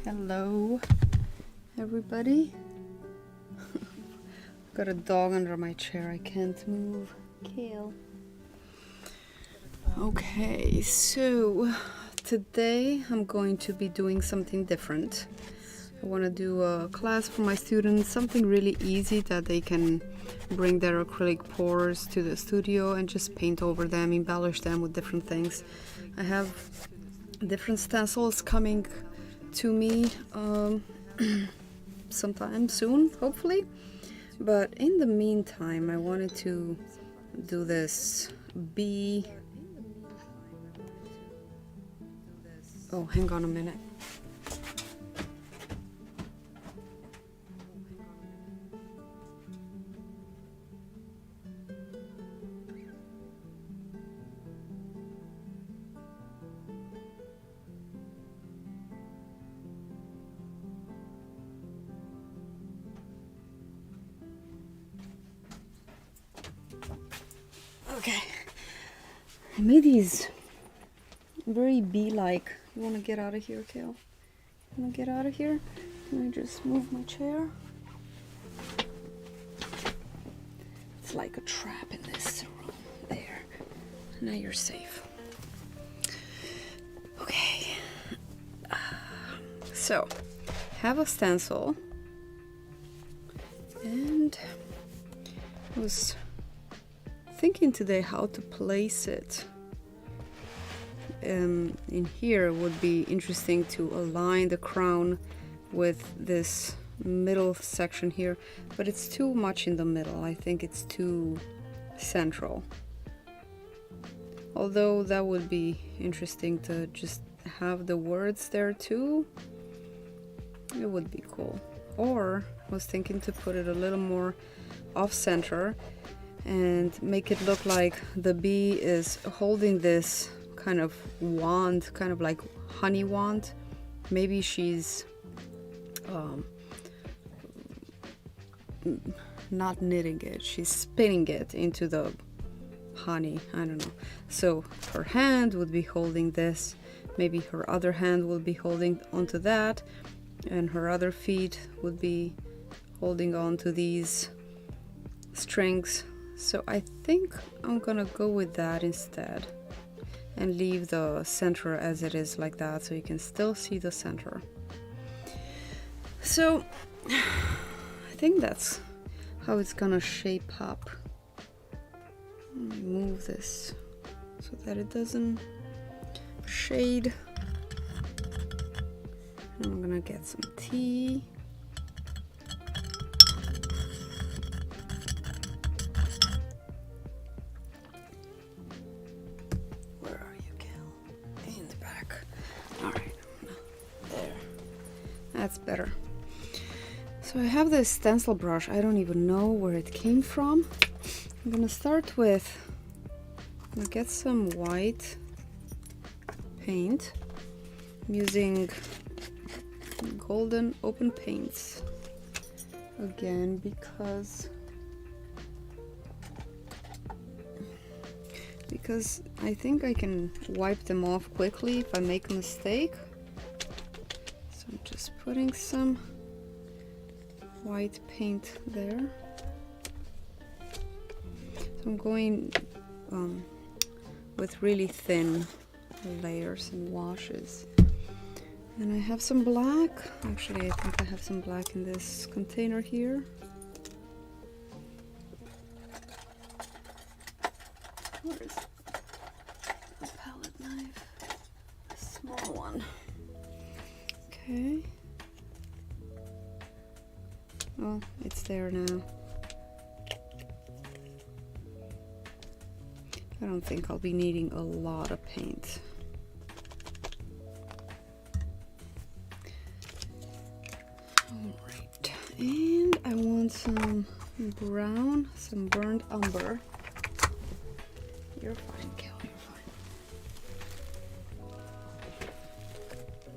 Hello, everybody. Got a dog under my chair. I can't move. Kale. Okay, so today I'm going to be doing something different. I want to do a class for my students, something really easy that they can bring their acrylic pours to the studio and just paint over them, embellish them with different things. I have different stencils coming to me sometime soon, hopefully. But in the meantime, I wanted to do this bee. Oh, hang on a minute. Okay, I made these very bee-like. You want to get out of here, Kale? You want to get out of here? Let me just move my chair. It's like a trap in this room. There. Now you're safe. Okay. So, have a stencil. And I was thinking today how to place it. In here would be interesting to align the crown with this middle section here, but it's too much in the middle. I think it's too central. Although that would be interesting to just have the words there too. It would be cool. Or I was thinking to put it a little more off center and make it look like the bee is holding this kind of wand, kind of like honey wand. Maybe she's not knitting it, she's spinning it into the honey. I don't know. So her hand would be holding this, maybe her other hand will be holding onto that, and her other feet would be holding on to these strings. So I think I'm gonna go with that instead and leave the center as it is like that, so you can still see the center. So I think that's how it's gonna shape up. Let me move this so that it doesn't shade. And I'm gonna get some tea. That's better. So I have this stencil brush. I don't even know where it came from. I'm gonna start with, I'm gonna get some white paint. I'm using golden open paints again because I think I can wipe them off quickly if I make a mistake. I'm just putting some white paint there. So I'm going with really thin layers and washes. And I have some black. Actually, I think I have some black in this container here. Where is the palette knife? A small one. Okay. Oh, it's there now. I don't think I'll be needing a lot of paint. Alright, and I want some brown, some burnt umber. You're fine, Kel, you're fine.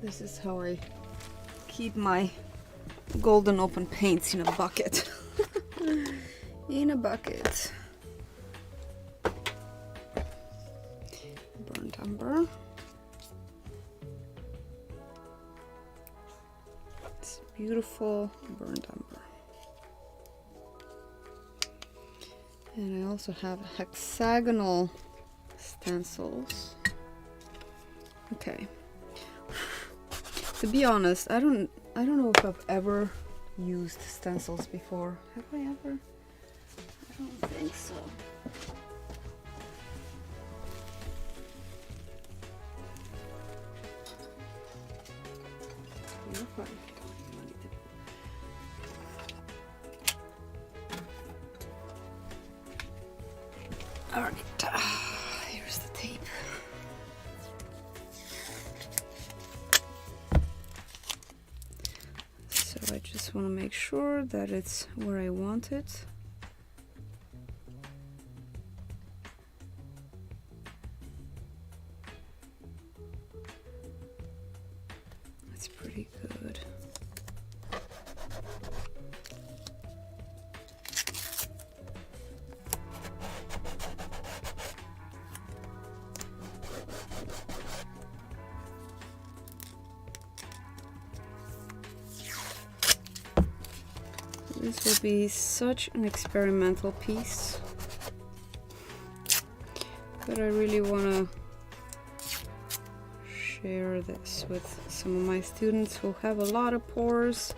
This is how I keep my golden open paints in a bucket. In a bucket. Burnt umber. beautiful burnt umber. And I also have hexagonal stencils. Okay. To be honest, I don't know if I've ever used stencils before. Have I ever? I don't think so. All right, here's the tape. So I just want to make sure that it's where I want it. That's pretty good. This will be such an experimental piece, but I really want to share this with some of my students who have a lot of pores,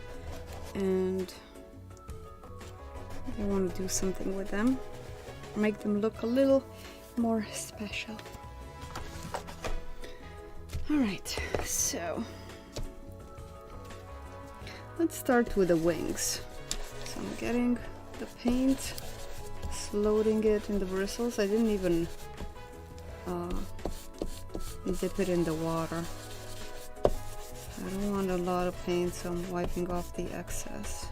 and I want to do something with them, make them look a little more special. All right, so let's start with the wings. So I'm getting the paint, loading it in the bristles. I didn't even dip it in the water. I don't want a lot of paint, so I'm wiping off the excess.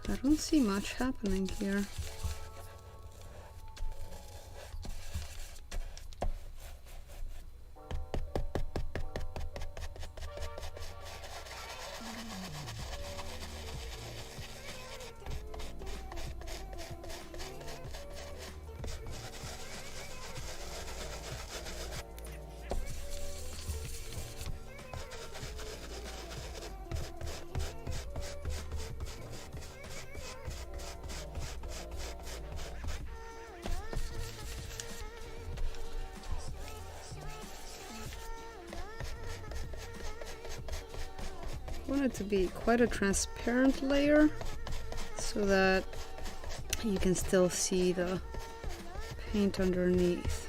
I don't see much happening here. I want it to be quite a transparent layer so that you can still see the paint underneath.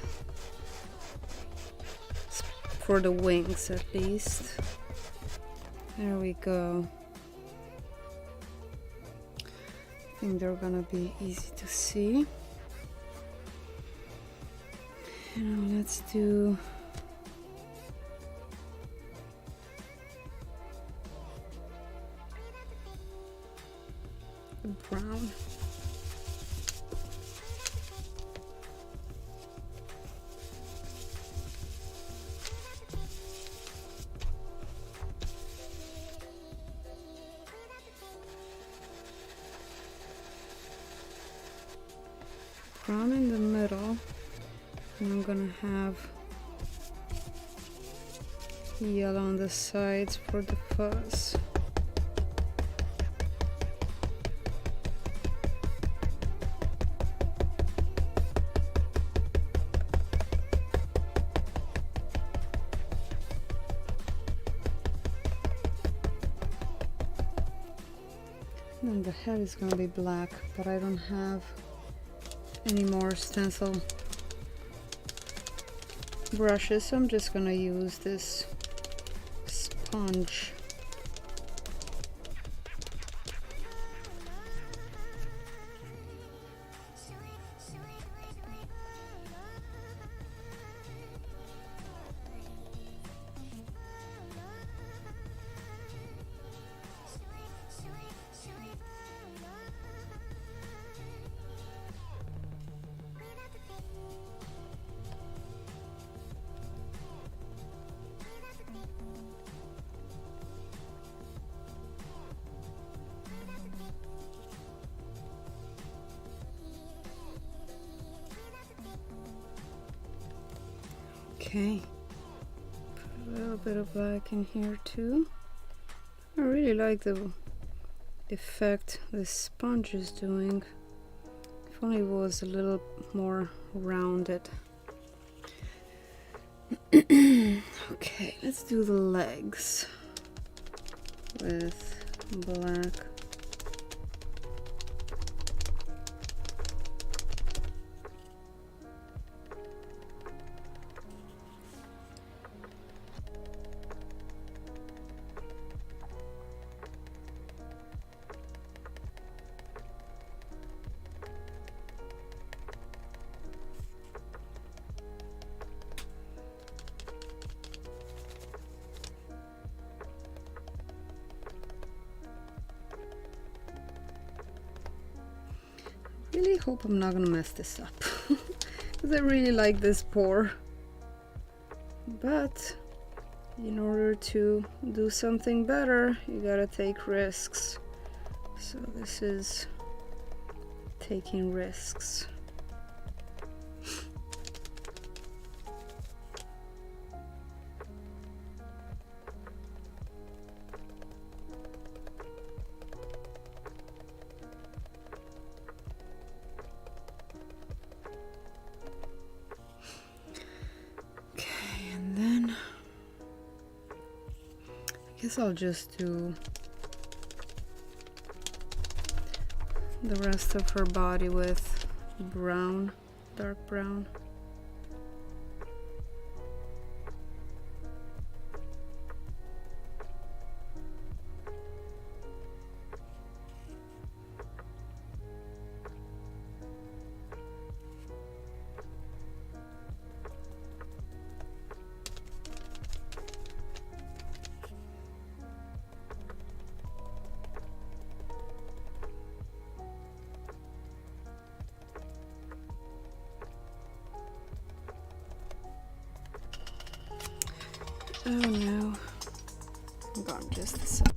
For the wings at least. There we go. I think they're gonna be easy to see. Now let's do brown. Brown in the middle, and I'm gonna have yellow on the sides for the fuzz. And the head is going to be black, but I don't have any more stencil brushes, so I'm just going to use this sponge. Okay, put a little bit of black in here too. I really like the effect this sponge is doing. If only it was a little more rounded. Okay, let's do the legs with black. Really hope I'm not gonna mess this up because I really like this pour, but in order to do something better you gotta take risks. So this is taking risks. I guess I'll just do the rest of her body with brown, dark brown. Oh no, I'm gone just a sec.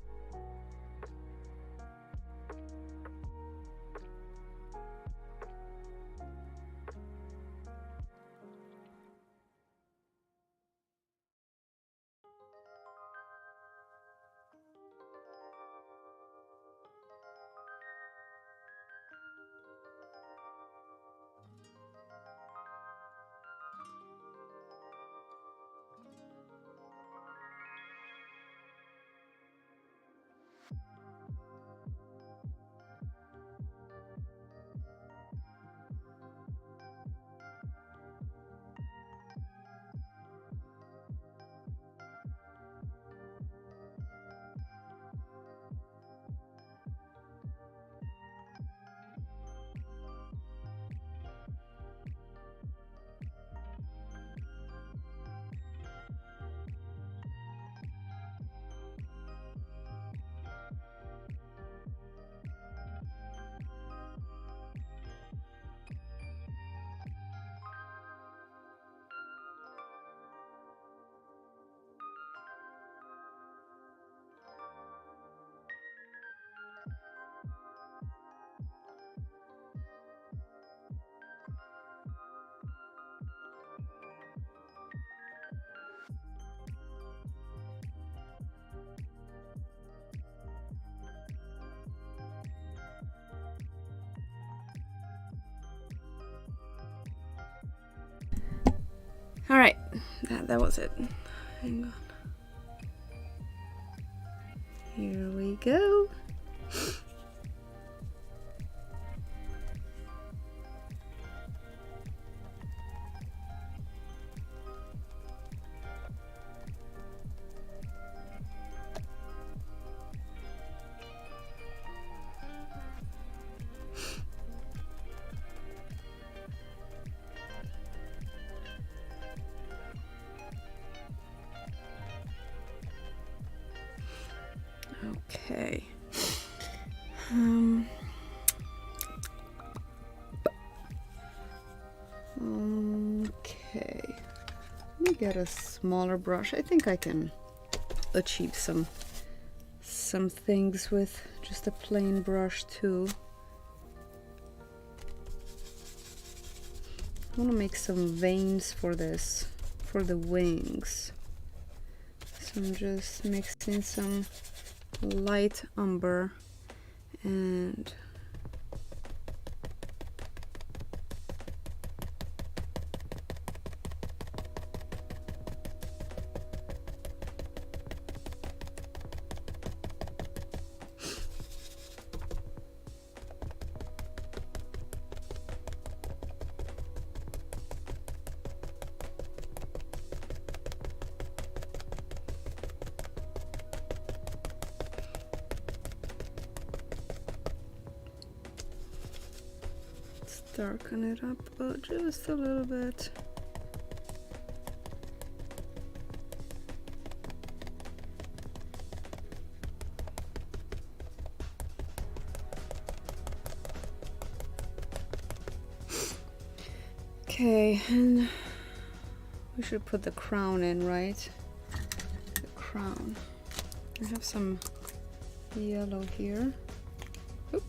All right, that was it. Hang on. Here we go. Okay. Okay. Let me get a smaller brush. I think I can achieve some things with just a plain brush too. I want to make some veins for for the wings. So I'm just mixing some light umber and darken it up just a little bit. Okay, and we should put the crown in, right? The crown. I have some yellow here. Oop.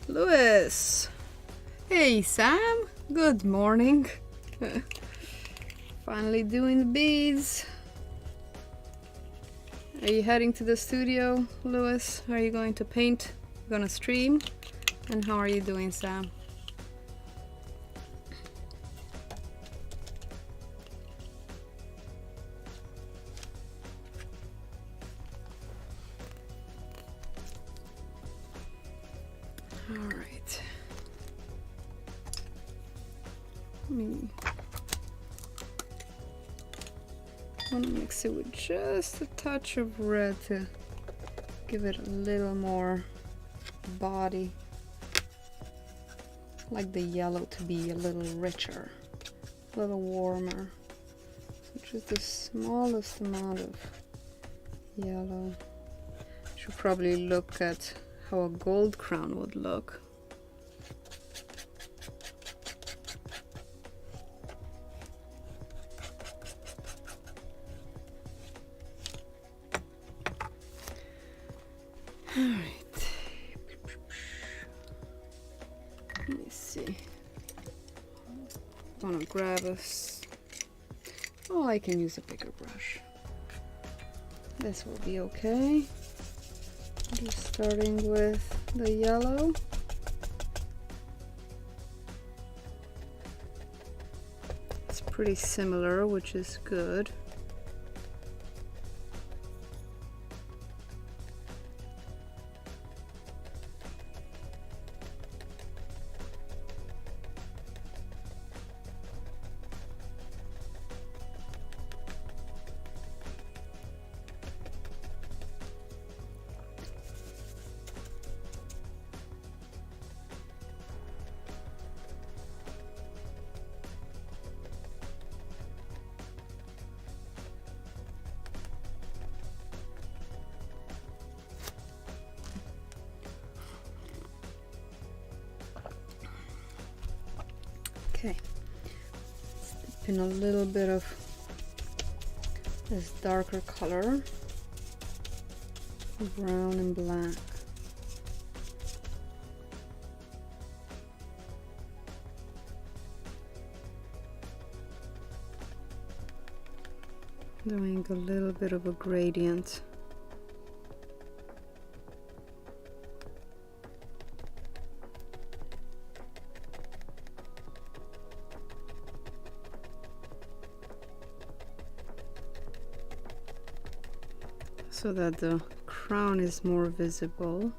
Louis! Hey Sam! Good morning! Finally doing the beads. Are you heading to the studio, Louis? Are you going to paint? Gonna stream? And how are you doing, Sam? All right. I want to mix it with just a touch of red to give it a little more body. Like the yellow to be a little richer, a little warmer. So just the smallest amount of yellow. Should probably look at how a gold crown would look. All right. Let me see. I'm gonna grab oh, I can use a bigger brush. This will be okay. Just starting with the yellow. It's pretty similar, which is good. Okay, dip in a little bit of this darker color, brown and black. Doing a little bit of a gradient. So that the crown is more visible.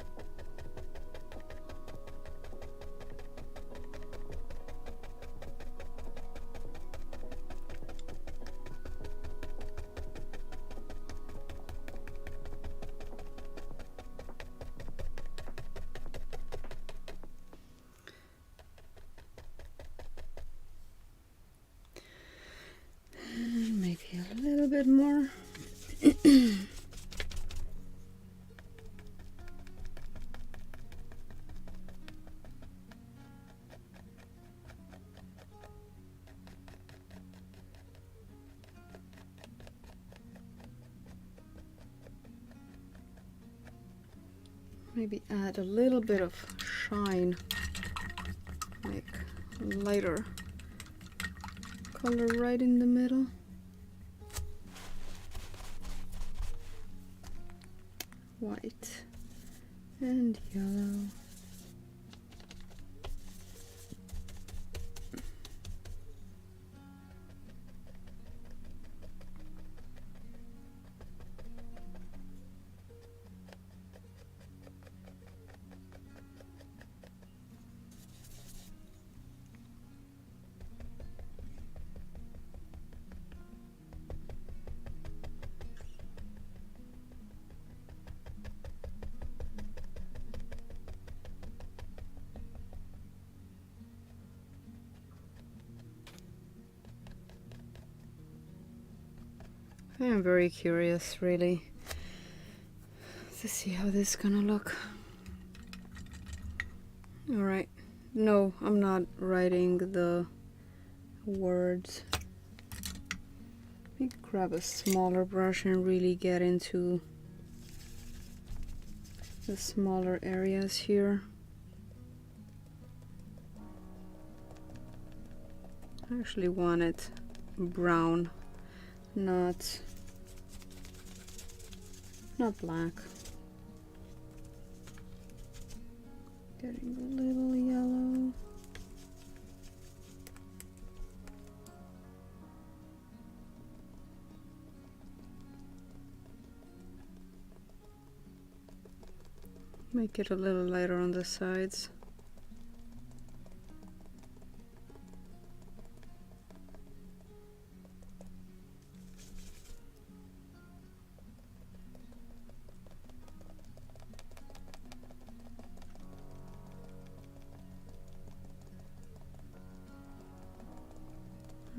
And maybe a little bit more. maybe add a little bit of shine, like lighter color right in the middle. White and yellow. I am very curious, really, to see how this is gonna look. Alright, no, I'm not writing the words. Let me grab a smaller brush and really get into the smaller areas here. I actually want it brown, not black. Getting a little yellow. Make it a little lighter on the sides.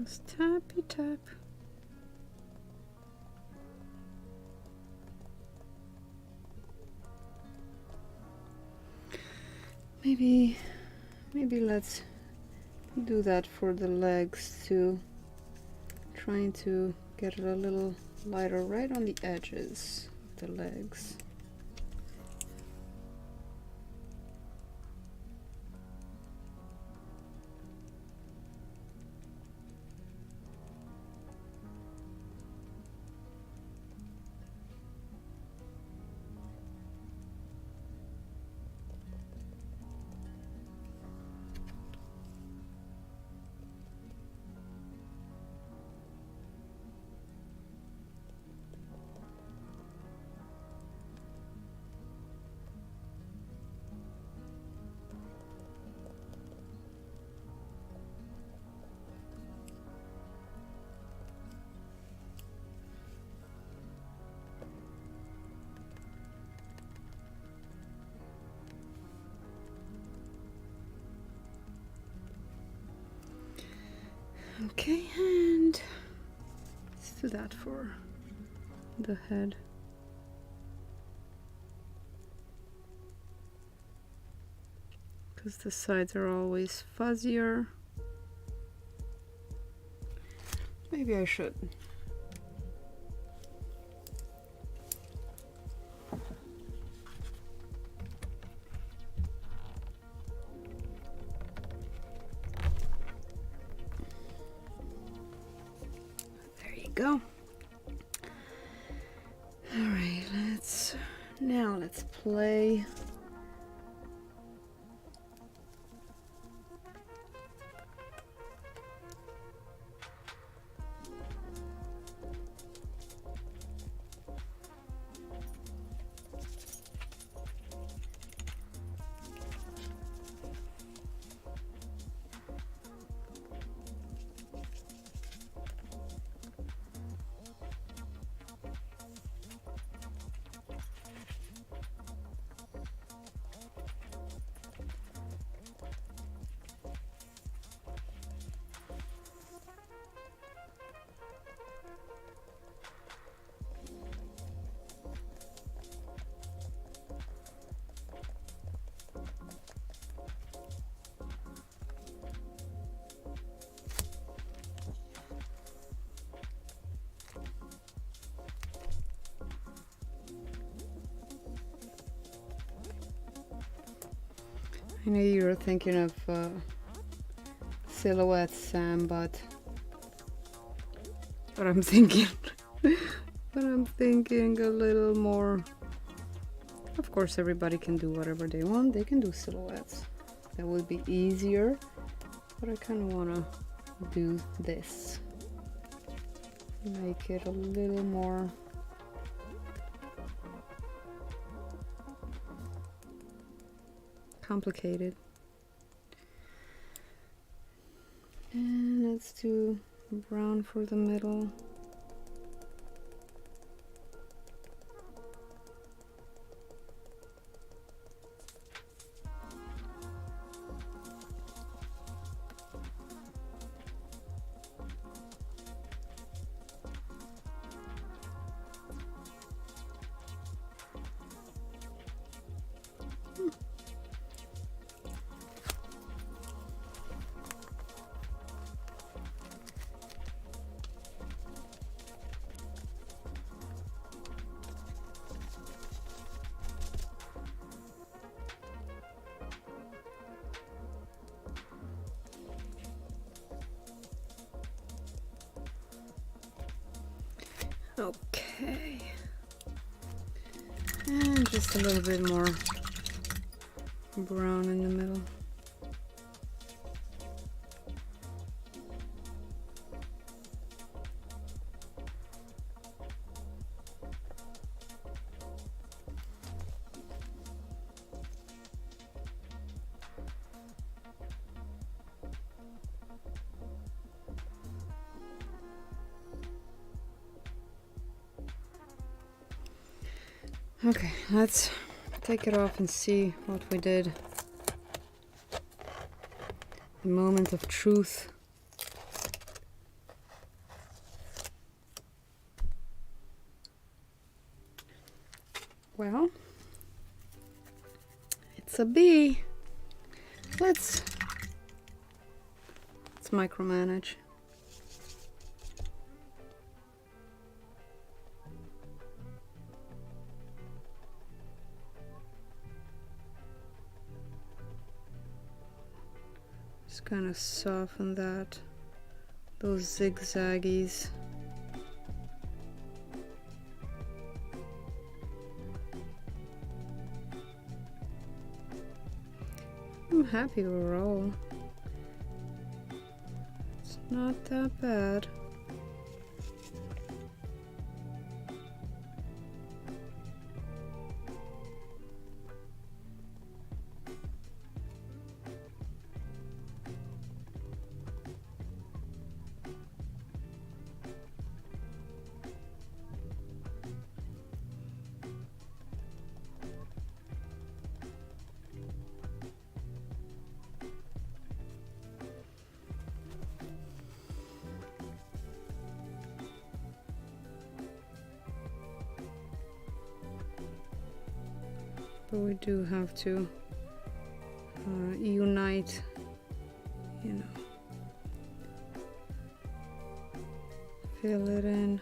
Just tappy tap. Maybe let's do that for the legs too. Trying to get it a little lighter right on the edges of the legs. Okay, and let's do that for the head. Because the sides are always fuzzier. Maybe I should. Go. All right, let's play. I know you're thinking of silhouettes, Sam, but I'm thinking, but I'm thinking a little more. Of course, everybody can do whatever they want. They can do silhouettes. That would be easier, but I kind of want to do this. Make it a little more complicated. And let's do brown for the middle. Okay, and just a little bit more brown in the middle. Okay, let's take it off and see what we did. The moment of truth. Well, it's a bee. Let's micromanage. Just kind of soften those zigzaggies. I'm happy overall. It's not that bad. But we do have to unite, you know, fill it in.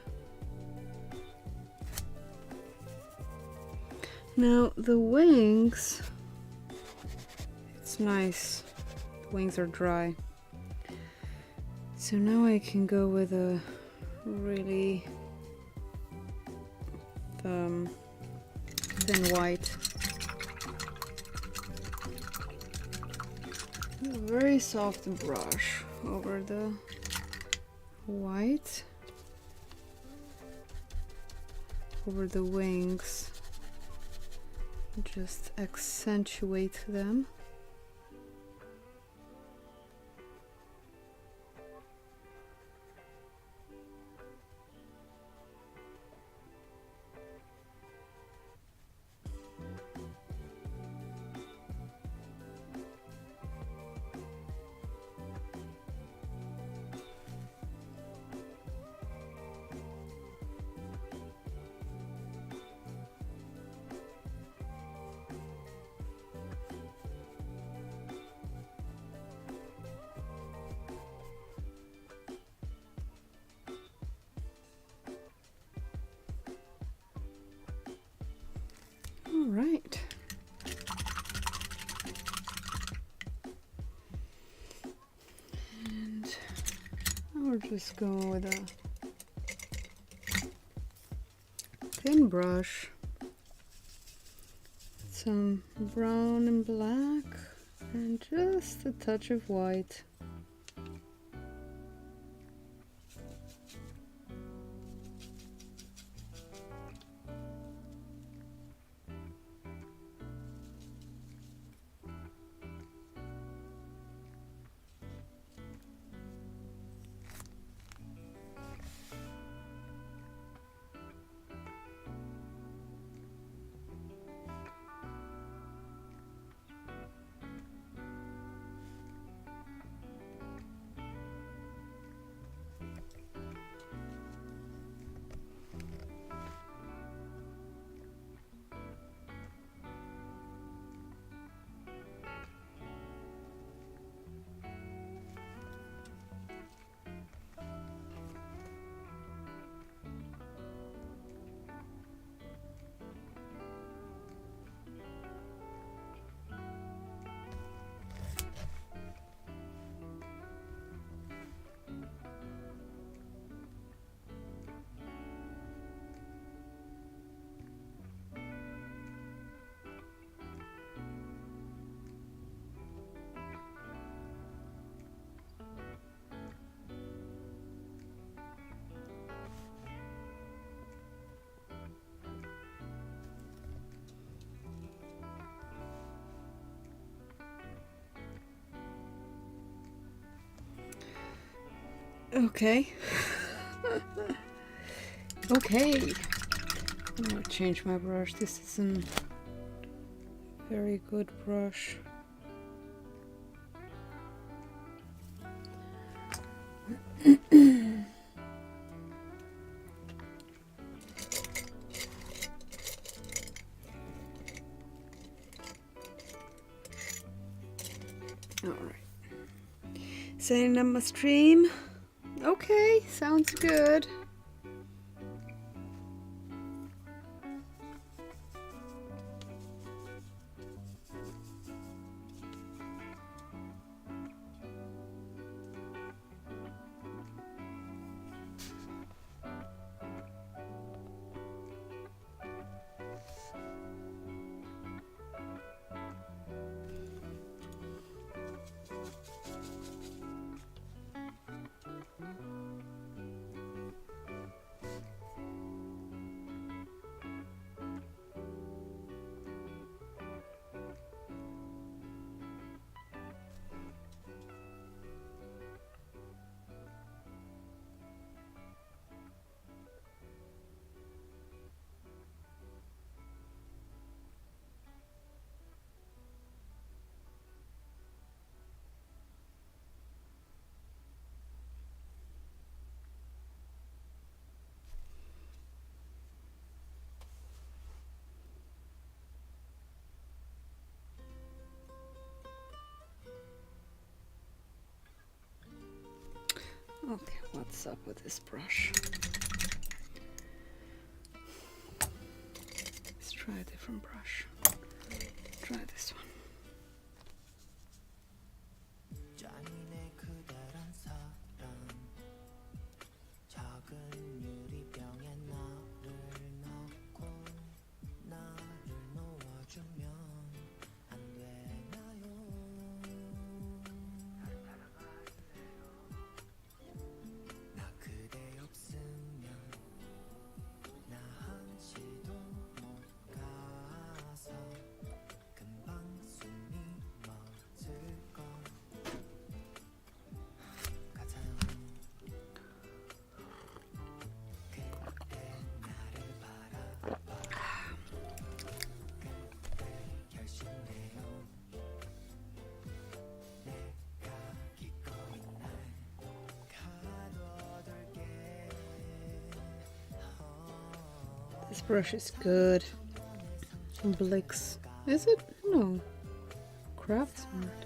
Now the wings, it's nice, the wings are dry. So now I can go with a really thin white. A very soft brush over the white, over the wings, just accentuate them. Or just go with a thin brush, some brown and black, and just a touch of white. Okay. Okay. I'm gonna change my brush. This isn't a very good brush. Alright. Setting up my stream. Okay, sounds good. Okay, what's up with this brush? Let's try a different brush. Try this one. This brush is good. Acrylics. Is it? No. Craftsmart.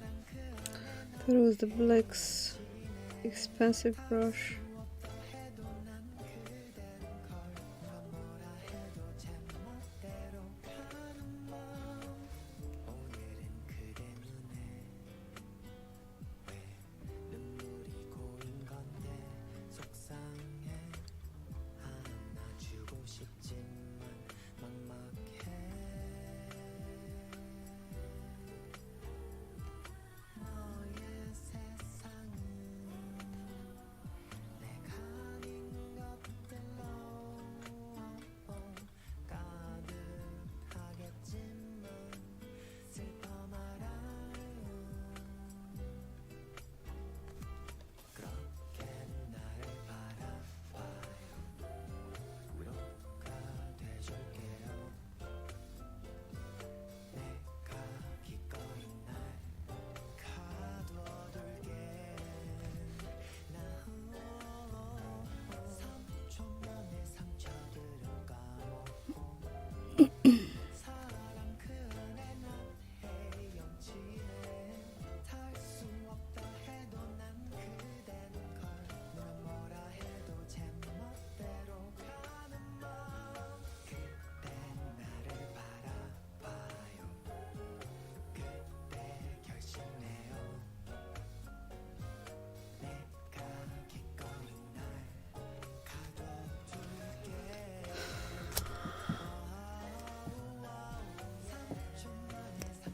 Thought it was the Acrylics expensive brush.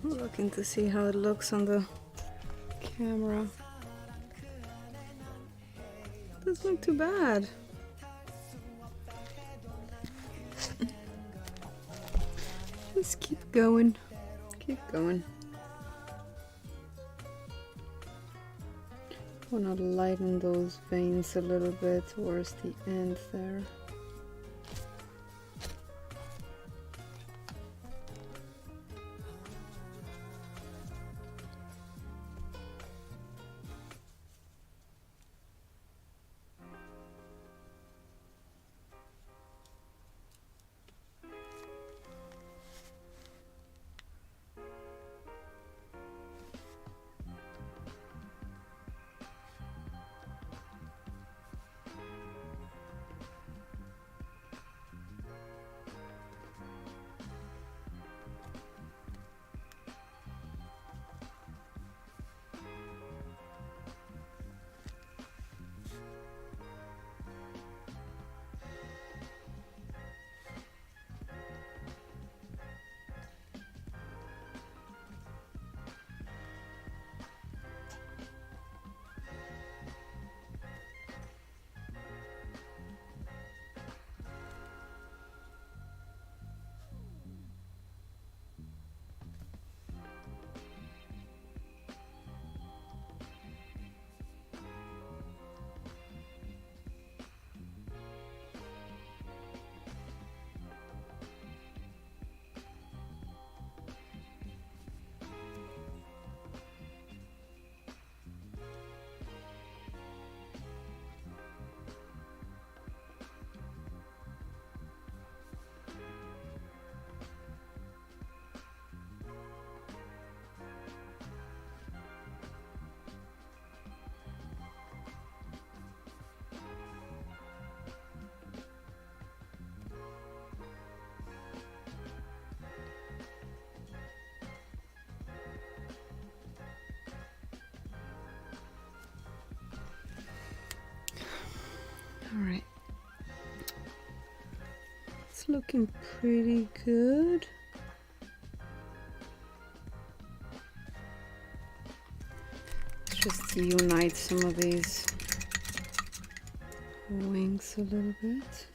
looking to see how it looks on the camera. Doesn't look too bad. Just keep going. Keep going. I want to lighten those veins a little bit towards the end there. All right, it's looking pretty good. Let's just unite some of these wings a little bit.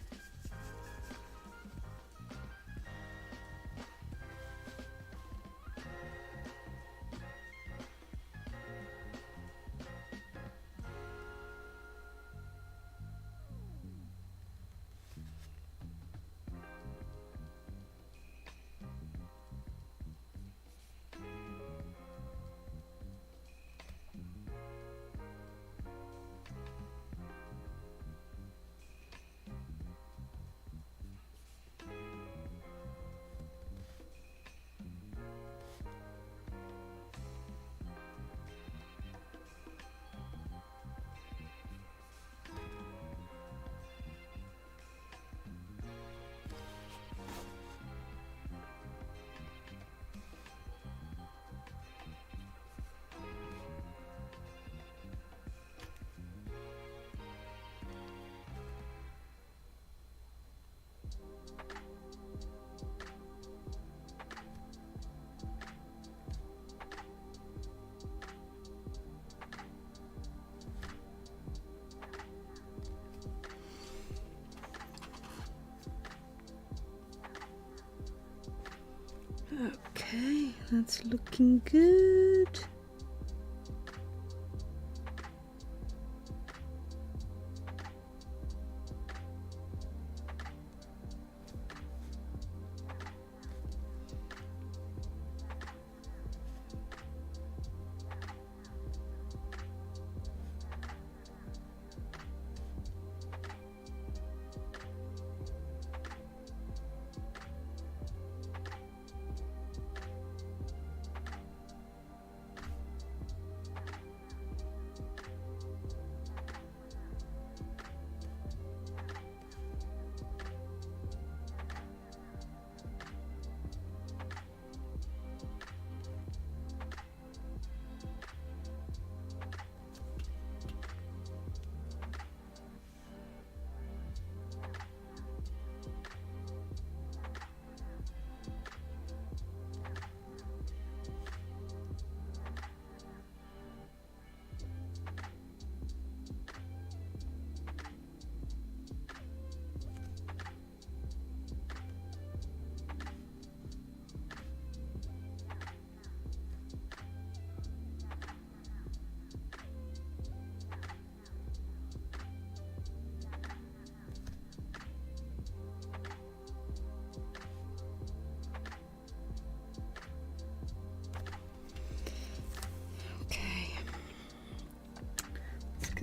Okay, that's looking good.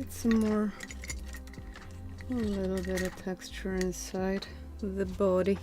Get some more, a little bit of texture inside the body.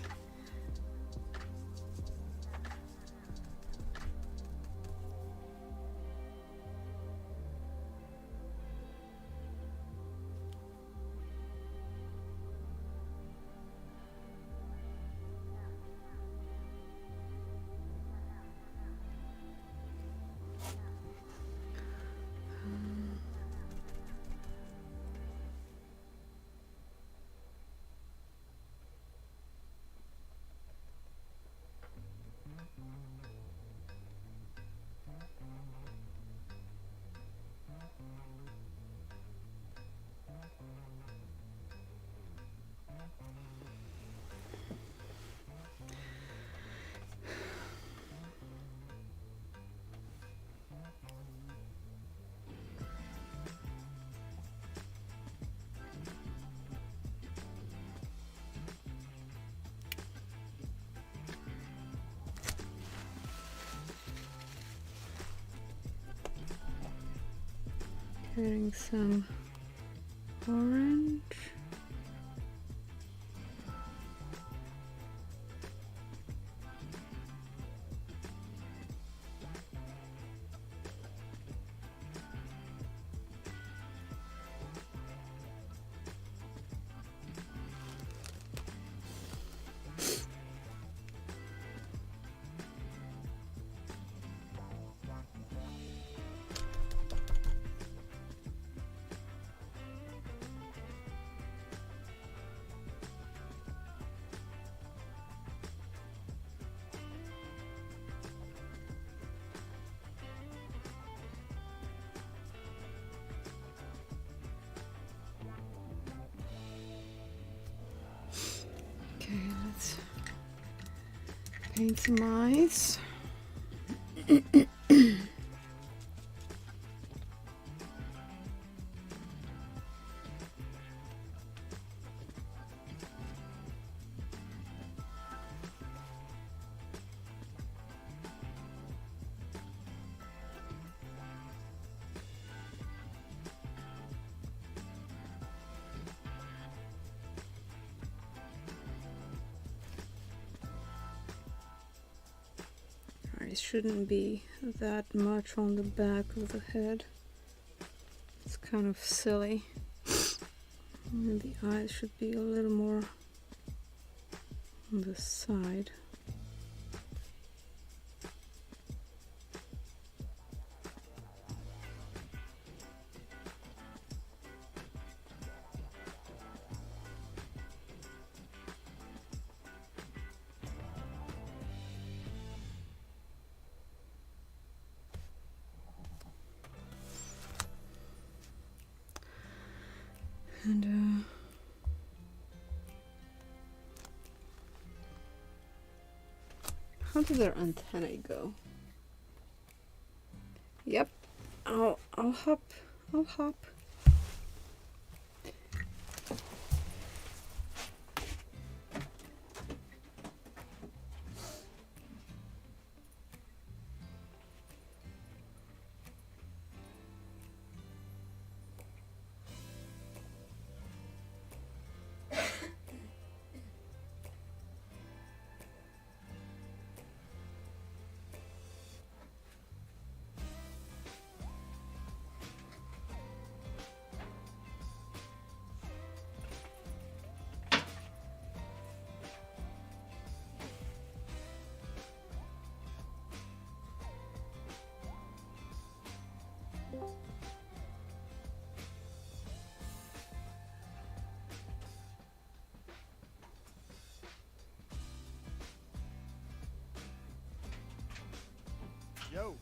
Getting some orange. Okay, let's paint some eyes. It shouldn't be that much on the back of the head. It's kind of silly. And the eyes should be a little more on the side. And how do their antennae go? Yep, I'll hop. Yo.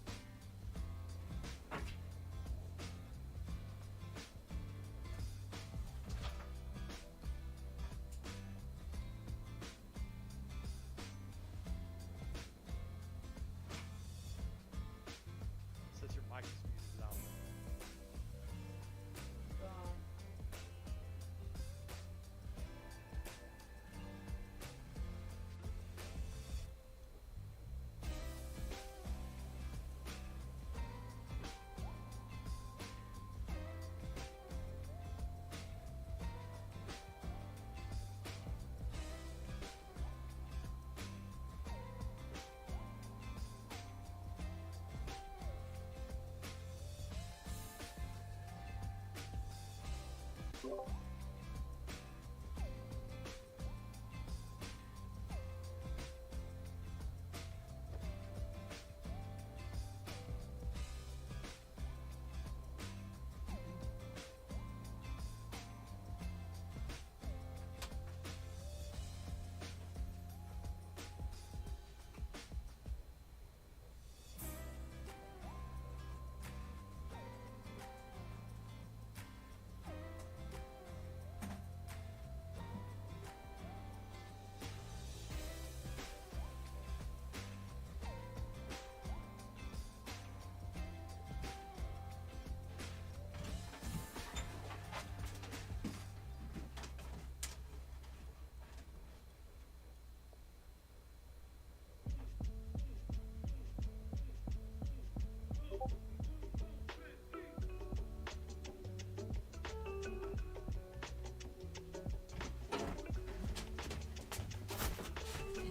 Says your mic is muted out.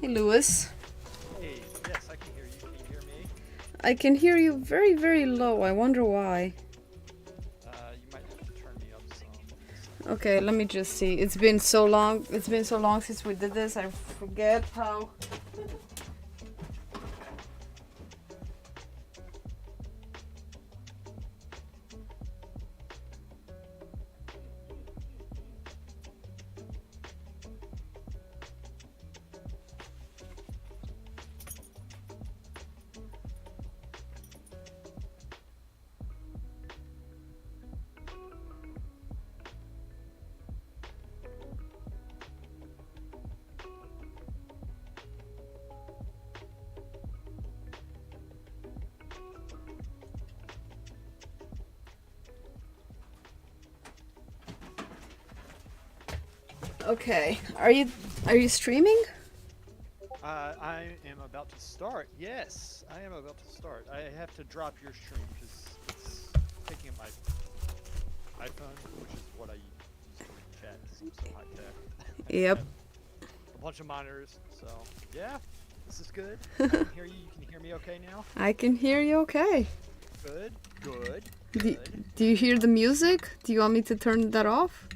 Hey, Lewis. Hey, yes, I can hear you. Can you hear me? I can hear you very, very low. I wonder why. You might have to turn me up some. Okay, let me just see. It's been so long. It's been so long since we did this. I forget how. Okay, are you streaming? I am about to start. Yes, I am about to start. I have to drop your stream because it's taking up my iPhone, which is what I use to chat because I'm so high tech. Yep. A bunch of monitors, so yeah, this is good. I can hear you. You can hear me okay now? I can hear you okay. Good, good, Do, good. do you hear the music? Do you want me to turn that off?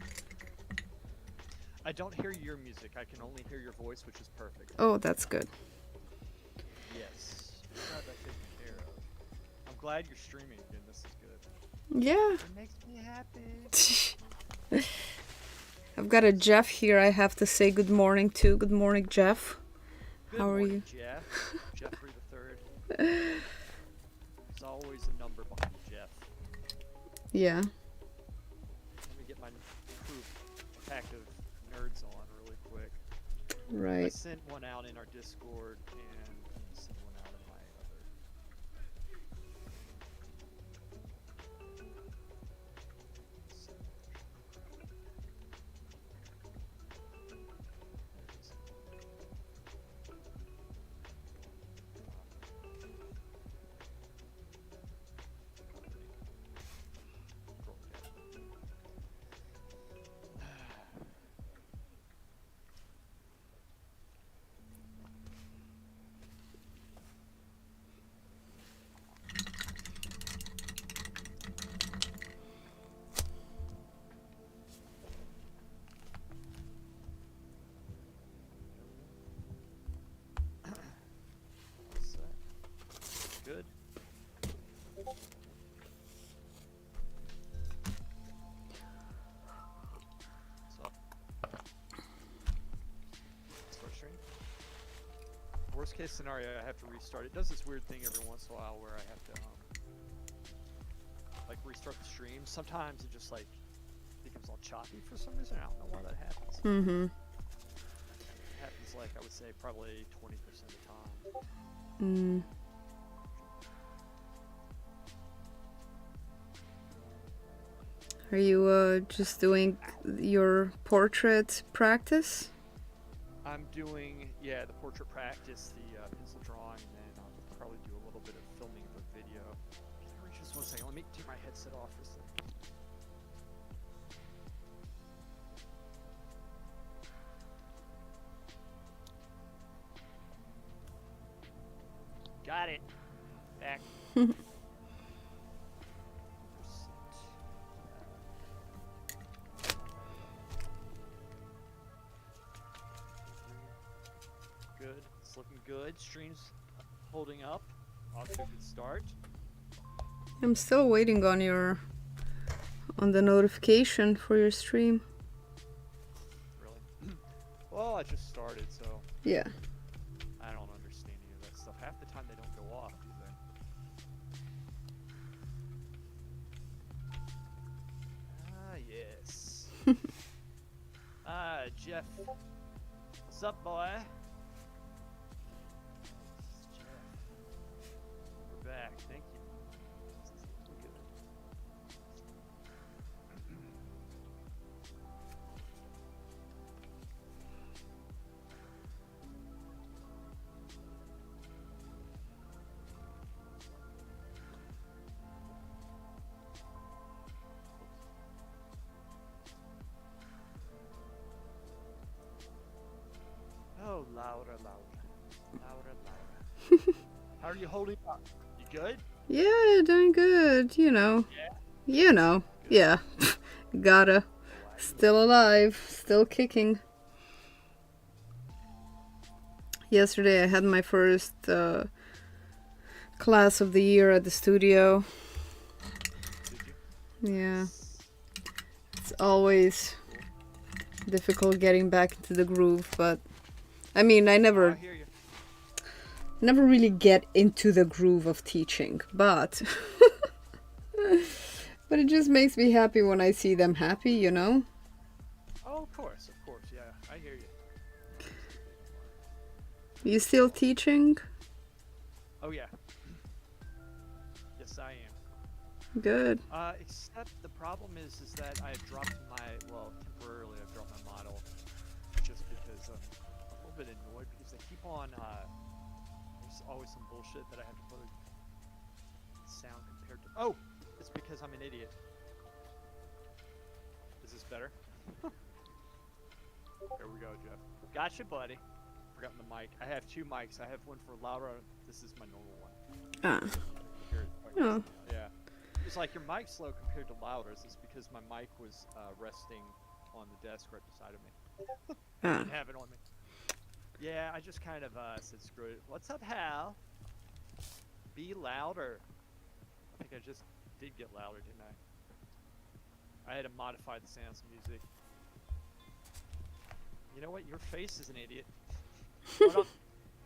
I don't hear your music. I can only hear your voice, which is perfect. Oh, that's good. Yes. Got that taken care of. I'm glad you're streaming again. This is good. Yeah. It makes me happy. I've got a Jeff here I have to say good morning to. Good morning, Jeff. Good How are morning, you? Jeff. Jeffrey the Third. There's always a number behind Jeff. Yeah. Let me get my proof pack of nerds on really quick. I Right. sent one out in our Discord and I sent one out in my other. Good. So, start stream. Worst case scenario, I have to restart. It does this weird thing every once in a while where I have to like restart the stream. Sometimes it just like becomes all choppy for some reason. I don't know why that happens. Mm-hmm. It happens like I would say probably 20% of the time. Mm. Are you just doing your portrait practice? I'm doing, yeah, the portrait practice, the pencil drawing, and then I'll probably do a little bit of filming of a video. Can I reach just one second? Let me take my headset off for a second. Got it. Back. looking good. Stream's holding up. Off to a good start. I'm still waiting on the notification for your stream. Really? Well, I just started, so Yeah. I don't understand any of that stuff. Half the time they don't go off, do they? Yes. Jeff. What's up, boy? This is Jeff. We're back. Thank you. This is looking good. Oh, Laura. How are you holding up? You good? Yeah, doing good. You know. Yeah. Yeah. Gotta. Still alive. Still kicking. Yesterday I had my first class of the year at the studio. Did you? Yeah. It's always difficult getting back into the groove, but I mean, I I never hear you. really get into the groove of teaching, but but it just makes me happy when I see them happy, you know? Oh, of course, yeah, I hear you. You still teaching? Oh yeah. Yes, I am. Good. Except the problem is that I've dropped temporarily I've dropped my model, just because I'm a little bit annoyed because they keep on, there's always some bullshit that I have to put sound compared to, oh, it's because I'm an idiot. Is this better? There we go, Jeff. Gotcha, buddy. Forgotten the mic. I have two mics. I have one for Laura. This is my normal one. Ah. Oh. Yeah. It's like your mic's slow compared to Laura's. It's because my mic was resting on the desk right beside of me. I didn't have it on me. Yeah, I just kind of said screw it. What's up, Hal? Be louder. I think I just did get louder, didn't I? I had to modify the sounds of music. You know what? Your face is an idiot. Hold on.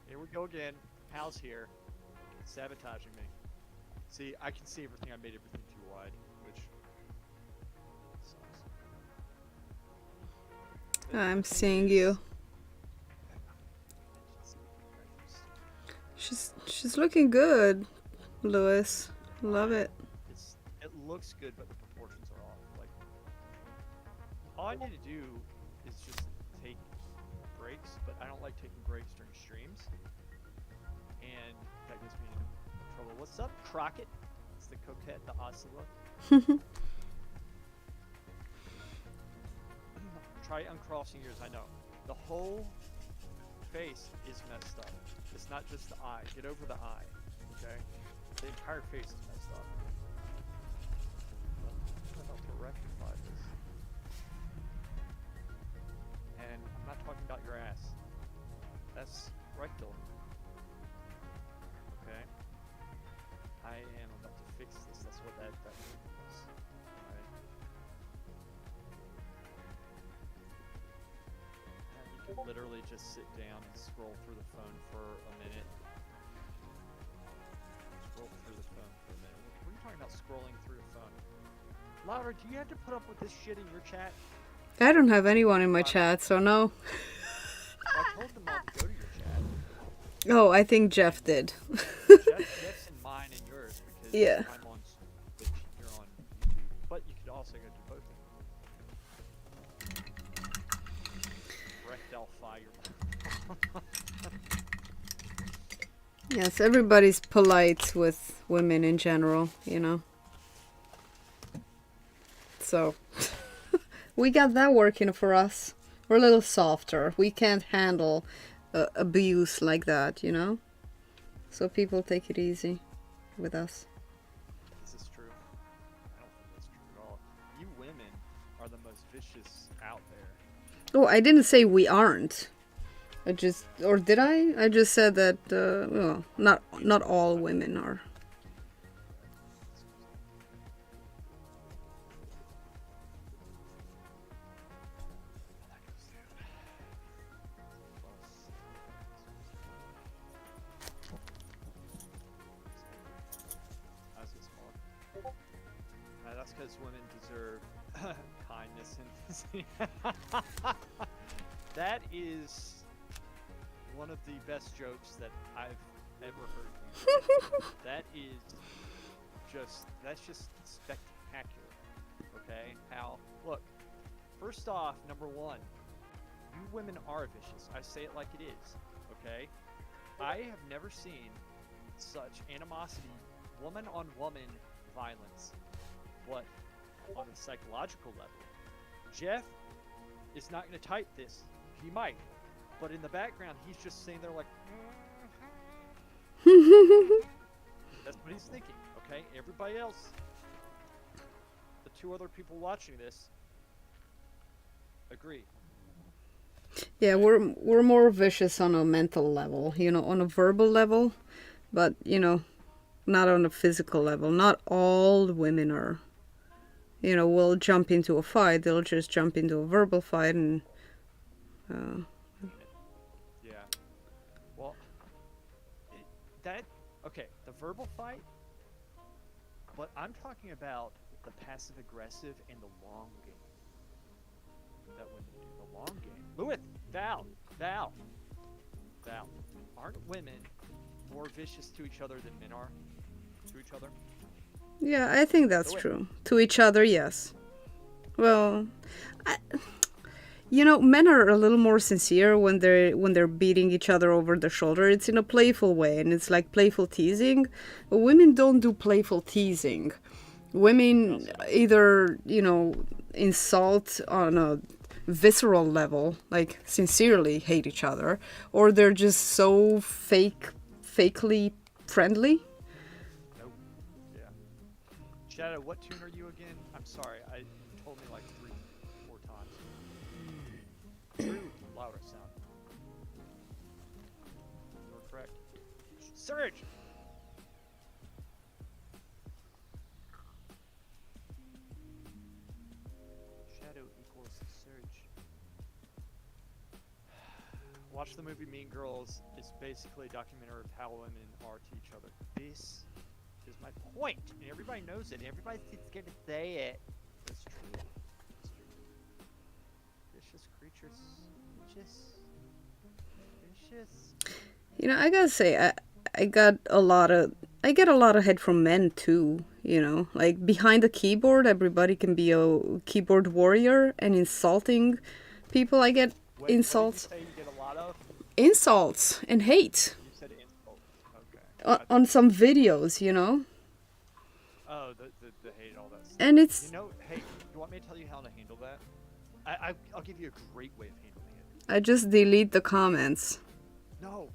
Here we go again. Hal's here. Sabotaging me. See, I can see everything. I made everything too wide, which sucks. I'm seeing you. She's looking good, Lewis. Love it. It looks good, but the proportions are off. Like, all I need to do is just take breaks, but I don't like taking breaks during streams, and that gets me in trouble. What's up, Crockett? It's the coquette, the Oscilla. Try uncrossing yours. I know the whole face is messed up. It's not just the eye. Get over the eye, okay? The entire face is messed up. I'm about to rectify this. And I'm not talking about your ass. That's rectal. Okay? I am about to fix this. That's what that means. Alright? You can literally just sit down and scroll through the phone for a minute. Scroll through the phone for a minute. What are you talking about scrolling through the phone? Laura, do you have to put up with this shit in your chat? I don't have anyone in my chat, so no. I told them all to go to your chat. Oh, I think Jeff did. Jeff's in mine and yours because Yeah. I'm on Twitch, you're on YouTube. But you could also go to both of them. Rectal fire. Yes, everybody's polite with women in general, you know. So, we got that working for us. We're a little softer. We can't handle abuse like that, you know. So people take it easy with us. This is true. I don't think that's true at all. You women are the most vicious out there. Oh, I didn't say we aren't. Or did I? I just said that, well, not all women are. That's because women deserve kindness and that is one of the best jokes that I've ever heard. That's just spectacular. Okay? Look, first off, number one, you women are vicious. I say it like it is. Okay? I have never seen such animosity, woman on woman violence. What? On a psychological level. Jeff is not going to type this. He might. But in the background, he's just sitting there like, that's what he's thinking, okay? Everybody else, the two other people watching this, agree. Yeah, we're more vicious on a mental level, on a verbal level, but, not on a physical level. Not all women are, will jump into a fight. They'll just jump into a verbal fight and... Yeah. Well, okay, the verbal fight, but I'm talking about the passive aggressive and the long game. That women do the long game. Lewis, Val. Aren't women more vicious to each other than men are to each other? Yeah, I think that's true. To each other, yes. Well, men are a little more sincere when they're beating each other over the shoulder. It's in a playful way, and it's like playful teasing. But women don't do playful teasing. Women either, insult on a visceral level, like sincerely hate each other, or they're just so fakely friendly. Nope. Yeah. Shadow, what tune are you again? I'm sorry, you told me like 3-4 times. True, louder sound. You're correct. Surge! Shadow equals surge. Watch the movie Mean Girls. It's basically a documentary of how women are to each other. This is my point, and everybody knows it. Everybody's scared to say it. It's true. It's true. Vicious creatures. Vicious. I gotta say, I get a lot of hate from men too. Like behind the keyboard, everybody can be a keyboard warrior, and insulting people. I get insults. What did you say you get a lot of? Insults and hate. You said insults. Okay. On some videos, Oh, the hate, all that stuff. And it's... Hey, you want me to tell you how to handle that? I'll give you a great way of handling it. I just delete the comments. No.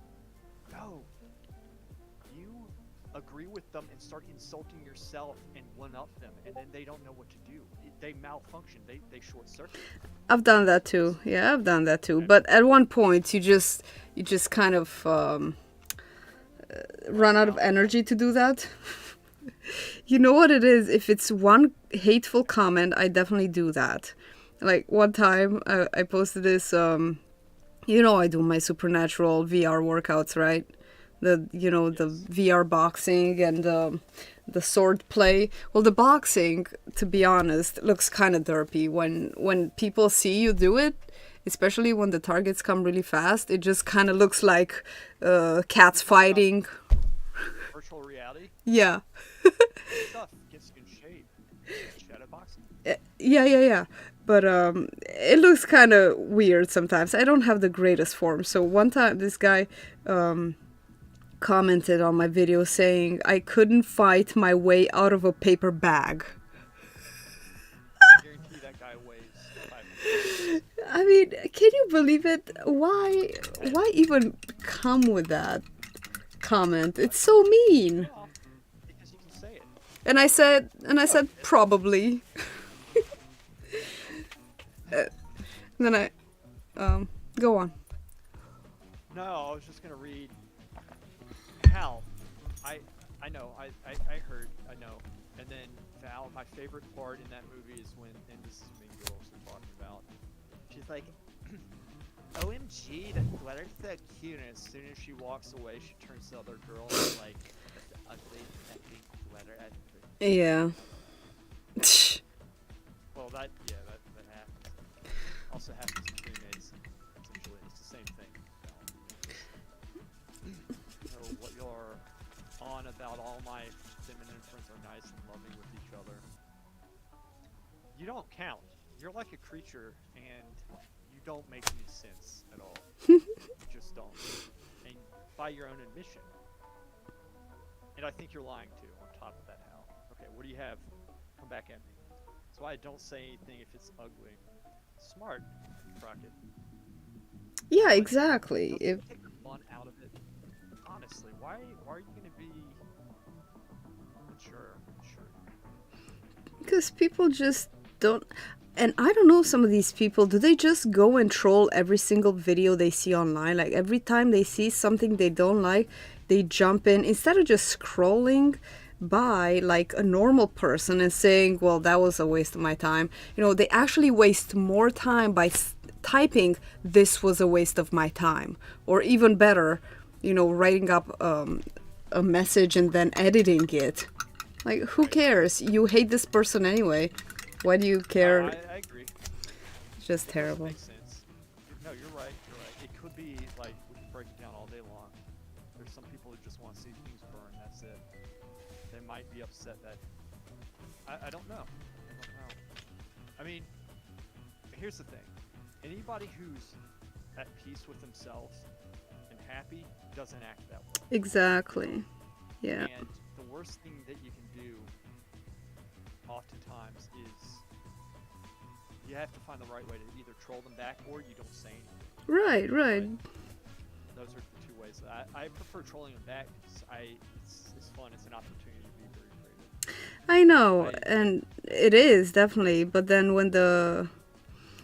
You agree with them and start insulting yourself and one-up them, and then they don't know what to do. They malfunction. They short-circuit. I've done that too. Yeah, I've done that too. But at one point, you just kind of run out of energy to do that. You know what it is? If it's one hateful comment, I definitely do that. Like one time, I posted this. I do my supernatural VR workouts, right? The VR boxing and the sword play. Well, the boxing, to be honest, looks kind of derpy. When people see you do it, especially when the targets come really fast, it just kind of looks like cats fighting. Virtual reality? Yeah. Stuff gets you in shape. Shadow boxing. Yeah. But it looks kind of weird sometimes. I don't have the greatest form. So one time this guy commented on my video saying I couldn't fight my way out of a paper bag. I guarantee that guy weighs 500. I mean, can you believe it? Why even come with that comment? It's so mean. Because you can say it. And I said probably. Then I go on. No, I was just gonna read Hal. I know. I heard. I know. And then Val, my favorite part in that movie is when, and this is me girls are talking about. She's like, OMG, the sweater's so cute. And as soon as she walks away, she turns to the other girl and is like, that's the ugliest fucking sweater I've ever seen. Yeah. Well, that happens. Also happens in cremains. Essentially, it's the same thing. So what you're on about all my feminine friends are nice and loving with each other. You don't count. You're like a creature, and you don't make any sense at all. You just don't. And by your own admission. And I think you're lying too, on top of that, Hal. Okay, what do you have? Come back at me. That's why I don't say anything if it's ugly. Smart, Crockett. Yeah, exactly. If Take the fun out of it. Honestly, why are you gonna be mature? because people just don't, and I don't know, some of these people, do they just go and troll every single video they see online? Like every time they see something they don't like, they jump in instead of just scrolling by like a normal person and saying, well, that was a waste of my time. You know, they actually waste more time by typing, this was a waste of my time. Or even better, you know, writing up a message and then editing it. Like, who cares? You hate this person anyway. Why do you care? I agree. It's just terrible. Makes sense. No, you're right. It could be like we can break it down all day long. There's some people who just want to see things burn. That's it. They might be upset that. I don't know. I mean, here's the thing. Anybody who's at peace with themselves and happy doesn't act that way. Exactly. Yeah. And the worst thing that you can do oftentimes is you have to find the right way to either troll them back or you don't say anything. Right. Those are the two ways. I prefer trolling them back because it's fun. It's an opportunity to be very creative. I know, and it is definitely. But then when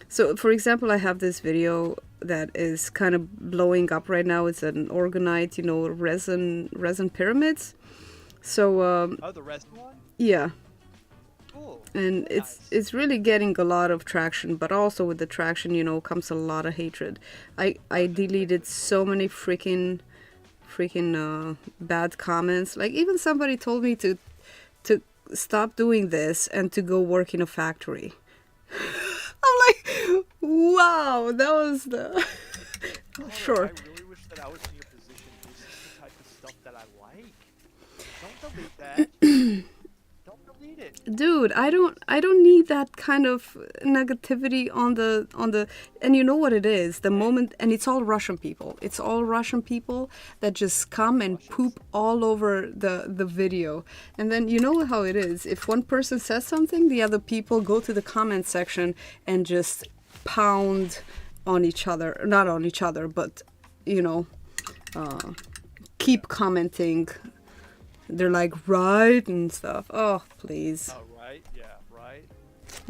so for example, I have this video that is kind of blowing up right now. It's an orgonite, you know, resin pyramids. So Oh, the resin one? yeah. Cool. And it's really getting a lot of traction, but also with the traction, you know, comes a lot of hatred. I deleted so many freaking bad comments. Like even somebody told me to stop doing this and to go work in a factory. I'm like, wow, that was the sure. I really wish that I was in your position. This is the type of stuff that I like. Don't delete that. Don't delete it. Dude, I don't need that kind of negativity on the and you know what it is, the moment, and it's all Russian people. It's all Russian people that just come and poop all over the video. And then you know how it is. If one person says something, the other people go to the comment section and just pound on each other. Not on each other, but you know, keep commenting. They're like, right, and stuff. Oh, please. Oh, right? Yeah, right.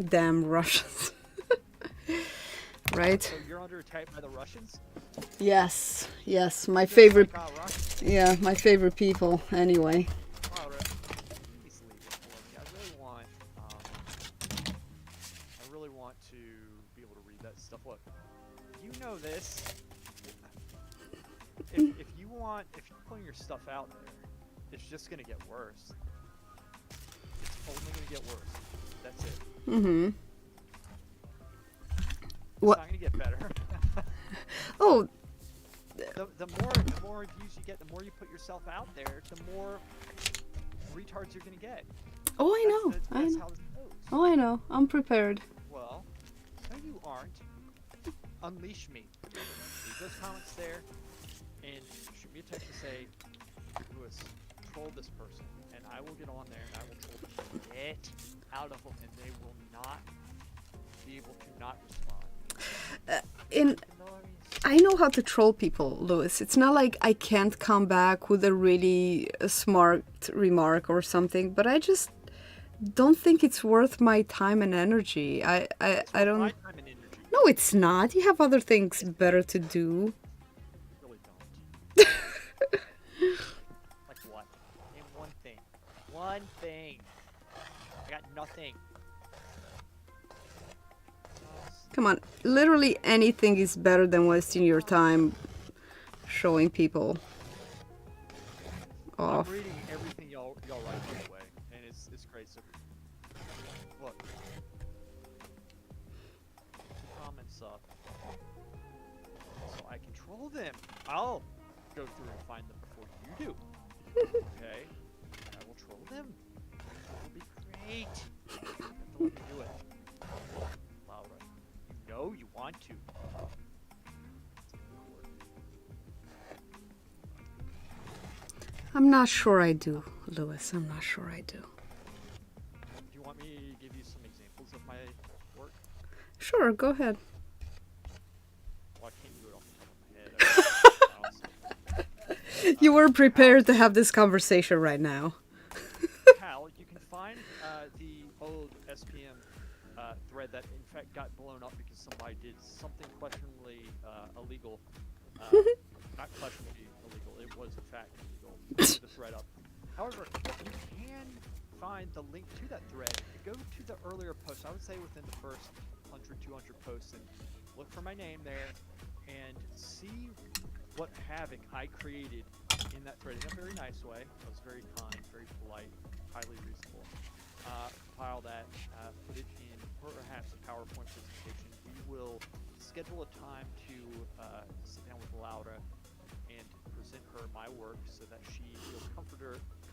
Damn Russians. Right? So you're under attack by the Russians? Yes, my favorite. Russians? Yeah, my favorite people, anyway. Oh, right. Please leave it for me. I really want to be able to read that stuff. Look, you know this. If you're putting your stuff out there, it's just gonna get worse. It's only gonna get worse. That's it. Mm-hmm. It's What? not gonna get better. Oh, The more views you get, the more you put yourself out there, the more retards you're gonna get. oh, I know. That's how this goes. Oh, I know. I'm prepared. Well, no, you aren't. Unleash me. Leave those comments there, and shoot me a text to say, Lewis, troll this person, and I will get on there and I will troll them. Get out of them, and they will not be able to not respond. I know how to troll people, Lewis. It's not like I can't come back with a really smart remark or something, but I just don't think it's worth my time and energy. I don't. My time and energy. No, it's not. You have other things better to do. Really don't. one thing. I got nothing. Come on, literally anything is better than wasting your time showing people off. I'm reading everything y'all write, by the way, and it's great. So look, the comments up, so I control them. I'll go through and find them before you do. Okay, I will troll them. It'll be great. You have to let me do it, Laura. You know you want to. I'm not sure I do, Lewis. I'm not sure I do. Do you want me to give you some examples of my work? Sure, go ahead. Well, I can't do it off the top of my head. You were prepared to have this conversation right now. Hal, you can find the old SPM thread that in fact got blown up because somebody did something questionably illegal. Not questionably illegal, it was in fact illegal. Put the thread up. However, you can find the link to that thread. Go to the earlier post, I would say within the first 100, 200 posts, and look for my name there and see what havoc I created in that thread in a very nice way. I was very kind, very polite, highly reasonable. Compile that, put it in perhaps a PowerPoint presentation. We will schedule a time to sit down with Laura and present her my work so that she feels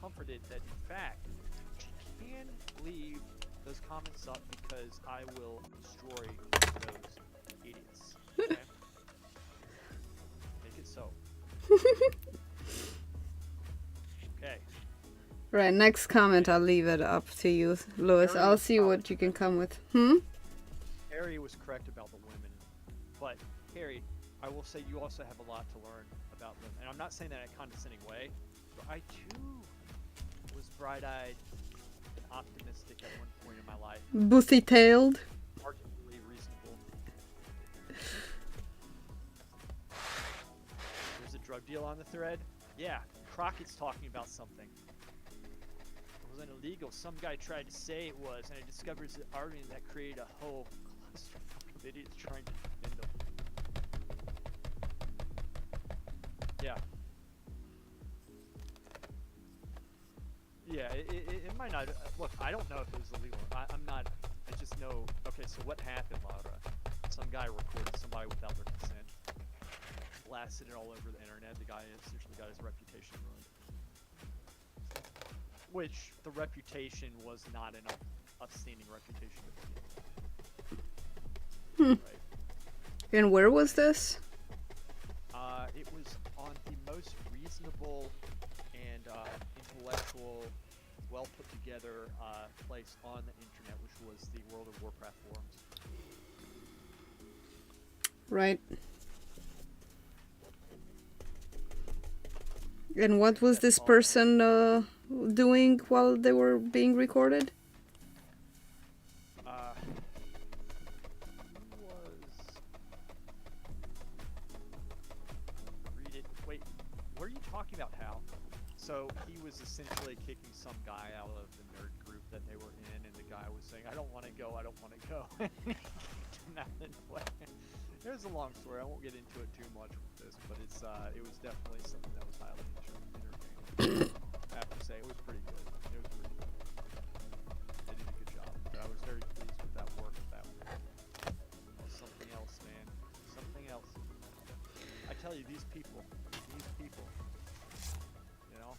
comforted that in fact she can leave those comments up because I will destroy those idiots. Okay? Make it so. Okay. Right, next comment, I'll leave it up to you, Lewis. I'll see what you can come with. Harry was correct about the women, but Harry, I will say you also have a lot to learn about them, and I'm not saying that in a condescending way, but I too was bright-eyed and optimistic at one point in my life. Bushy-tailed. Arguably reasonable. There's a drug deal on the thread? Yeah, Crockett's talking about something. It wasn't illegal. Some guy tried to say it was, and I discovered it's an argument that created a whole clusterfuck of idiots trying to defend them. Yeah. Yeah, it might not. Look, I don't know if it was illegal. I'm not. I just know. Okay, so what happened, Laura? Some guy recorded somebody without their consent, blasted it all over the internet. The guy essentially got his reputation ruined. Which the reputation was not an upstanding reputation to begin with. Right? And where was this? It was on the most reasonable and intellectual, well put together place on the internet, which was the World of Warcraft forums. Right. And what was this person doing while they were being recorded? What are you talking about, Hal? So he was essentially kicking some guy out of the nerd group that they were in, and the guy was saying, "I don't want to go, I don't want to go." He kicked him out anyway. It was a long story. I won't get into it too much with this, but it was definitely something that was highly entertaining. I have to say, it was pretty good. It was pretty good. They did a good job. But I was very pleased with that work of that one. Something else, man. Something else. I tell you, these people, you know,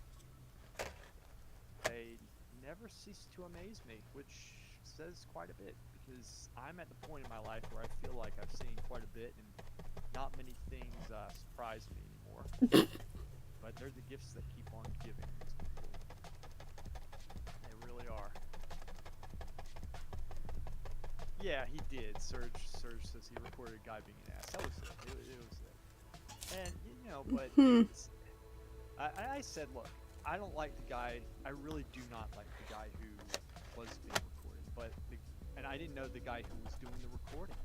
they never cease to amaze me, which says quite a bit, because I'm at the point in my life where I feel like I've seen quite a bit, and not many things surprise me anymore. But they're the gifts that keep on giving. They really are. Yeah, he did. Serge says he recorded a guy being an ass. That was it. It was it. And, you know, but I said, look, I don't like the guy. I really do not like the guy who was being recorded. And I didn't know the guy who was doing the recording.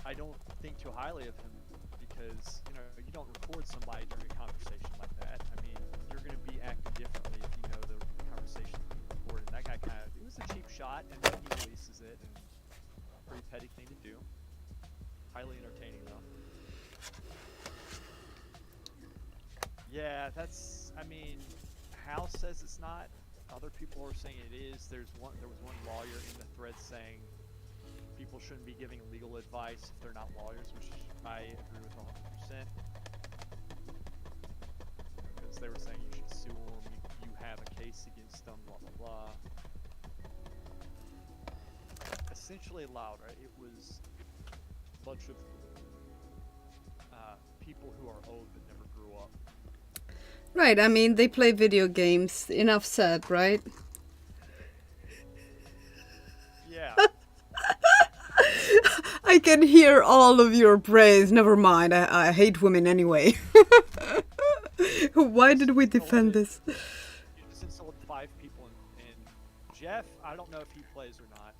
I don't think too highly of him because, you know, you don't record somebody during a conversation like that. I mean, you're going to be acting differently if you know conversation before, and that guy kind of, it was a cheap shot, and then he releases it, and pretty petty thing to do. Highly entertaining though. Yeah, that's, I mean, Hal says it's not. Other people are saying it is. There was one lawyer in the thread saying people shouldn't be giving legal advice if they're not lawyers, which I agree with 100%. Because they were saying you should sue them, you have a case against them, blah blah blah. Essentially allowed, right? It was a bunch of people who are old but never grew up. Right, I mean, they play video games. Enough said, right? Yeah. I can hear all of your praise. Never mind, I hate women anyway. Why did we defend this? You just insulted 5 people, and Jeff, I don't know if he plays or not.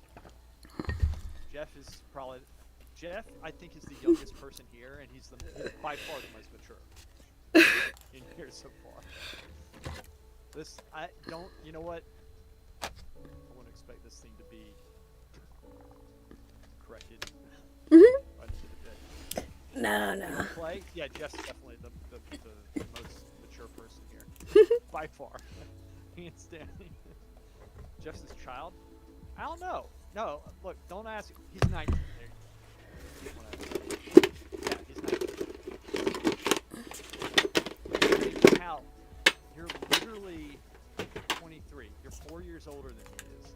Jeff, I think, is the youngest person here, and he's by far the most mature in here so far. You know what? I wouldn't expect this thing to be corrected. No. Play? Yeah, Jeff's definitely the most mature person here. By far. Hands down. Jeff's his child? I don't know. No, look, don't ask. He's 19. Yeah, he's 19. Hal, you're literally 23. You're 4 years older than he is.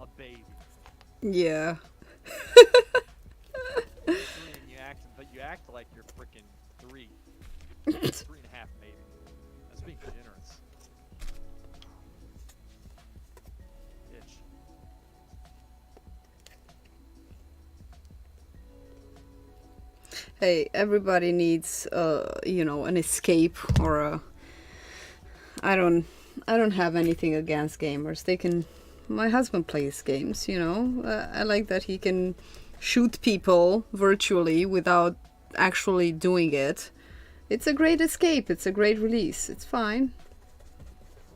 A baby. Yeah. But you act like you're freaking 3. 3.5 maybe. That's being generous. Bitch. Hey, everybody needs an escape or a I don't have anything against gamers. My husband plays games, I like that he can shoot people virtually without actually doing it. It's a great escape. It's a great release. It's fine.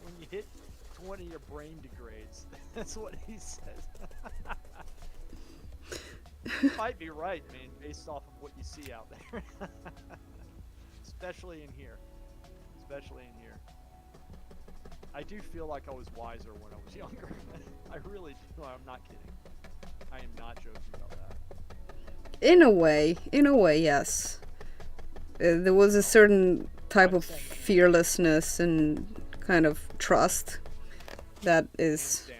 When you hit 20, your brain degrades. That's what he says. You might be right, man, based off of what you see out there. Especially in here. I do feel like I was wiser when I was younger. I really do. I'm not kidding. I am not joking about that. In a way, yes. There was a certain type of fearlessness and kind of trust that is...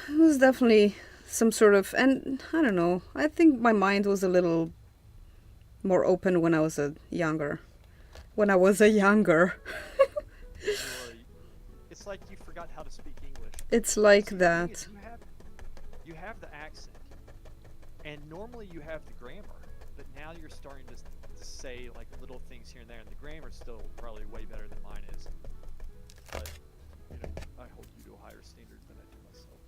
It was definitely some sort of... And, I don't know, I think my mind was a little more open when I was younger. It's like you forgot how to speak English. It's like that. You have the accent, and normally you have the grammar, but now you're starting to say like little things here and there, and the grammar's still probably way better than mine is. But I hold you to a higher standard than I do myself.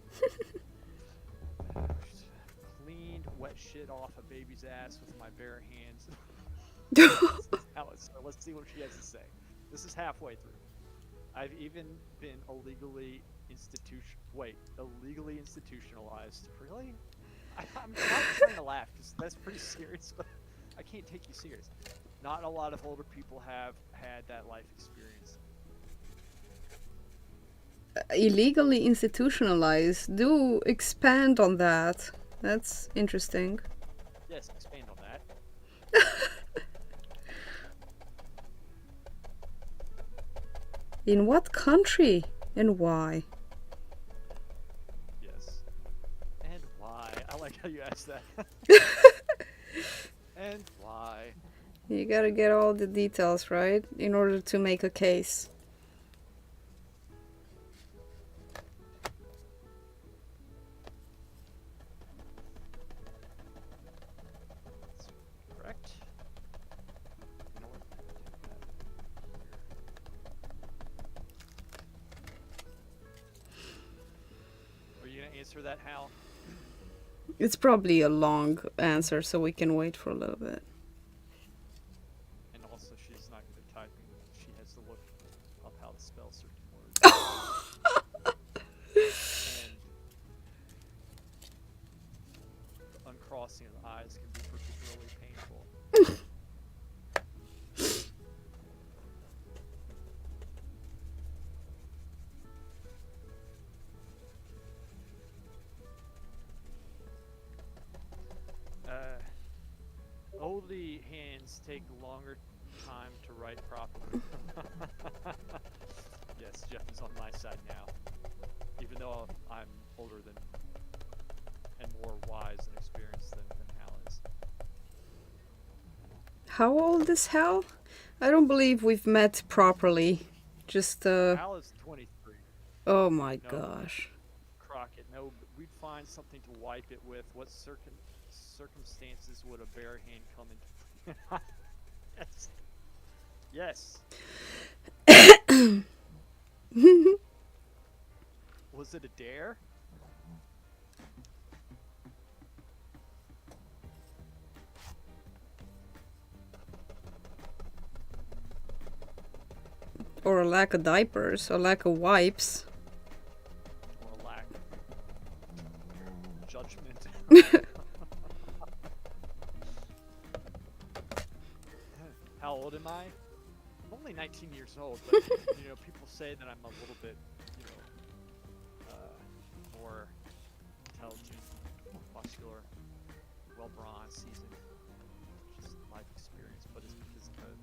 Cleaned wet shit off a baby's ass with my bare hands. So let's see what she has to say. This is halfway through. I've even been illegally institutionalized. Really? I'm not trying to laugh because that's pretty serious, but I can't take you serious. Not a lot of older people have had that life experience. Illegally institutionalized. Do expand on that. That's interesting. Yes, expand on that. In what country and why? Yes. And why? I like how you asked that. And why? You gotta get all the details, right? In order to make a case. That's correct. You know what? Are you gonna answer that, Hal? It's probably a long answer, so we can wait for a little bit. And also, she's not good at typing. She has to look up how to spell certain words. eyes can be particularly painful. Oldie hands take longer time to write properly. Yes, Jeff is on my side now. Even though I'm older than and more wise and experienced than Hal is. How old is Hal? I don't believe we've met properly. Just Hal is 23. Oh my No, gosh. Crockett. No, we'd find something to wipe it with. What circumstances would a bare hand come into? Yes. Yes. Was it a dare? Or a lack of diapers, or lack of wipes. Or a lack of judgment? How old am I? I'm only 19 years old, but you know, people say that I'm a little bit, you know, more intelligent, muscular, well-bronzed, seasoned, just life experience. But it's because of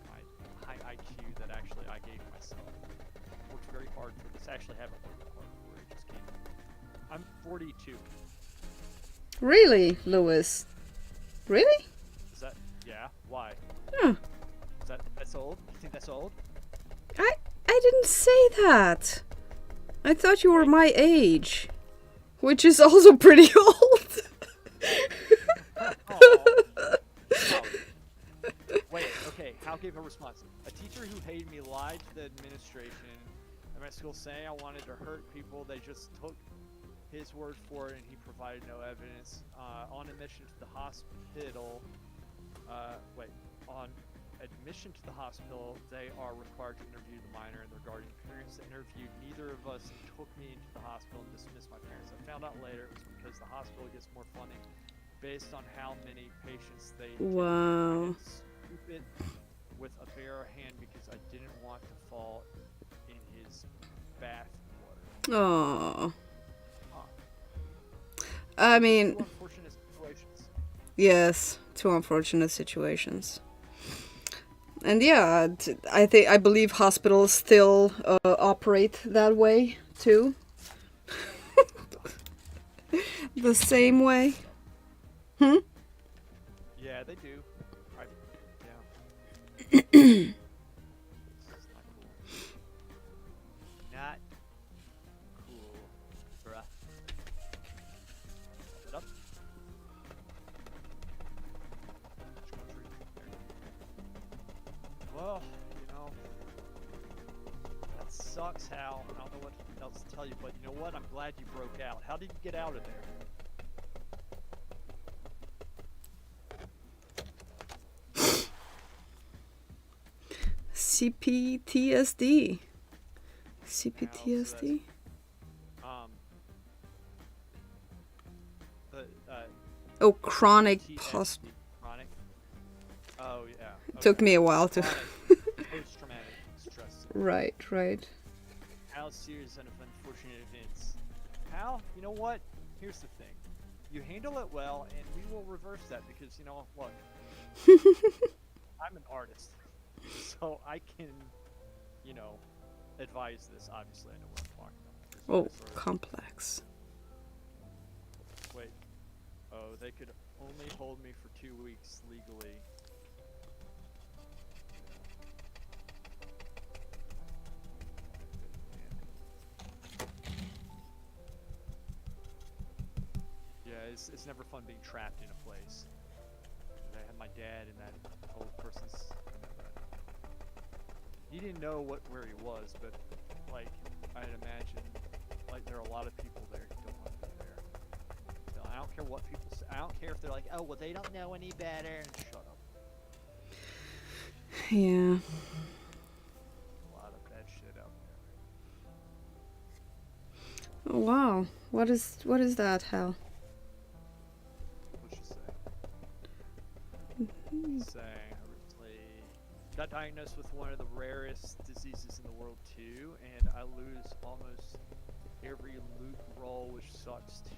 my high IQ that actually I gave myself. I worked very hard for this. I actually haven't worked hard for it. It just came. I'm 42. Really, Lewis? Really? Is that? Yeah. Why? Huh. That's old? You think that's old? I didn't say that. I thought you were my age, which is also pretty old. Wait, okay, Hal gave a response. A teacher who hated me lied to the administration at my school saying I wanted to hurt people. They just took his word for it and he provided no evidence. On admission to the hospital, on admission to the hospital, they are required to interview the minor and their guardian parents. They interviewed neither of us and took me into the hospital and dismissed my parents. I found out later it was because the hospital gets more funding based on how many patients they Wow. Stupid with a bare hand because I didn't want to fall in his bath water. Oh. Huh. I mean, Two unfortunate situations. yes, two unfortunate situations. And yeah, I believe hospitals still operate that way too. The same way. Yeah, they do. Yeah. It's not cool. Not cool, bruh. It up. Which country? Well, you know, that sucks, Hal. I don't know what else to tell you, but you know what? I'm glad you broke out. How did you get out of there? CPTSD. CPTSD. Oh, chronic post. Chronic. Oh yeah. Okay. Took me a while to. Post-traumatic stress. Right. How serious and unfortunate events. Hal, you know what? Here's the thing. You handle it well, and we will reverse that because you know what? I'm an artist, so I can, you know, advise this. Obviously, I know what I'm talking about. Oh, complex. Wait. Oh, they could only hold me for 2 weeks legally. Yeah, it's never fun being trapped in a place. I had my dad in that old person's. He didn't know where he was, but like I'd imagine, like there are a lot of people there who don't want to be there. So I don't care what people say. I don't care if they're like, oh well, they don't know any better. Shut up. Yeah. A lot of bad shit out there. Oh, wow. What is that, Hal? Which is saying I recently got diagnosed with one of the rarest diseases in the world too, and I lose almost every loot roll, which sucks too.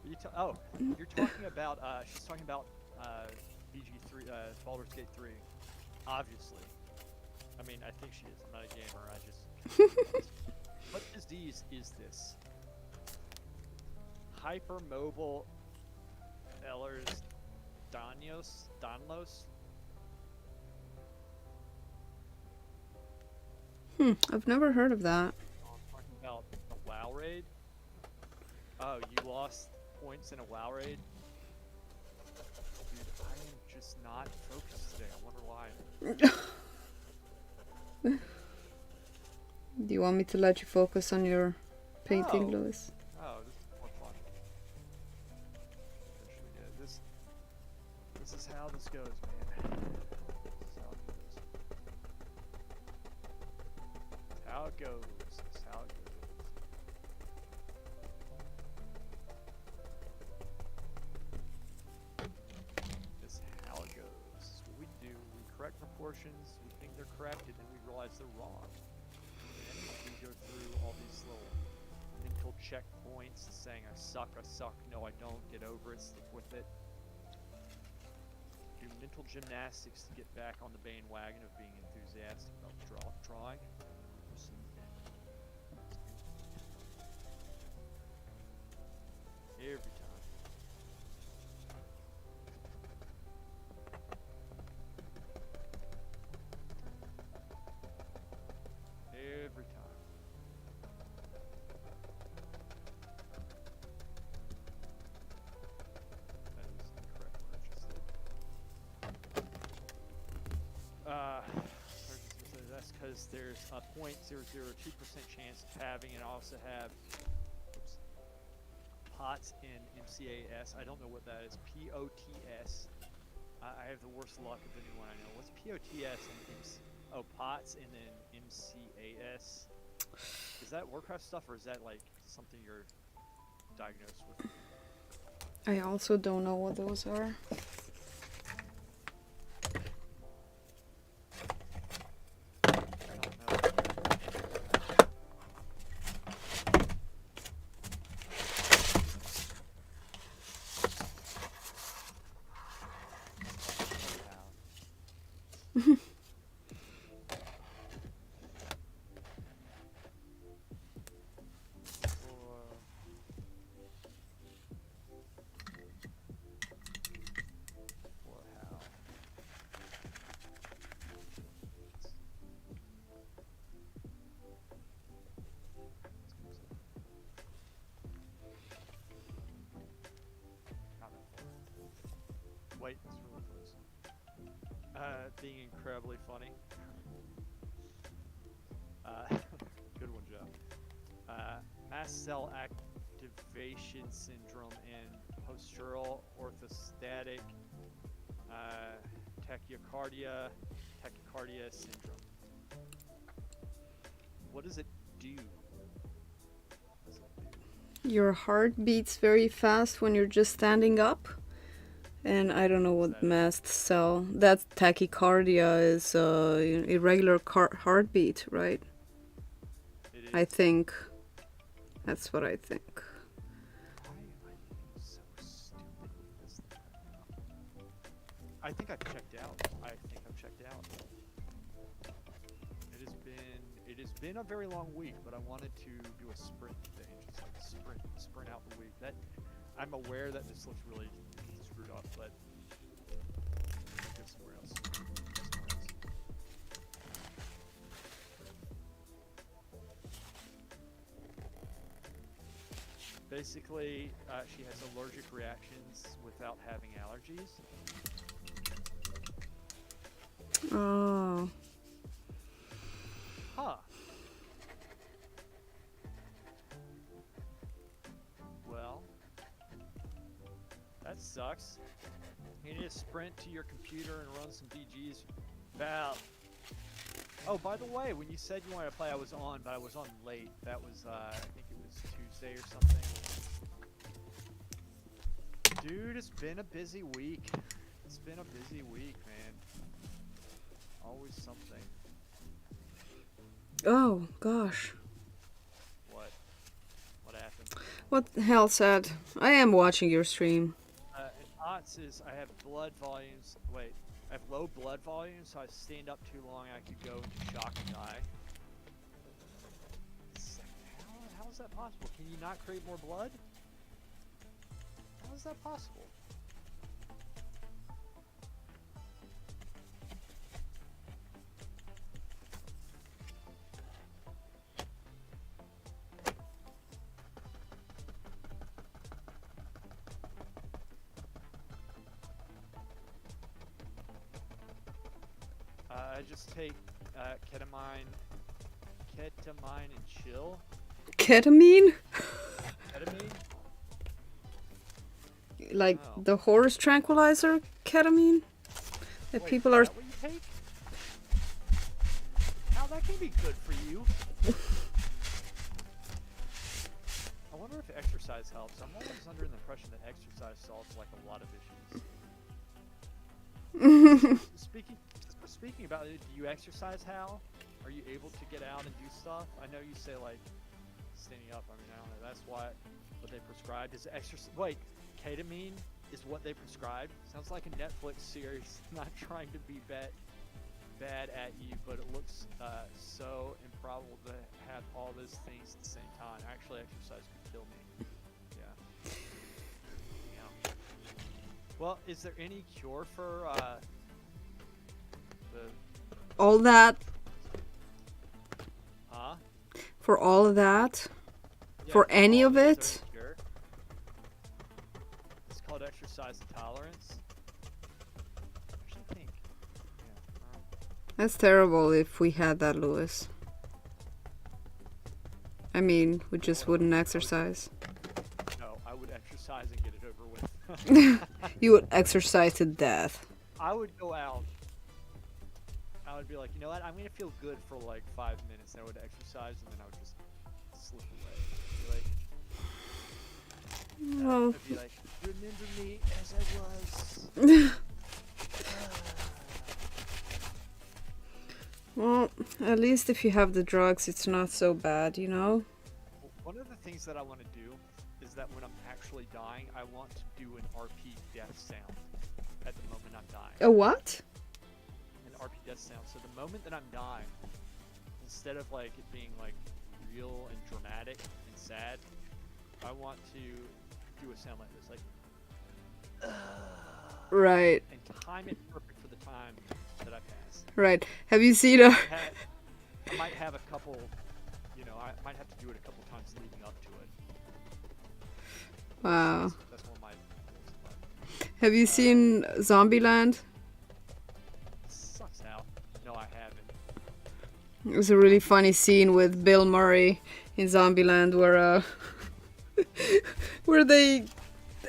You're talking about she's talking about BG3, Baldur's Gate 3, obviously. I mean, I think she is. I'm not a gamer. I just. What disease is this? Hypermobile Ehlers-Danlos? I've never heard of that. I'm talking about a WoW raid. Oh, you lost points in a WoW raid? Dude, I am just not focused today. I wonder why. Do you want me to let you focus on your painting, No. Lewis? Oh, this is more fun. This is how this goes, man. This is how it goes. This is how it goes. This is how it goes. This is what we do. We correct proportions. We think they're correct, and then we realize they're wrong. And then we go through all these little mental checkpoints, saying I suck, no I don't, get over it, stick with it. Do mental gymnastics to get back on the bandwagon of being enthusiastic about drawing. Every time. Every time. That is incorrect what I just said. That's because there's a 0.002% chance of having, and I also have POTS in MCAS. I don't know what that is. POTS. I have the worst luck of anyone I know. What's POTS and MC? Oh, POTS and then MCAS. Is that Warcraft stuff, or is that like something you're diagnosed with? I also don't know what those are. Wait, it's really close. Being incredibly funny. Good one, Joe. Mast cell activation syndrome and postural orthostatic tachycardia syndrome. What does it do? Your heart beats very fast when you're just standing up. And I don't know what mast cell. That tachycardia is irregular heartbeat, right? It is. I think. That's what I think. Why am I being so stupid with this thing right now? I think I've checked out. It has been a very long week, but I wanted to do a sprint today, just like sprint out the week. That I'm aware that this looks really screwed up, but I'll go somewhere else. Basically, she has allergic reactions without having allergies. Oh. Huh. Well, that sucks. You need to sprint to your computer and run some BGs. Val. Oh, by the way, when you said you wanted to play, I was on, but I was on late. That was, I think it was Tuesday or something. Dude, it's been a busy week. It's been a busy week, man. Always something. Oh, gosh. What? What happened? What the hell, Sad? I am watching your stream. In odds is I have blood volumes. Wait, I have low blood volume, so I stand up too long, I could go into shock and die. How is that possible? Can you not create more blood? How is that possible? I just take ketamine and chill. Ketamine? Ketamine? Like Oh. the horse tranquilizer ketamine? That Wait, people is are. that what you take? How that can be good for you? I wonder if exercise helps. I'm always under the impression that exercise solves like a lot of issues. Speaking about it, do you exercise, Hal? Are you able to get out and do stuff? I know you say like standing up. I mean, I don't know. That's what they prescribed is exercise. Wait, ketamine is what they prescribed? Sounds like a Netflix series. Not trying to be bad at you, but it looks so improbable to have all those things at the same time. Actually, exercise could kill me. Yeah. Yeah. Well, is there any cure for the? All that. Huh? For all of that? Yeah, For any all of is there it? any cure? It's called exercise tolerance. I actually think. Yeah. That's terrible if we had that, Lewis. I mean, we just wouldn't exercise. No, I would exercise and get it over with. You would exercise to death. I would go out. I would be like, you know what? I'm gonna feel good for like 5 minutes. And I would exercise, and then I would just slip away. Be like, Well, I'd be like, remember me as I was. well, at least if you have the drugs, it's not so bad, you know? One of the things that I want to do is that when I'm actually dying, I want to do an RP death sound at the moment I'm dying. A what? An RP death sound. So the moment that I'm dying, instead of like it being like real and dramatic and sad, I want to do a sound like this, like Right, and time it perfect for the time that I pass. right. Have you seen a... I might have a couple, you know, I might have to do it a couple times leading up to it. Wow. That's one of my goals in life. Have you seen Zombieland? Sucks out. No, I haven't. It was a really funny scene with Bill Murray in Zombieland where where they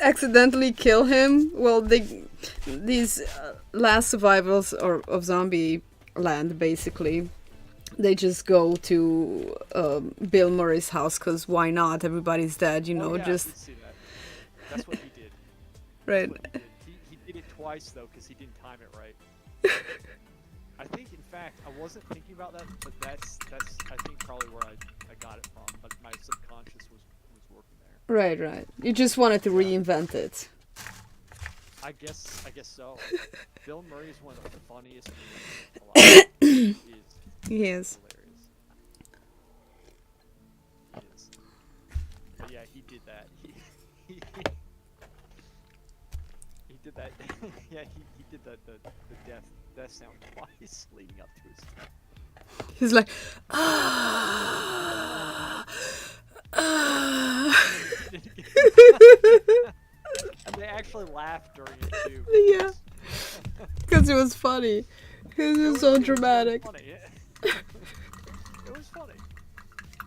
accidentally kill him. Well, these last survivors of Zombieland, basically, they just go to Bill Murray's house because why not? Everybody's dead, you know. Oh, yeah, just I did see that. That's what he did. right. That's what he did. He did it twice though because he didn't time it right. I think, in fact, I wasn't thinking about that, but that's I think probably where I got it from. But my subconscious was working there. Right, right. You just wanted to reinvent it. I guess so. Bill Murray is one of the funniest movies alive. He is Yes. hilarious. He is. But yeah, he did that. He did that. Yeah, he did the death sound twice leading up to his death. He's like, And they actually laughed during it too. yeah, because it was funny. It was so dramatic. Funny. It was funny.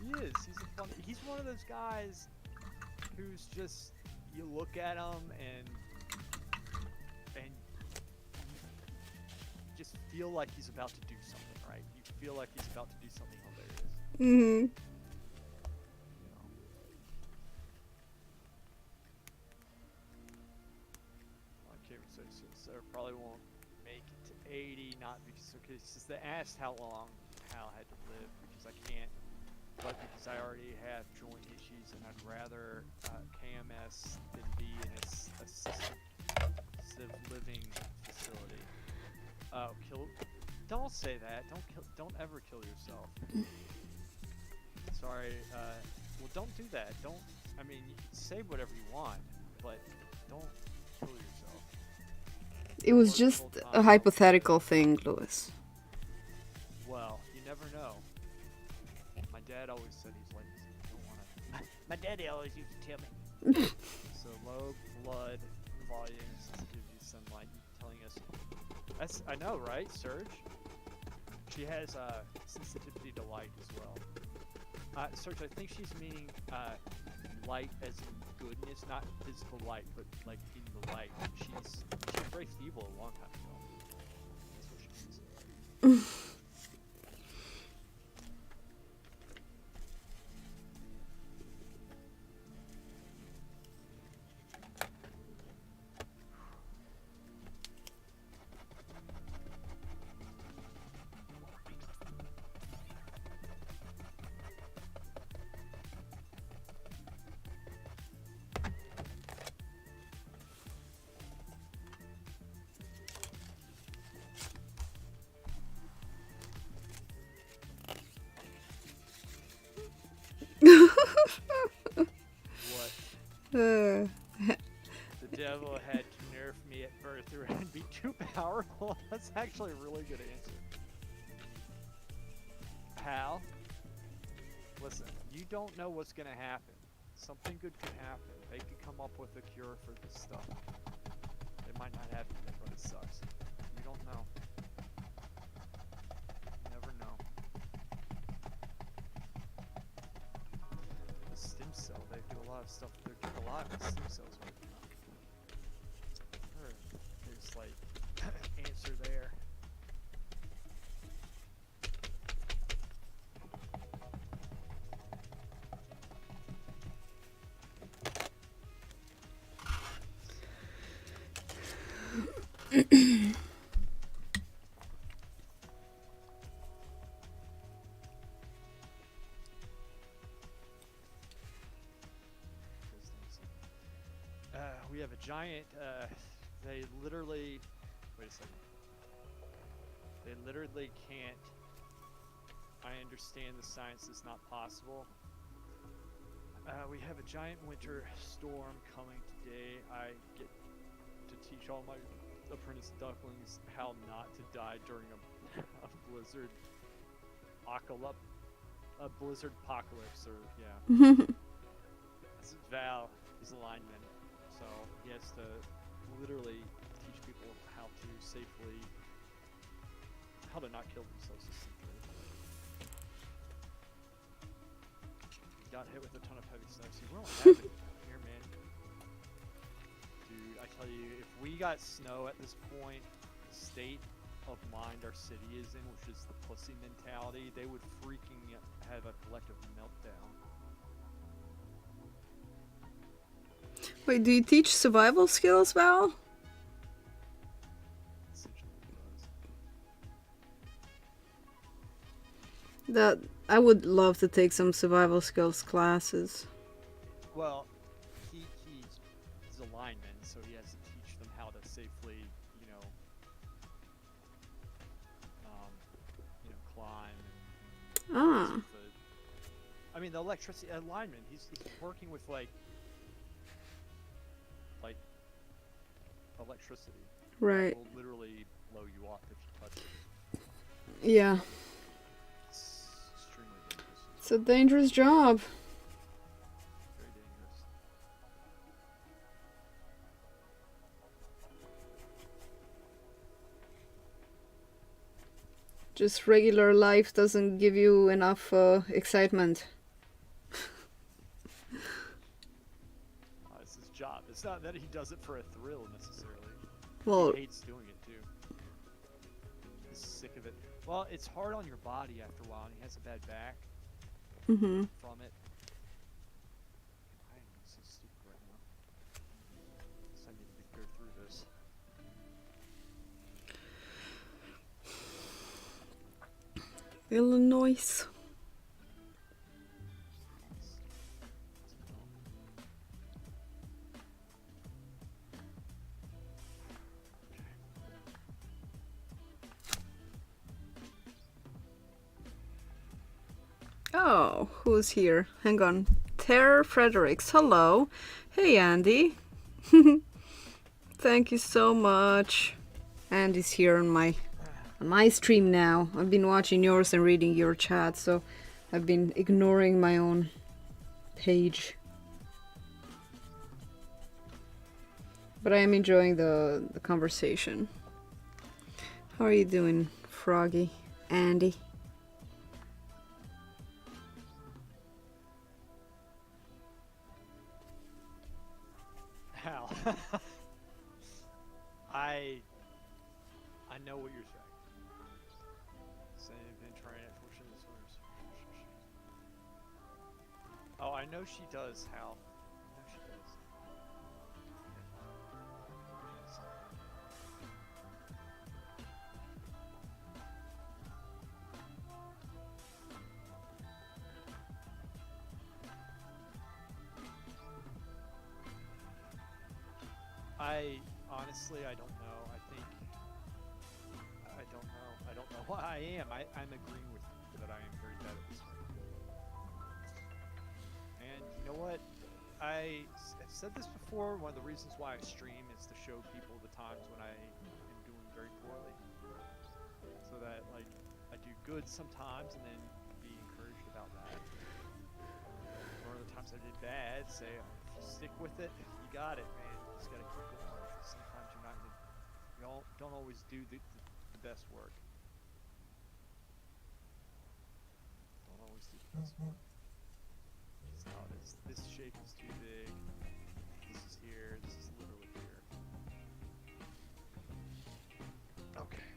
He is. He's one of those guys who's just, you look at him and you just feel like he's about to do something, right? You feel like he's about to do something hilarious. Mm-hmm. Okay, so probably won't make it to 80, not because, okay, since they asked how long Hal had to live, because I can't, but because I already have joint issues and I'd rather KMS than be in a assisted living facility. Oh, don't say that. Don't ever kill yourself. Sorry, well, don't do that. I mean, you can say whatever you want, but don't kill yourself. It was just a hypothetical thing, Louis. Well, you never know. My dad always said he's like, you don't want to. My daddy always used to tell me. So low blood volume, sensitivity to sunlight, telling us. I know, right, Serge? She has sensitivity to light as well. Serge, I think she's meaning light as in goodness, not physical light, but like in the light. She was very feeble a long time ago. That's what she means. The devil had to nerf me at birth and be too powerful. That's actually a really good answer. Hal, listen, you don't know what's gonna happen. Something good could happen. They could come up with a cure for this stuff. It might not happen, but it sucks. You don't know. You never know. The stem cell, they do a lot of stuff. They're doing a lot with stem cells right now. There's like answer there. We have a giant, they literally, wait a second. They literally can't, I understand the science is not possible. We have a giant winter storm coming today. I get to teach all my apprentice ducklings how not to die during a blizzard a blizzard apocalypse, or yeah. This is Val, he's a lineman. So he has to literally teach people how to not kill themselves, essentially. He got hit with a ton of heavy snow, so we don't have it here, man. Dude, I tell you, if we got snow at this point, the state of mind our city is in, which is the pussy mentality, they would freaking have a collective meltdown. Wait, do you teach survival skills, Val? That I would love to take some survival skills classes. Well, he's a lineman, so he has to teach them how to safely, climb. And I mean, the electricity lineman. He's working with like electricity. Right. It will literally blow you off if you touch it. Yeah. It's extremely dangerous. It's a dangerous job. Very dangerous. Just regular life doesn't give you enough excitement. It's his job. It's not that he does it for a thrill necessarily. Well, he hates doing it too. He's sick of it. Well, it's hard on your body after a while, and he has a bad back from it. I am so stupid right now. So I need to go through this. Illinois. Oh, who's here? Hang on. Terror Fredericks. Hello. Hey, Andy. Thank you so much. Andy's here on my stream now. I've been watching yours and reading your chat, so I've been ignoring my own page. But I am enjoying the conversation. How are you doing, Froggy? Andy? Hal. I know what you're saying. Same been trying it for this one. Oh, I know she does, Hal. I know she does. Honestly, I don't know. I don't know. I don't know why I am. I'm agreeing with you that I am very bad at this right now. And you know what? I've said this before. One of the reasons why I stream is to show people the times when I am doing very poorly, so that like I do good sometimes and then be encouraged about that. Or the times I did bad, say if you stick with it, you got it, man. You just gotta keep going. Sometimes you're not gonna, you don't always do the best work. Don't always do the best work. It's not this shape is too big. This is here. This is literally here. Okay.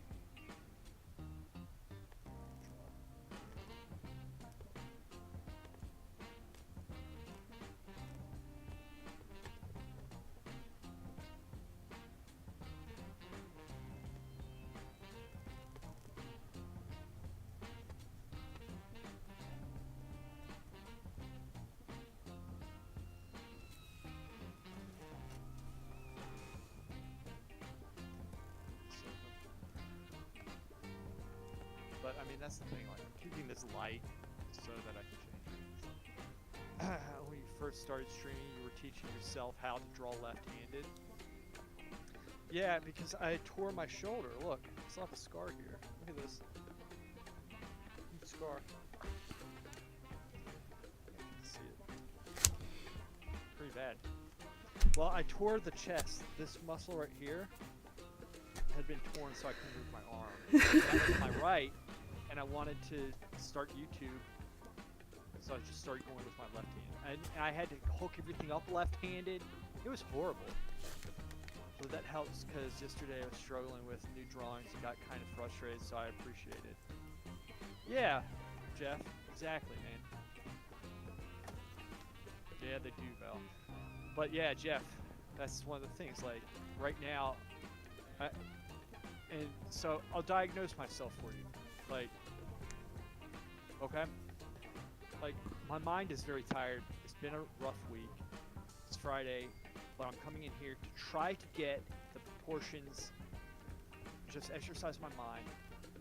But I mean, that's the thing. Like, I'm keeping this light so that I can change it. When you first started streaming, you were teaching yourself how to draw left-handed. Yeah, because I tore my shoulder. Look, I still have a scar here. Look at this. Scar. You can see it. Pretty bad. Well, I tore the chest. This muscle right here had been torn, so I couldn't move my arm. That was my right, and I wanted to start YouTube, so I just started going with my left hand. And I had to hook everything up left-handed. It was horrible. So that helps, because yesterday I was struggling with new drawings and got kind of frustrated, so I appreciate it. Yeah, Jeff, exactly, man. Yeah, they do, Val. But yeah, Jeff, that's one of the things, like, right now, and so I'll diagnose myself for you. Like, okay? Like, my mind is very tired. It's been a rough week. It's Friday, but I'm coming in here to try to get the proportions, just exercise my mind.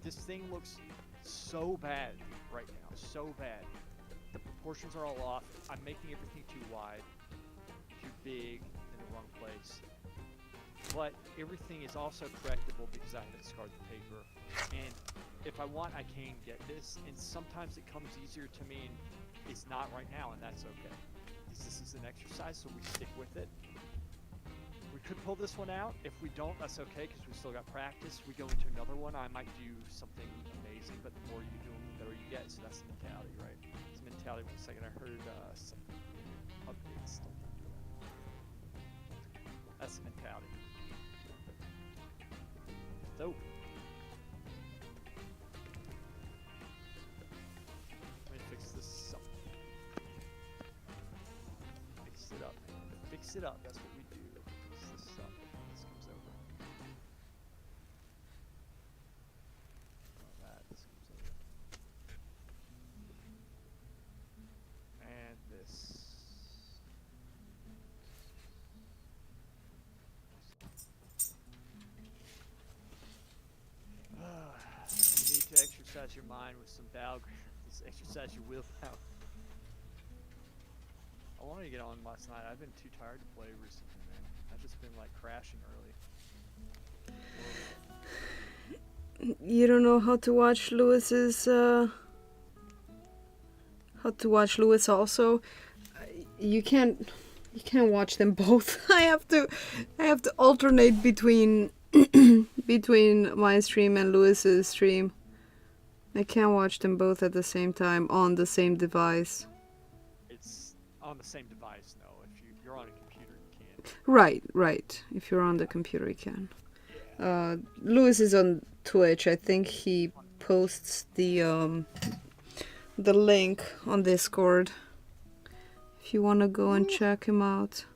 This thing looks so bad right now, so bad. The proportions are all off. I'm making everything too wide, too big, in the wrong place. But everything is also correctable because I haven't scarred the paper. And if I want, I can get this. And sometimes it comes easier to me, and it's not right now, and that's okay. This is an exercise, so we stick with it. We could pull this one out. If we don't, that's okay, because we still got practice. We go into another one, I might do something amazing, but the more you do them, the better you get. So that's the mentality, right? It's the mentality. 1 second, I heard some updates. That's the mentality. So, let me fix this up. Fix it up. Fix it up. That's what we do. Fix this up. This comes over. This comes over. mind with some battlegrounds. Exercise your willpower. I wanted to get on last night. I've been too tired to play recently, man. I've just been like crashing early. You don't know how to watch Lewis's how to watch Lewis also. You can't watch them both. I have to alternate between between my stream and Lewis's stream. I can't watch them both at the same time on the same device. It's on the same device, no. If you're on a computer, you can't. Right. If you're on the computer, you can. Lewis is on Twitch. I think he posts the link on Discord if you want to go and check him out.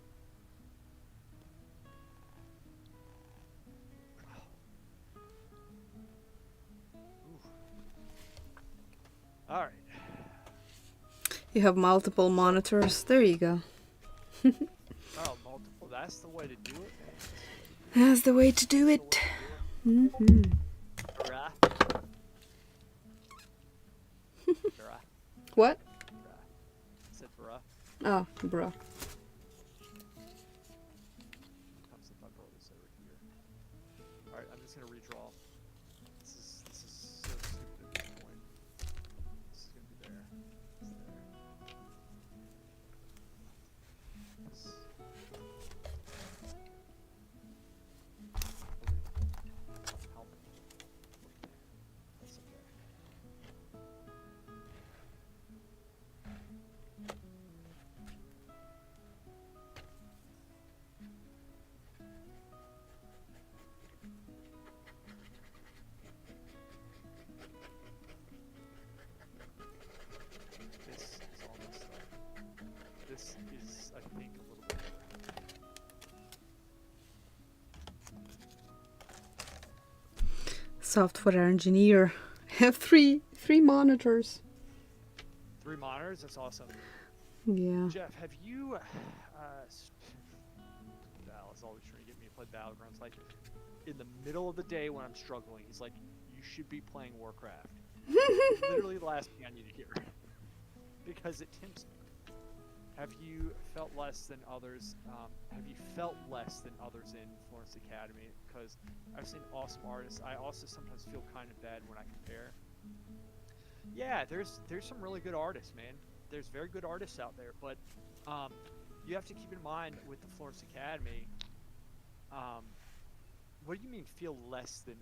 All right. You have multiple monitors. There you go. Oh, multiple. That's the way to do it, man. That's the way to do it. Bruh. Bruh. What? Bruh. I said bruh. Oh, bruh. Comes if I roll this over here. All right, I'm just gonna redraw. This is so stupid at this point. This is gonna be there. It's there. This. How? That's okay. This is all messed up. This is, I think, a little bit better. Software engineer. Have three monitors. 3 monitors, that's awesome. Yeah. Jeff, have you, Val is always trying to get me to play Battlegrounds. Like, in the middle of the day when I'm struggling, he's like, you should be playing Warcraft. Literally the last thing I need to hear. Because it tempts me. Have you felt less than others? Have you felt less than others in Florence Academy? Because I've seen awesome artists. I also sometimes feel kind of bad when I compare. Yeah, there's some really good artists, man. There's very good artists out there, but you have to keep in mind with the Florence Academy. What do you mean feel less than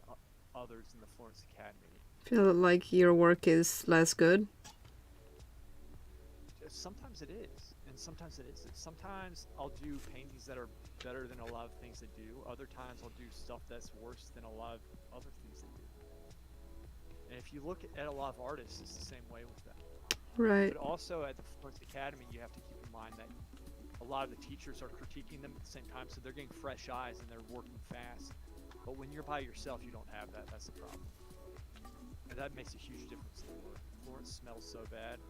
others in the Florence Academy? Feel like your work is less good? Sometimes it is, and sometimes it isn't. Sometimes I'll do paintings that are better than a lot of things they do. Other times I'll do stuff that's worse than a lot of other things they do. And if you look at a lot of artists, it's the same way with them. Right. But also at the Florence Academy, you have to keep in mind that a lot of the teachers are critiquing them at the same time, so they're getting fresh eyes and they're working fast. But when you're by yourself, you don't have that. That's the problem. And that makes a huge difference in the work. Florence smells so bad.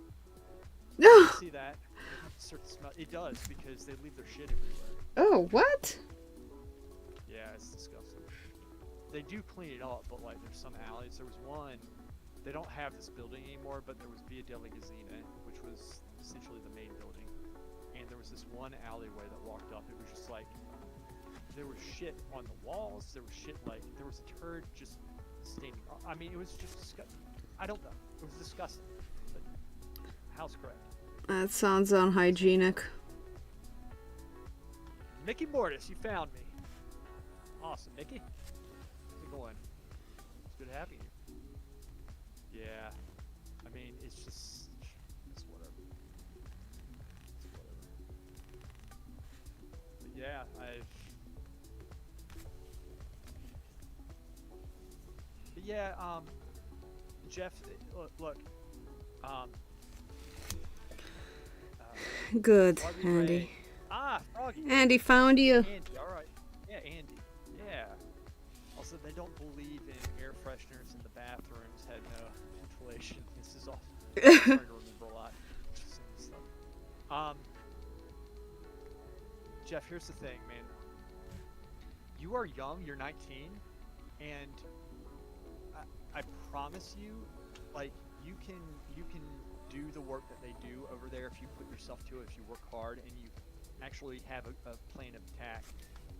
You see that? It does, because they leave their shit everywhere. Oh, what? Yeah, it's disgusting. They do clean it up, but like there's some alleys. There was one, they don't have this building anymore, but there was Via della Gazzina, which was essentially the main building. And there was this one alleyway that walked up. It was just like, there was shit on the walls. There was shit like, there was a turd just staining. I mean, it was just disgusting. I don't know. It was disgusting. But house correct. That sounds unhygienic. Mickey Mortis, you found me. Awesome, Mickey. How's it going? It's good having you. Yeah. I mean, it's just, it's whatever. It's whatever. But yeah, Jeff, look, Good, Froggy Andy. Ray. Ah, Froggy. Andy found you. Andy, alright. Yeah, Andy. Yeah. Also, they don't believe in air fresheners in the bathrooms, had no ventilation. This is all. I'm trying to remember a lot. Stuff. Jeff, here's the thing, man. You are young, you're 19, and I promise you, like, you can do the work that they do over there if you put yourself to it, if you work hard and you actually have a plan of attack.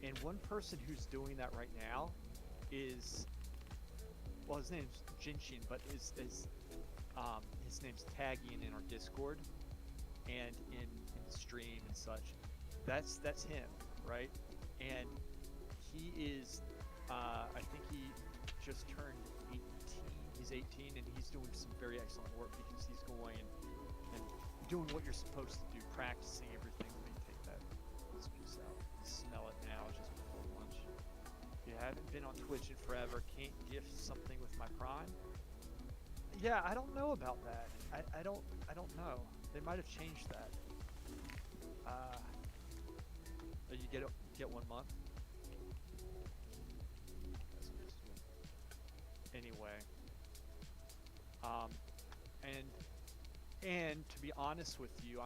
And one person who's doing that right now is, well, his name's Jinshin, but his name's tagging in our Discord and in the stream and such. That's him, right? And he is, I think he just turned 18. He's 18 and he's doing some very excellent work because he's going and doing what you're supposed to do, practicing everything. Let me take this piece out. Smell it now just before lunch. If you haven't been on Twitch in forever, can't gift something with my Prime? Yeah, I don't know about that. I don't know. They might have changed that. You get 1 month. That's interesting. Anyway, and to be honest with you,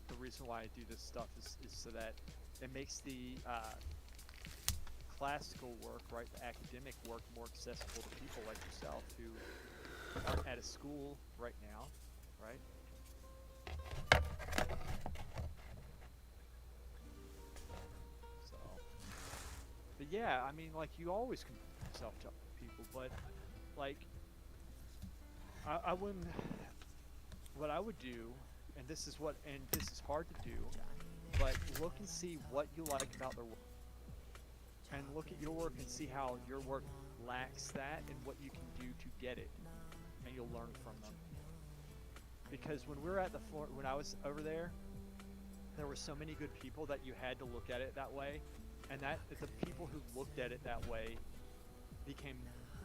the reason why I do this stuff is so that it makes the classical work, right, the academic work, more accessible to people like yourself who aren't at a school right now, right? So, but yeah, I mean, like, you always compare yourself to people, but like, I wouldn't. What I would do, and this is hard to do, but look and see what you like about their work, and look at your work and see how your work lacks that and what you can do to get it, and you'll learn from them. Because when we were at the floor, when I was over there were so many good people that you had to look at it that way, and that the people who looked at it that way became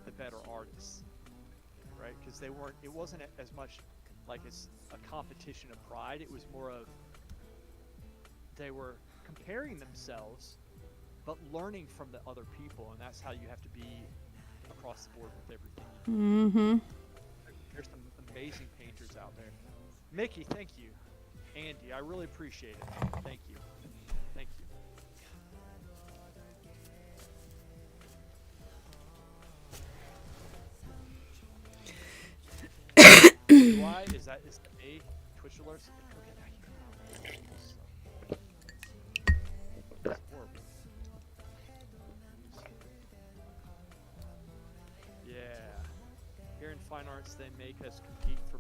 the better artists, right? Because it wasn't as much like it's a competition of pride. It was more of they were comparing themselves but learning from the other people, and that's how you have to be across the board with everything. Mm-hmm. There's some amazing painters out there. Mickey, thank you. Andy, I really appreciate it. Thank you. Thank you. Why is that? Is the A Twitch alerts? That's horrible. Yeah. Here in Fine Arts, they make us compete for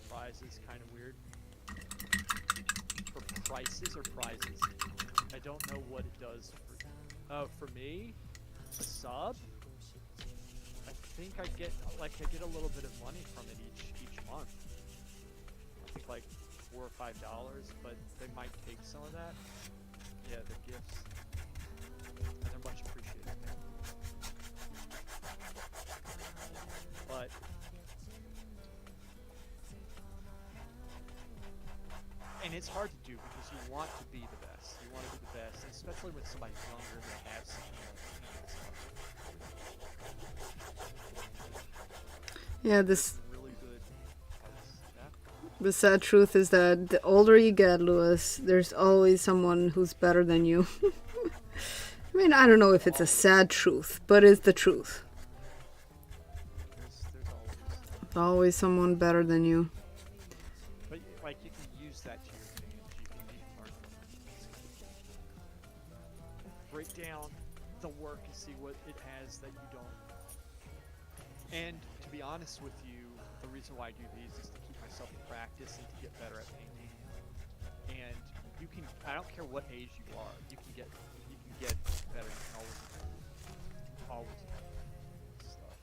prizes. Kind of weird. For prices or prizes? I don't know what it does for me. A sub. I think I get a little bit of money from it each month. I think like $4 or $5, but they might take some of that. Yeah, the gifts, and they're much appreciated. But and it's hard to do because you want to be the best. You want to be the best, and especially when somebody's younger and they have some. Yeah, this. Really good. Yeah. The sad truth is that the older you get, Lewis, there's always someone who's better than you. I mean, I don't know if it's a sad truth, but it's the truth. There's Always someone better than you. But like you can use that to your advantage. You can learn from it. Break down the work and see what it has that you don't. And to be honest with you, the reason why I do these is to keep myself in practice and to get better at painting. And you can, I don't care what age you are, you can get better. You can always improve stuff.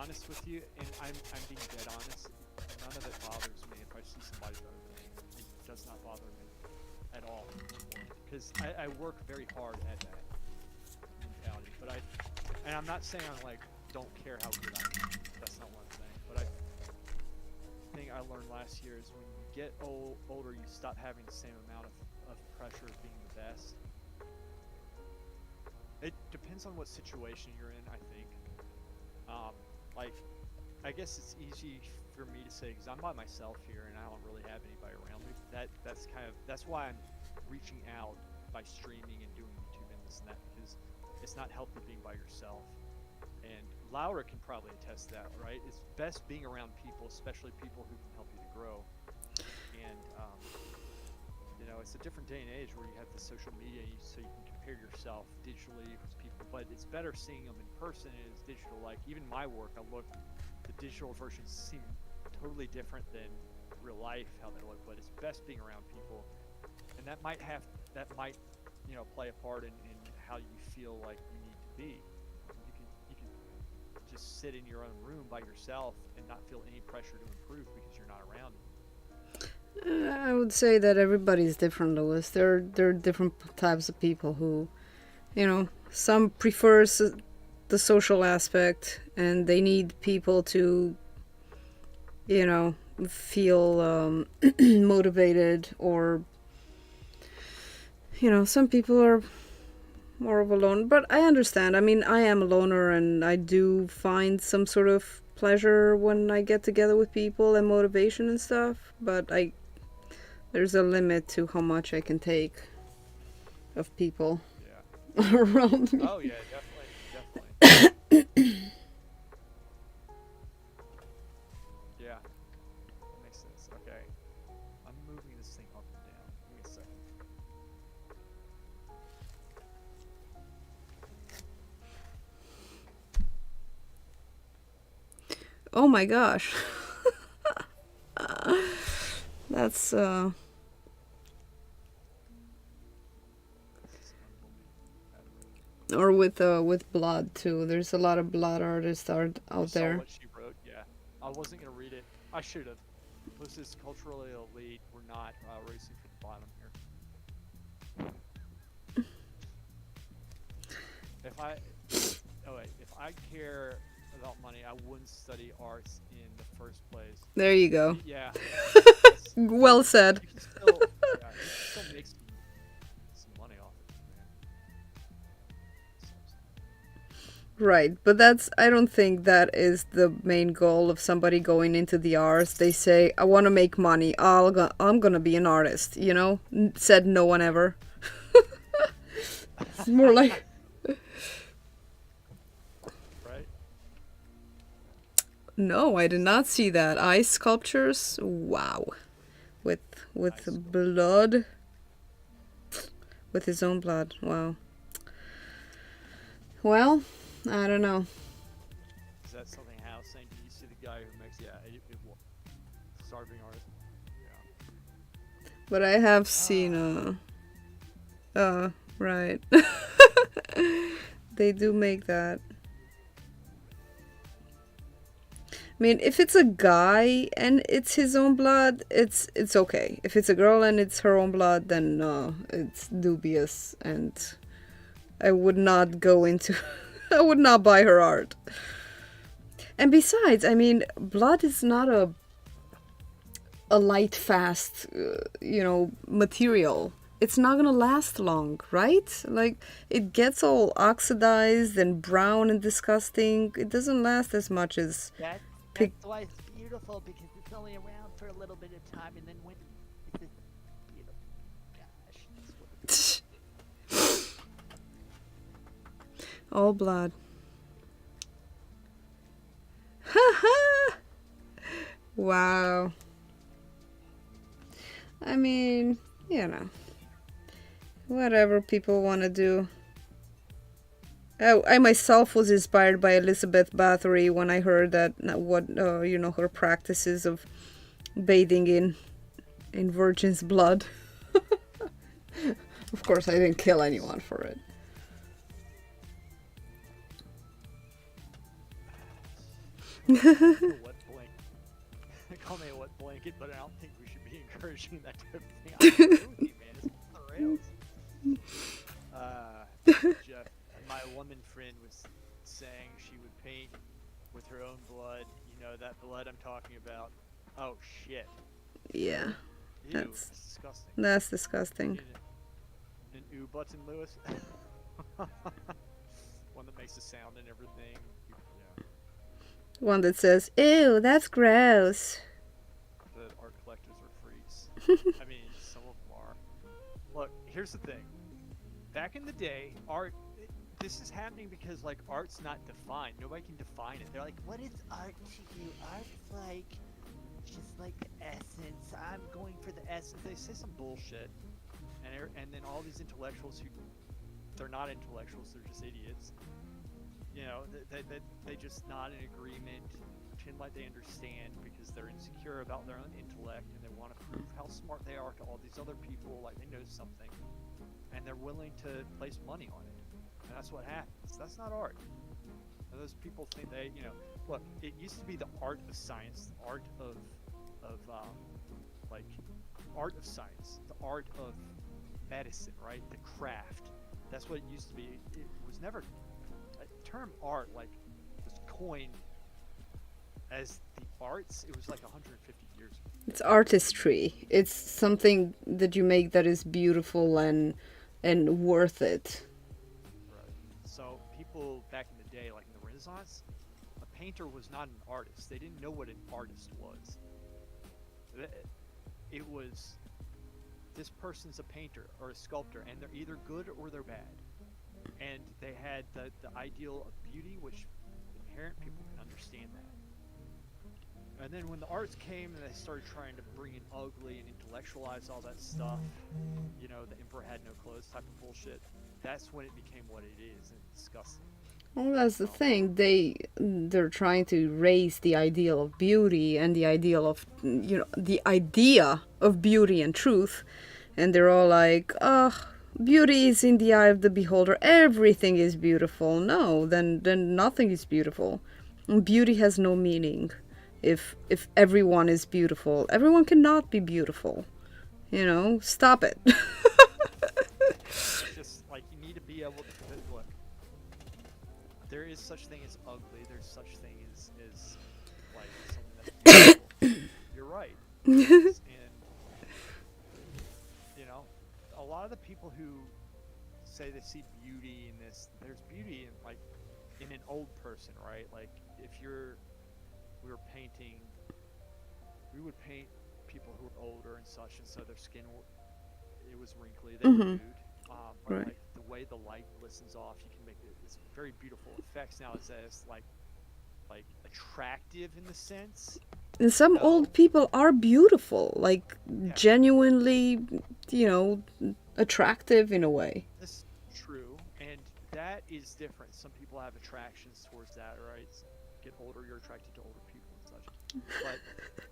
honest with you, and I'm being dead honest. None of it bothers me if I see somebody better than me. It does not bother me at all anymore because I work very hard at that mentality. But and I'm not saying I'm like don't care how good I am. That's not what I'm saying. But thing I learned last year is when you get older, you stop having the same amount of pressure of being the best. It depends on what situation you're in, I think. Like, I guess it's easy for me to say because I'm by myself here and I don't really have anybody around me. That's why I'm reaching out by streaming and doing YouTube and this and that because it's not healthy being by yourself. And Laura can probably attest to that, right? It's best being around people, especially people who can help you to grow. And it's a different day and age where you have the social media, so you can compare yourself digitally with people. But it's better seeing them in person as digital. Like even my work, the digital versions seem totally different than real life how they look. But it's best being around people, and that might play a part in how you feel like you need to be. You can just sit in your own room by yourself and not feel any pressure to improve because you're not around. I would say that everybody's different, Louis. There are different types of people who, some prefers the social aspect and they need people to, feel motivated, or, some people are more of a loner. But I understand. I mean, I am a loner and I do find some sort of pleasure when I get together with people and motivation and stuff, but there's a limit to how much I can take of people around me. Oh yeah, definitely. Yeah, that makes sense. Okay, I'm moving this thing up and down. Give me a second. Oh my gosh. That's or with blood too. There's a lot of blood artists out there. I saw what she wrote. Yeah, I wasn't gonna read it. I should have. This is culturally elite. We're not racing for the bottom here. If I care about money, I wouldn't study arts in the first place. There you go. Yeah. Well said. You can still make some money off it, man. Right, but I don't think that is the main goal of somebody going into the arts. They say, I want to make money. I'm gonna be an artist, Said no one ever. It's more like... Right? No, I did not see that. Ice sculptures? Wow. With blood. With his own blood. Wow. Well, I don't know. Is that something Hal's saying? Did you see the guy who makes starving artist? Yeah. But I have seen right. They do make that. I mean, if it's a guy and it's his own blood, it's okay. If it's a girl and it's her own blood, then no, it's dubious, and I would not go into... I would not buy her art. And besides, I mean, blood is not a light, fast, material. It's not gonna last long, right? Like, it gets all oxidized and brown and disgusting. It doesn't last as much as... That's why it's beautiful, because it's only around for a little bit of time, and then when it's beautiful. Gosh, that's what all blood. Wow. I mean, whatever people want to do. I myself was inspired by Elizabeth Bathory when I heard that her practices of bathing in virgin's blood. Of course, I didn't kill anyone for it. Wet blanket. Call me a wet blanket, but I don't think we should be encouraging that type of thing. I agree with you, man. It's off the rails. Jeff, my woman friend was saying she would paint with her own blood. You know that blood I'm talking about. Oh shit. Yeah, Ew, that's that's disgusting. that's disgusting. Need an ew button, Lewis. One that makes a sound and everything. Yeah. One that says, "Ew, that's gross." The art collectors are freaks. I mean, some of them are. Look, here's the thing. Back in the day, art. This is happening because like art's not defined. Nobody can define it. They're like, What is art to you? Art's like just like the essence. I'm going for the essence. they say some bullshit, and then all these intellectuals who, they're not intellectuals. They're just idiots. You know, they just nod in agreement, pretend like they understand because they're insecure about their own intellect and they want to prove how smart they are to all these other people, like they know something, and they're willing to place money on it. And that's what happens. That's not art. And those people think they, you know, look, it used to be the art of science, the art of like, art of science, the art of medicine, right? The craft. That's what it used to be. It was never, a term art, like, was coined as the arts. It was like 150 years ago. It's artistry. It's something that you make that is beautiful and worth it. Right. So people back in the day, like in the Renaissance, a painter was not an artist. They didn't know what an artist was. It was, this person's a painter or a sculptor, and they're either good or they're bad. And they had the ideal of beauty, which inherent people can understand that. And then when the arts came and they started trying to bring in ugly and intellectualize all that stuff, you know, the emperor had no clothes type of bullshit, that's when it became what it is, and it's disgusting. Well, that's the thing. They're trying to raise the ideal of beauty and the ideal of, you know, the idea of beauty and truth, and they're all like, "Oh, beauty is in the eye of the beholder. Everything is beautiful." No, then nothing is beautiful. And beauty has no meaning. If everyone is beautiful, everyone cannot be beautiful. You know, stop it. It's just like you need to be able to look. There is such thing as ugly. There's such thing as like something that's beautiful. You're right. And you know, a lot of the people who say they see beauty in this, there's beauty in like in an old person, right? Like if we were painting, we would paint people who were older and such, and so their skin it was wrinkly, they were nude. But Right. like the way the light glistens off, you can make it's very beautiful effects now. It's like attractive in the sense. And some No. old people are beautiful, like Yeah. genuinely, you know, attractive in a way. This is true, and that is different. Some people have attractions towards that, right? Get older, you're attracted to older people and such.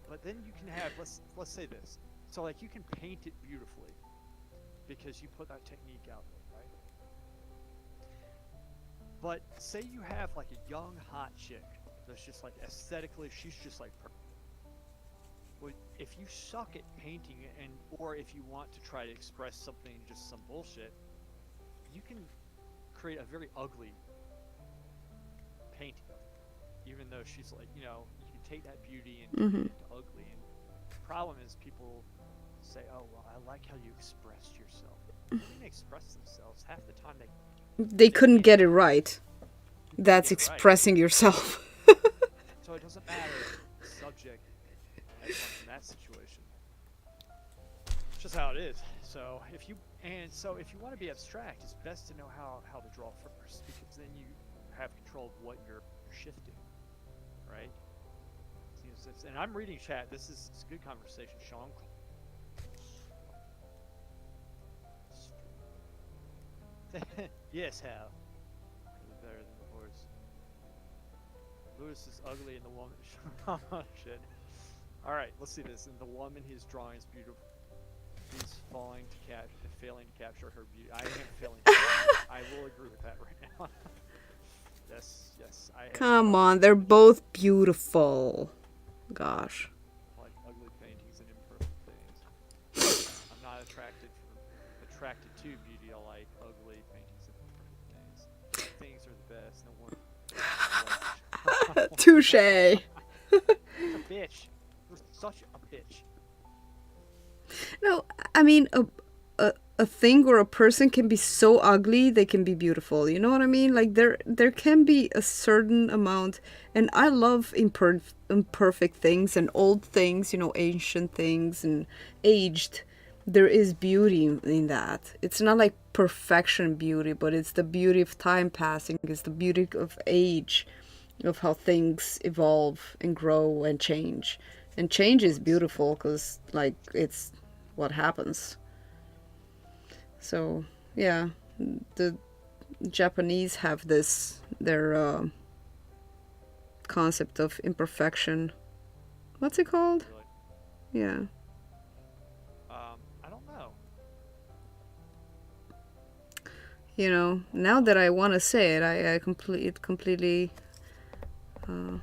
But then you can have let's say this. So like you can paint it beautifully because you put that technique out there, right? But say you have like a young hot chick that's just like aesthetically, she's just like perfect. Well, if you suck at painting it, or if you want to try to express something, just some bullshit, you can create a very ugly painting of it. Even though she's like, you know, you can take that beauty and turn it into ugly. And the problem is people say, "Oh, well, I like how you expressed yourself." They didn't express themselves. Half the time They couldn't get it right. That's get it right. expressing yourself. So it doesn't matter the subject that comes in that situation. It's just how it is. So if you want to be abstract, it's best to know how to draw first, because then you have control of what you're shifting, right? And I'm reading chat. This is it's a good conversation, Sean. Yes, Hal. It's better than the horse. Lewis is ugly and the woman. Oh shit. All right, let's see this. And the woman he's drawing is beautiful. He's failing to capture her beauty. I am failing. I will agree with that right now. Yes, yes. I have Come trouble on, they're both beautiful. Gosh. like ugly paintings and imperfect things. I'm not attracted to beauty. I like ugly paintings and imperfect things. Things are the best. No one. Touche. Such a bitch. You're such a bitch. No, I mean a thing or a person can be so ugly they can be beautiful. You know what I mean? Like there can be a certain amount, and I love imperfect things and old things. You know, ancient things and aged. There is beauty in that. It's not like perfection beauty, but it's the beauty of time passing. It's the beauty of age, of how things evolve and grow and change. And change is beautiful because, like, it's what happens. So, yeah, the Japanese have their concept of imperfection. What's it called? Really. Yeah. I don't know. You know, now that I want to say it, I completely Yeah, that seems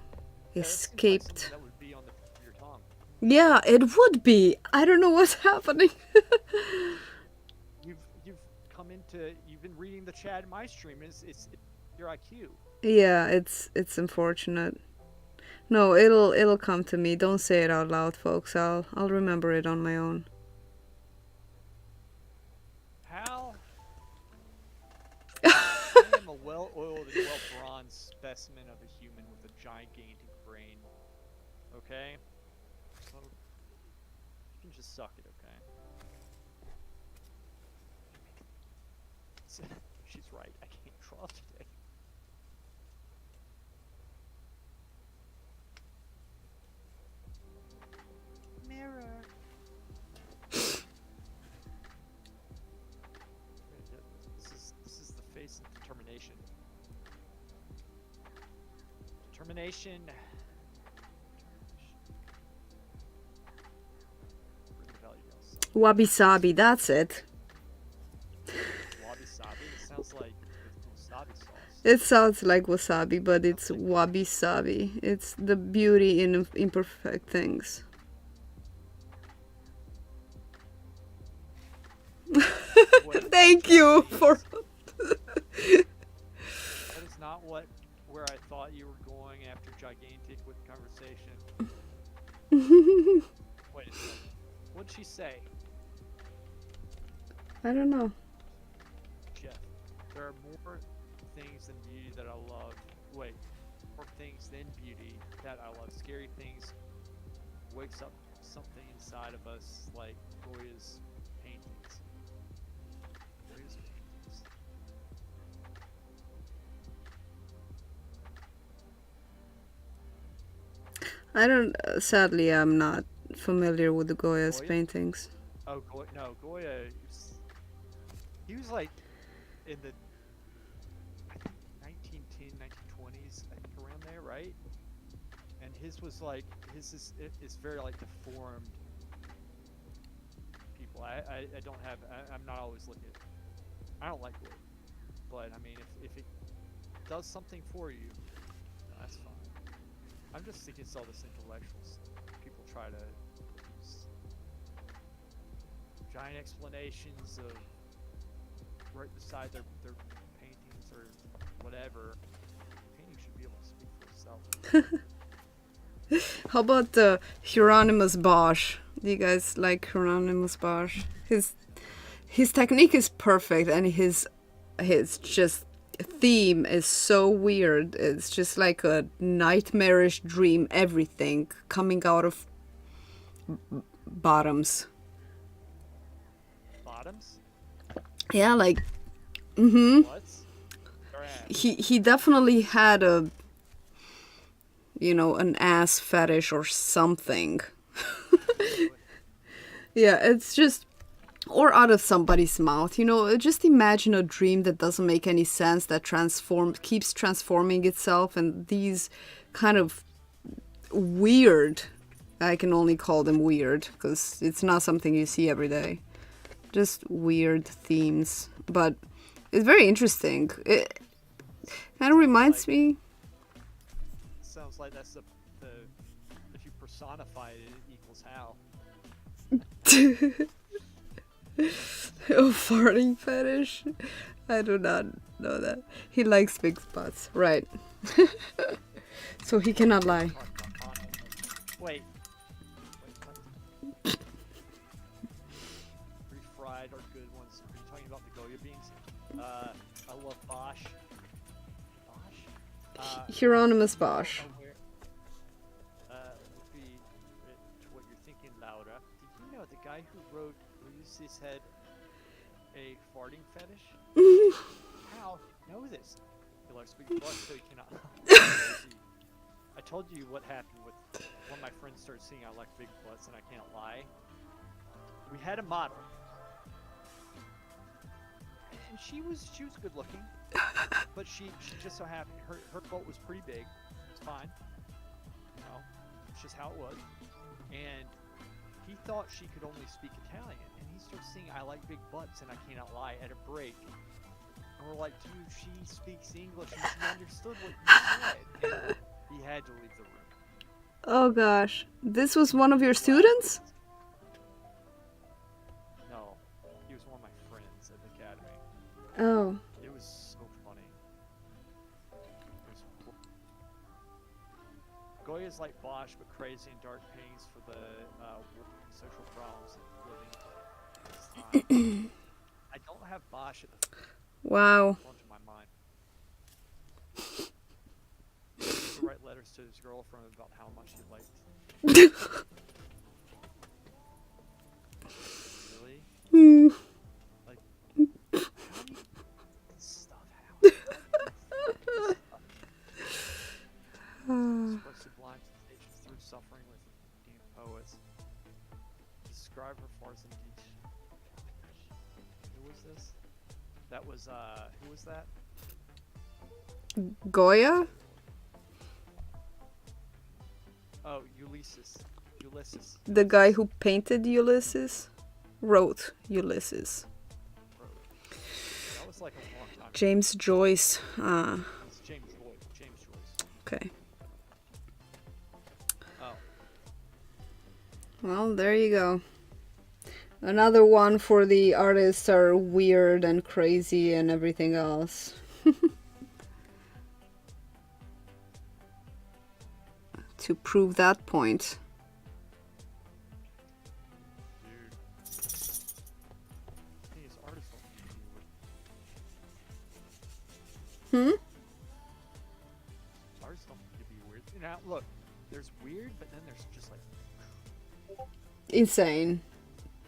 like escaped. something that would be on the tip of your tongue. Yeah, it would be. I don't know what's happening. You've been reading the chat in my stream. It's your IQ. Yeah, it's unfortunate. No, it'll come to me. Don't say it out loud, folks. I'll remember it on my own. Hal, I am a well-oiled and well-bronzed specimen of a human with a gigantic brain. Okay? So, you can just suck it, okay? She's right. I can't draw today. Mirror. This is the face of determination. Determination. Wabi sabi, that's it. Wabi sabi. It sounds like wasabi sauce. It sounds like wasabi, but it's wabi sabi. It's the beauty in imperfect things. Thank you for. That is not where I thought you were going after gigantic with conversation. Wait a second. What'd she say? I don't know. Jeff, there are more things than beauty that I love. Wait, more things than beauty that I love. Scary things wakes up something inside of us, like Goya's paintings. Goya's paintings. I don't. Sadly, I'm not familiar with the Goya's Goya? paintings. Oh, no, Goya. He was like in the I think 1910, 1920s, I think around there, right? And his was like it's very like deformed people. I don't have I'm not always looking at. I don't like Goya, but I mean if it does something for you, that's fine. I'm just against all this intellectual stuff. People try to use giant explanations of right beside their paintings or whatever. Painting should be able to speak for itself. How about Hieronymus Bosch? Do you guys like Hieronymus Bosch? His technique is perfect, and his just theme is so weird. It's just like a nightmarish dream. Everything coming out of bottoms. Bottoms? Yeah, like. What? He definitely had a, an ass fetish or something. Yeah, it's just, or out of somebody's mouth, just imagine a dream that doesn't make any sense, that keeps transforming itself, and these kind of weird, I can only call them weird, because it's not something you see every day, just weird themes, but it's very interesting. Kind of reminds me. Sounds like that's the if you personify it, it equals how. Oh, farting fetish. I do not know that. He likes big butts, right? So he cannot lie. Wait. What? Refried are good ones. Are you talking about the Goya beans? I love Bosch. Hieronymus Bosch. Would be to what you're thinking, Laura. Did you know the guy who wrote Ulysses had a farting fetish? How? Know this? He likes big butts, so he cannot. I told you what happened with when my friends started seeing I like big butts, and I can't lie. We had a model, and she was good looking, but she just so happened her butt was pretty big. It's fine, you know, it's just how it was. And he thought she could only speak Italian, and he starts singing "I like big butts" and I cannot lie at a break. And we're like, dude, she speaks English and she understood what you said. And he had to leave the room. Oh gosh, this was one of your students? No, he was one of my friends at the academy. Oh. It was so funny. It was cool. Goya's like Bosch, but crazy and dark paintings for the social problems of living this time. I don't have Bosch at the Wow. front of my mind. He used to write letters to his girlfriend about how much he liked. Really? Like, how do you get stuff out? Expressive lines of patience through suffering with damn poets. Describe her far in detail. Who was this? That was who was that? Goya? Oh, Ulysses. Ulysses. The guy who painted Ulysses? Wrote Ulysses. That was like a long time ago. James Joyce. It's James Joyce. James Joyce. Okay. Oh. Well, there you go. Another one for the artists are weird and crazy and everything else. To prove that point. Dude. Hey, his artist don't need to be weird. Artists don't need to be weird. Now, look, there's weird, but then there's just like Insane.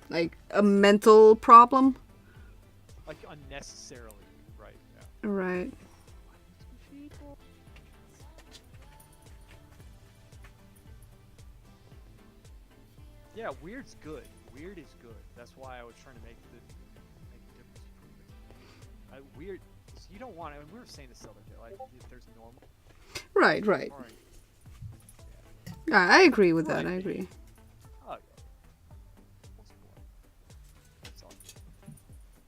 Like a mental problem? unnecessarily, right? Yeah. Right. Yeah, weird's good. Weird is good. That's why I was trying to make the difference between weird. You don't want it. And we were saying this the other day. Like, if there's normal. Right. Yeah, I agree with that. I agree. Oh yeah. That's all.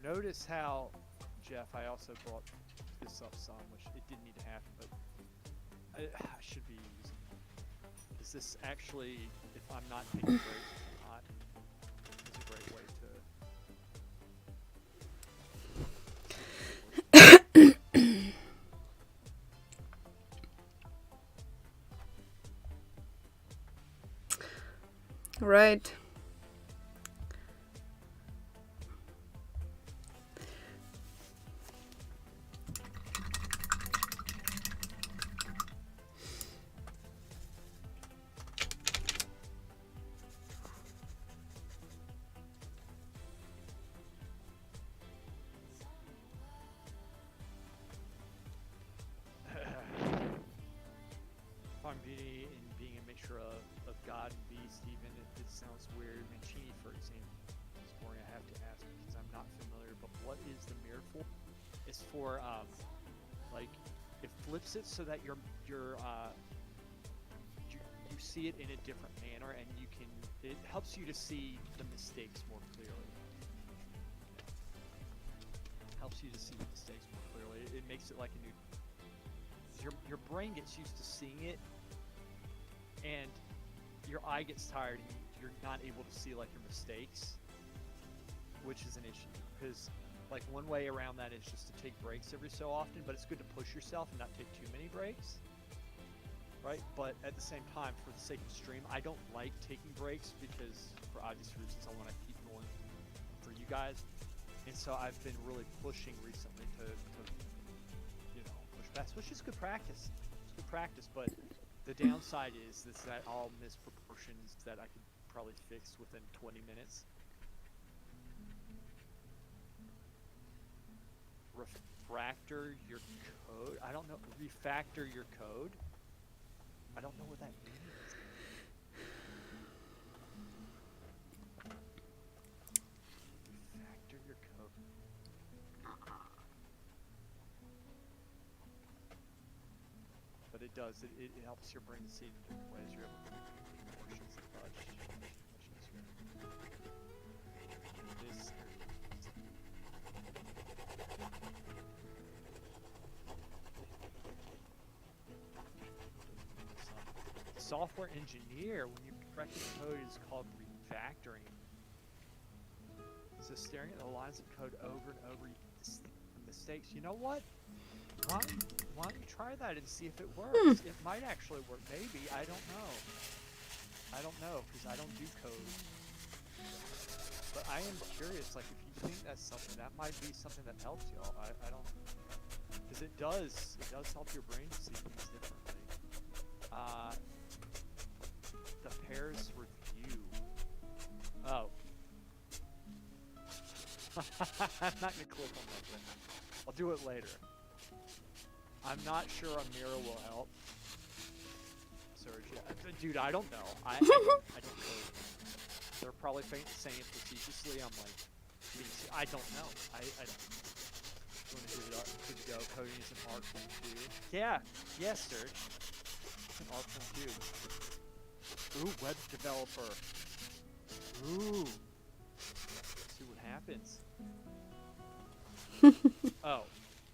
Notice how, Jeff, I also brought this up some, which it didn't need to happen, but I should be using. Is this actually, if I'm not taking breaks, it's a great way to. Right. Farm beauty and being a mixture of God and beast, even if it sounds weird. Mancini, for example, is boring. I have to ask because I'm not familiar. But what is the mirror for? It's for like it flips it so that you see it in a different manner, and it helps you to see the mistakes more clearly. Helps you to see the mistakes more clearly. It makes it like a new your brain gets used to seeing it, and your eye gets tired, and you're not able to see like your mistakes, which is an issue. Because like one way around that is just to take breaks every so often, but it's good to push yourself and not take too many breaks, right? But at the same time, for the sake of stream, I don't like taking breaks because for obvious reasons I want to keep going for you guys. And so I've been really pushing recently to push past, which is good practice. It's good practice, but the downside is that I'll miss proportions that I could probably fix within 20 minutes. Refactor your code? I don't know. Refactor your code? I don't know what that means. Refactor your code. But it does. It helps your brain see it in different ways. You're able to make proportions much easier. This. Software engineer, when you correct the code, is called refactoring. So staring at the lines of code over and over, you get to see the mistakes. You know what? Why don't you try that and see if it works? It might actually work. Maybe. I don't know. I don't know because I don't do code. But I am curious. Like, if you think that's something, that might be something that helps y'all. I don't. Because it does help your brain see things differently. The pairs review. Oh. I'm not gonna click on that thing. I'll do it later. I'm not sure a mirror will help. Serge, yeah. Dude, I don't know. I don't know. They're probably saying it facetiously. I'm like, I don't know. I don't. You want to give it up? Good to go. Coding is an art form too. Yeah. Yes, Serge. It's an art form too. Ooh, web developer. Ooh. Let's see what happens. Oh,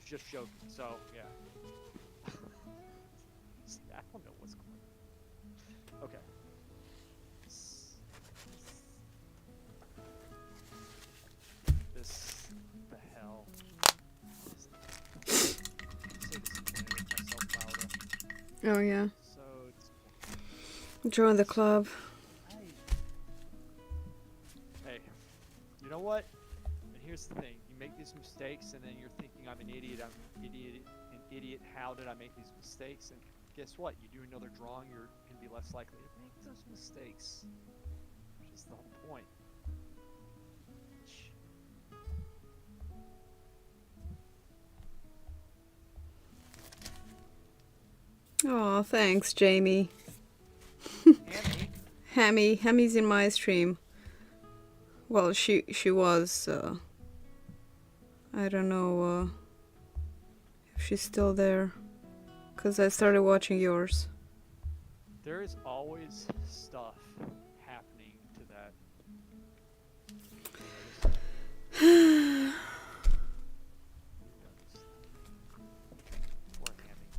just joking. So, yeah. See, I don't know what's going on. Okay. This, the hell? Oh yeah. So Join the club. Hey, you know what? And here's the thing: you make these mistakes, and then you're thinking, "I'm an idiot. I'm an idiot. How did I make these mistakes?" And guess what? You do another drawing, you're gonna be less likely to make those mistakes. Which is the whole point. Oh, thanks, Jamie. Hammy's in my stream. Well, she was. I don't know if she's still there, cause I started watching yours. There is always stuff happening to that. Poor Hammy.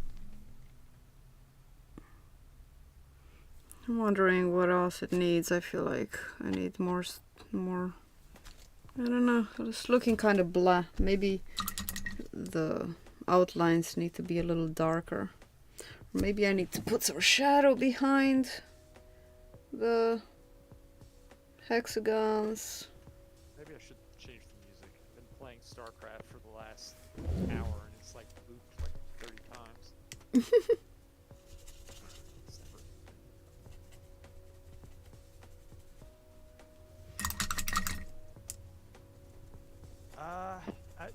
I'm wondering what else it needs. I feel like I need more. I don't know. It's looking kind of blah. Maybe the outlines need to be a little darker. Or maybe I need to put some shadow behind the hexagons. Maybe I should change the music. I've been playing StarCraft for the last hour, and it's like looped like 30 times.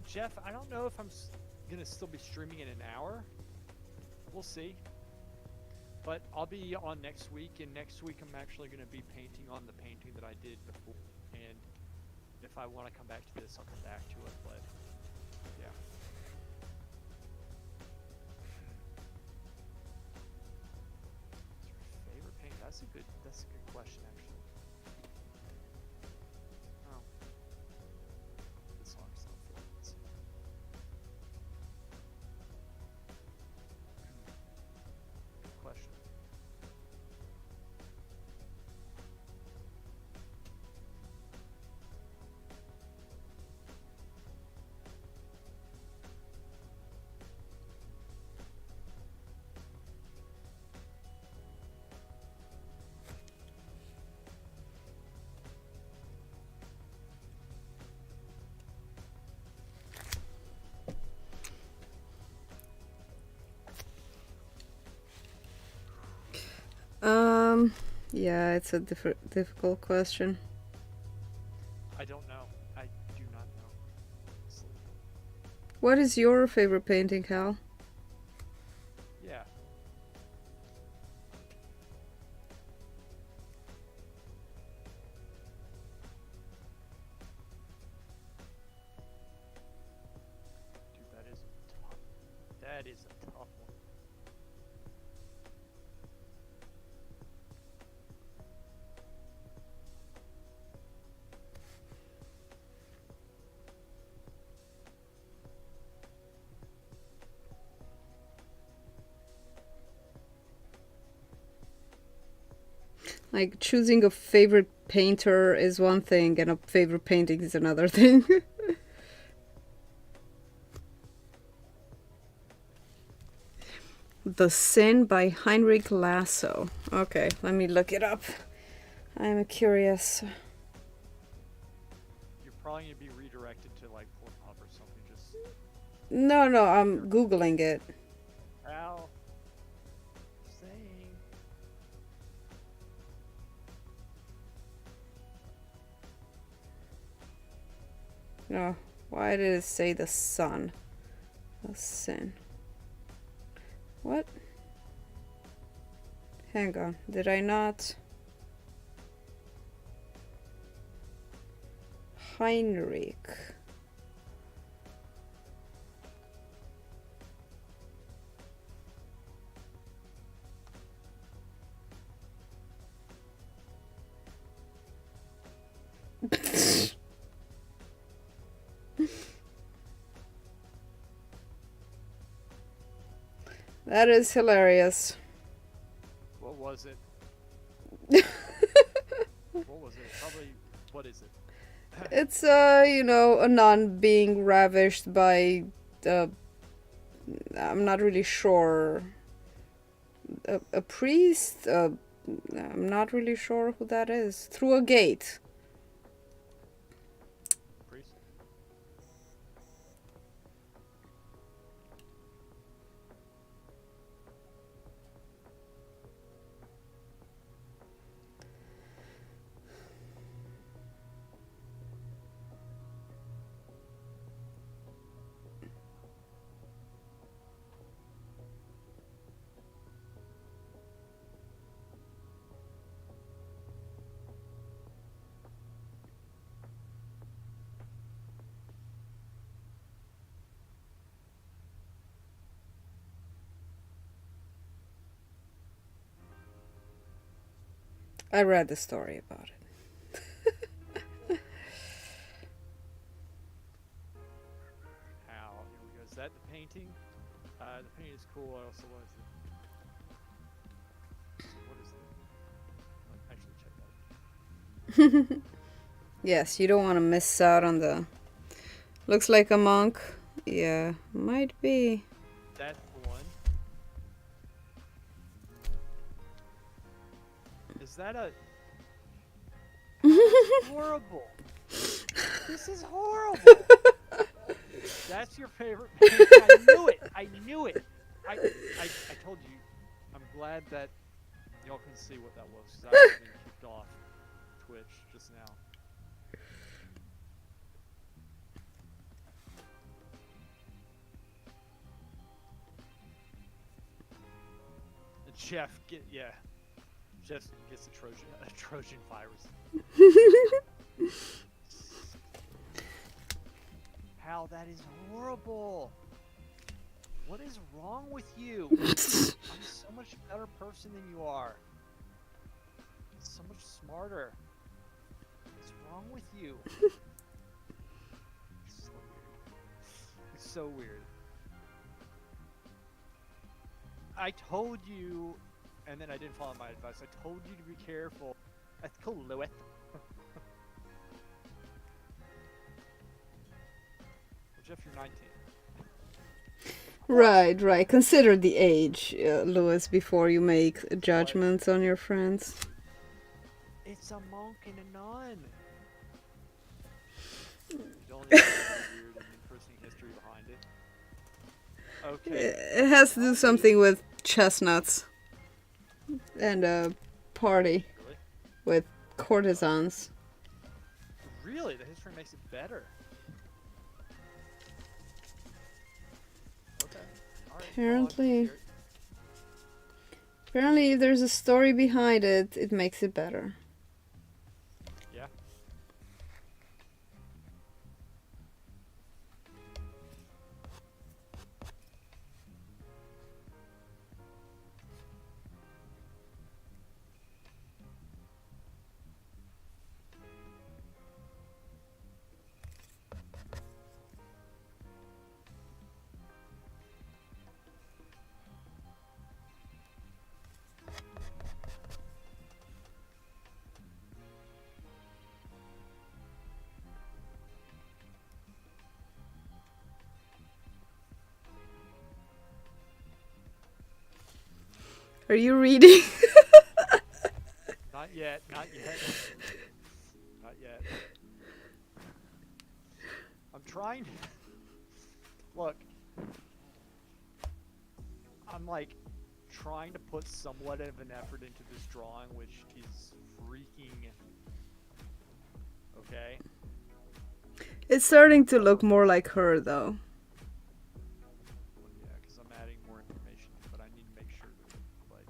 Jeff, I don't know if I'm gonna still be streaming in an hour. We'll see. But I'll be on next week, and next week I'm actually gonna be painting on the painting that I did before. And if I want to come back to this, I'll come back to it. But yeah. What's your favorite paint? That's a good question, actually. Oh. This song's not for it. Yeah, it's a difficult question. I don't know. I do not know. What is your favorite painting, Hal? Yeah. Dude, that is a tough one. Like, choosing a favorite painter is one thing, and a favorite painting is another thing. The Sin by Heinrich Lasso. Okay, let me look it up. I'm curious. You're probably gonna be redirected to like Pornhub or something. Just No, I'm Googling it. Al saying. No, why did it say the sun? The Sin. What? Hang on, did I not? Heinrich. That is hilarious. What was it? What was it? Probably. What is it? It's you know, a nun being ravished by I'm not really sure. A priest? I'm not really sure who that is. Through a gate. Priest. I read the story about it. How? Here we go. Is that the painting? The painting is cool. I also wanted to. What is it? Actually, check that. Yes, you don't want to miss out on the... Looks like a monk. Yeah, might be. That's the one. Is that a? That's horrible. This is horrible. That's your favorite painting. I knew it. I knew it. I told you. I'm glad that y'all can see what that was, because I was being kicked off Twitch just now. And Jeff Jeff gets a Trojan virus. Hal, that is horrible. What is wrong with you? I'm so much better person than you are. So much smarter. What's wrong with you? It's so weird. It's so weird. I told you, and then I didn't follow my advice. I told you to be careful. That's cool, Louis. Well, Jeff, you're 19. Right. Consider the age, Louis, before you make judgments on your friends. It's a monk and a nun. You don't need to be weird and interesting history behind it. Okay. It has to do something with chestnuts and party Really? with courtesans. Really? The history makes it better. Okay. All right. Apparently, apparently, if there's a story behind it, it makes it better. Yeah. Are you reading? Not yet. Not yet. Not yet. I'm trying. Look. I'm like trying to put somewhat of an effort into this drawing, which is freaking okay. It's starting to look more like her, though. Well, yeah, because I'm adding more information, but I need to make sure that like.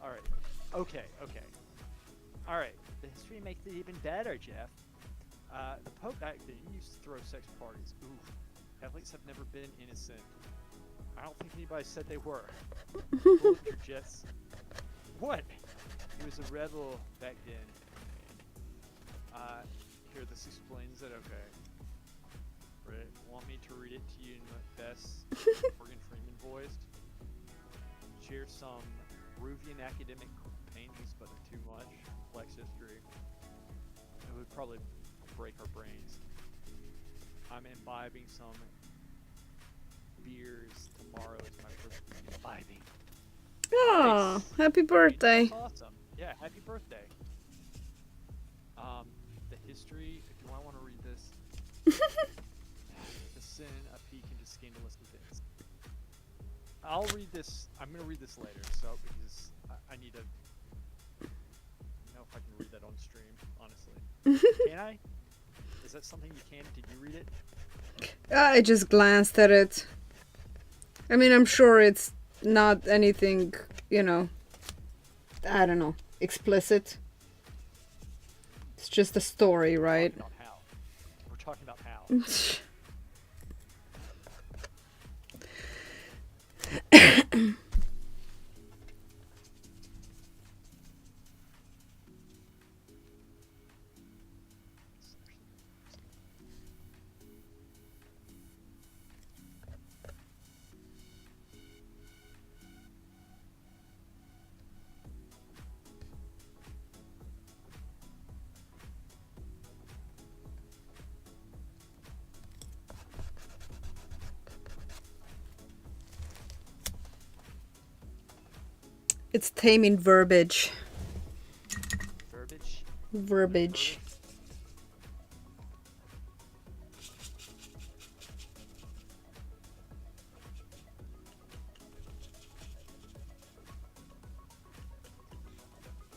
All right. Okay. Okay. All right. The history makes it even better, Jeff. The Pope back then used to throw sex parties. Ooh. Catholics have never been innocent. I don't think anybody said they were. Pulitzer Jets. What? He was a rebel back then. Here, this explains it. Okay. Right. Want me to read it to you in the best Morgan Freeman voice? Share some Peruvian academic paintings, but they're too much. Flex history. It would probably break our brains. I'm imbibing some beers tomorrow. Is my first imbibing. Oh, Nice. happy birthday. That's awesome. Yeah, happy birthday. The history, if you want to read this, the sin, a peek into scandalous events. I'll read this, I'm going to read this later, so, because I need to know if I can read that on stream, honestly. Can I? Is that something you can? Did you read it? I just glanced at it. I mean, I'm sure it's not anything, you know, I don't know, explicit. It's just a story, right? We're talking about how. It's taming verbiage. Verbiage? Verbiage.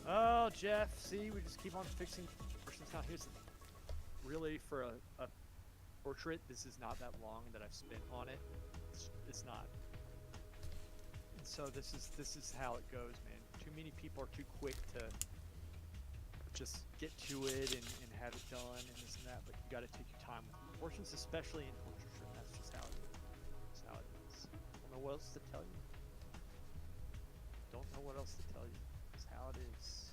Oh, Jeff, see, we just keep on fixing portions. Now, here's really for a portrait, this is not that long that I've spent on it. It's not. And so this is how it goes, man. Too many people are too quick to just get to it and have it done and this and that, but you got to take your time with it. Portraits, especially in portraiture, that's just how it is. That's how it is. Don't know what else to tell you. Don't know what else to tell you. It's how it is.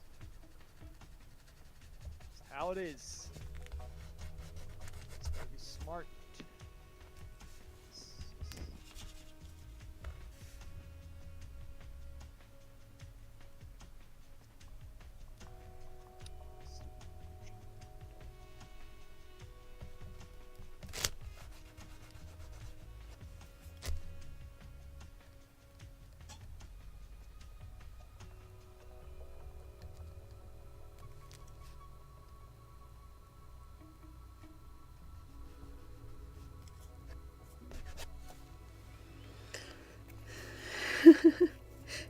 It's how it is. It's gotta be smart.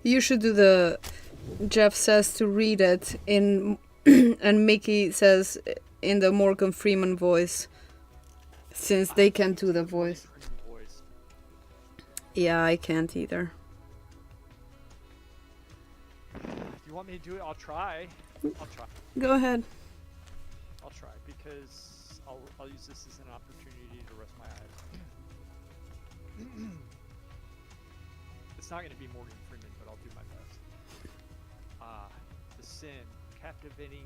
You should do the. Jeff says to read it in, and Mickey says in the Morgan Freeman voice, since they can do the voice. Voice. Yeah, I can't either. If you want me to do it, I'll try. I'll try. Go ahead. I'll try because I'll use this as an opportunity to rest my eyes. It's not going to be Morgan Freeman, but I'll do my best. The Sin, captivating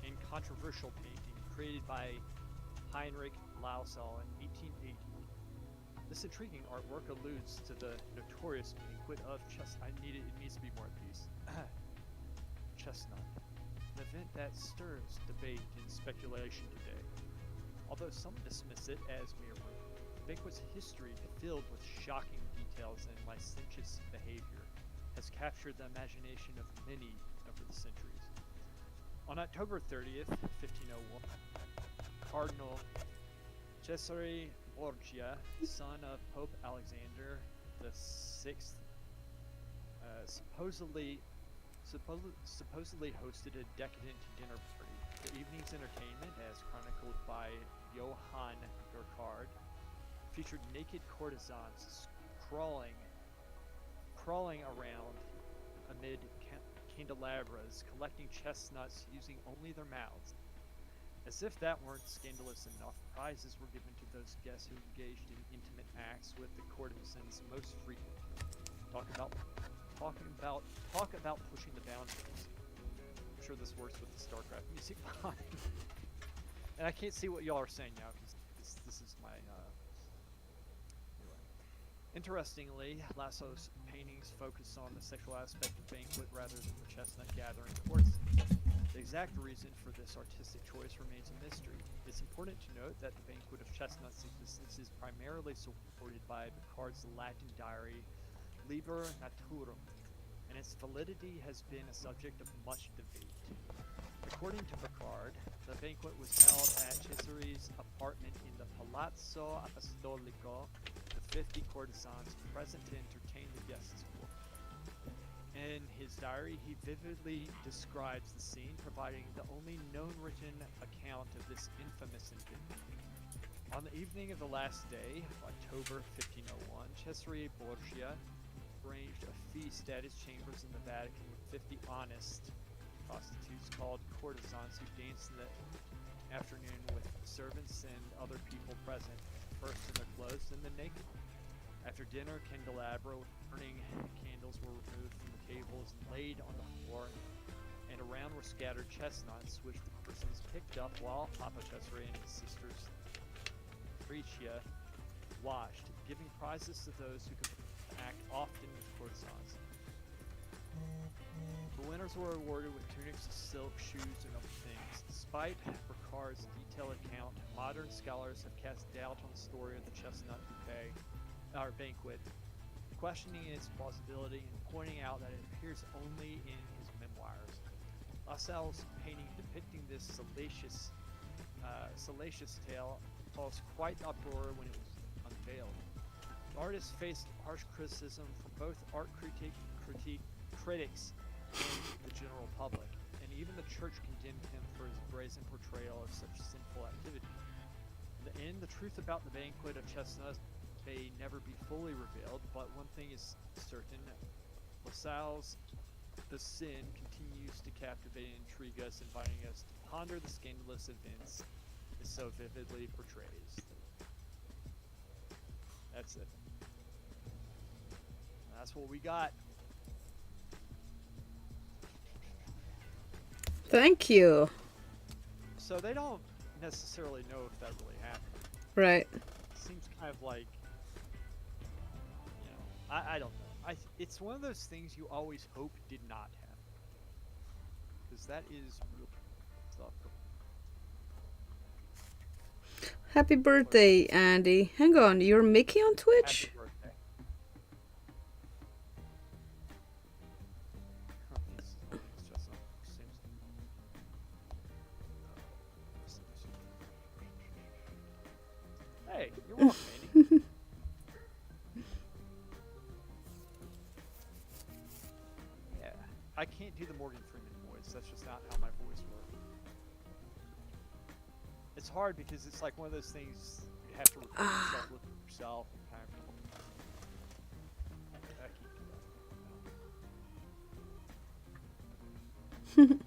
and controversial painting created by Heinrich Lausel in 1880. This intriguing artwork alludes to the notorious banquet of Chestnut. It needs to be more at peace. Chestnut, an event that stirs debate and speculation today. Although some dismiss it as mere rumor, the banquet's history, filled with shocking details and licentious behavior, has captured the imagination of many over the centuries. On October 30th, 1501, Cardinal Cesare Borgia, son of Pope Alexander VI, supposedly hosted a decadent dinner party. The evening's entertainment, as chronicled by Johann Burckhardt, featured naked courtesans crawling around amid candelabras, collecting chestnuts using only their mouths. As if that weren't scandalous enough, prizes were given to those guests who engaged in intimate acts with the courtesans most frequently. Talk about pushing the boundaries. I'm sure this works with the StarCraft music behind. And I can't see what y'all are saying now because this is my anyway. Interestingly, Lasso's paintings focus on the sexual aspect of banquet rather than the chestnut gathering courtesans. The exact reason for this artistic choice remains a mystery. It's important to note that the banquet of chestnuts' existence is primarily supported by Burckhardt's Latin diary Liber Naturum, and its validity has been a subject of much debate. According to Burckhardt, the banquet was held at Cesare's apartment in the Palazzo Apostolico, with 50 courtesans present to entertain the guests. In his diary, he vividly describes the scene, providing the only known written account of this infamous incident. On the evening of the last day, October 1501, Cesare Borgia arranged a feast at his chambers in the Vatican with 50 honest prostitutes called courtesans who danced in the afternoon with servants and other people present, first in their clothes and then naked. After dinner, candelabra with burning candles were removed from the tables and laid on the floor, and around were scattered chestnuts, which the persons picked up while Papa Cesare and his sisters Tricia watched, giving prizes to those who could act often with courtesans. The winners were awarded with tunics of silk, shoes, and other things. Despite Burckhardt's detailed account, modern scholars have cast doubt on the story of the chestnut banquet, questioning its plausibility and pointing out that it appears only in his memoirs. Lassalle's painting depicting this salacious tale caused quite uproar when it was unveiled. The artist faced harsh criticism from both art critics and the general public, and even the church condemned him for his brazen portrayal of such sinful activity. In the end, the truth about the banquet of chestnuts may never be fully revealed, but one thing is certain: Lassalle's The Sin continues to captivate and intrigue us, inviting us to ponder the scandalous events it so vividly portrays. That's it. That's what we got. Thank you. So they don't necessarily know if that really happened. Right. Seems kind of like, I don't know. It's one of those things you always hope did not happen, because that is real stuff. Happy birthday, Andy. Hang on, you're Mickey on Twitch? Happy birthday. Hey, you're welcome, Andy. it's hard because it's like one of those things you have to record yourself, look at yourself, and kind of.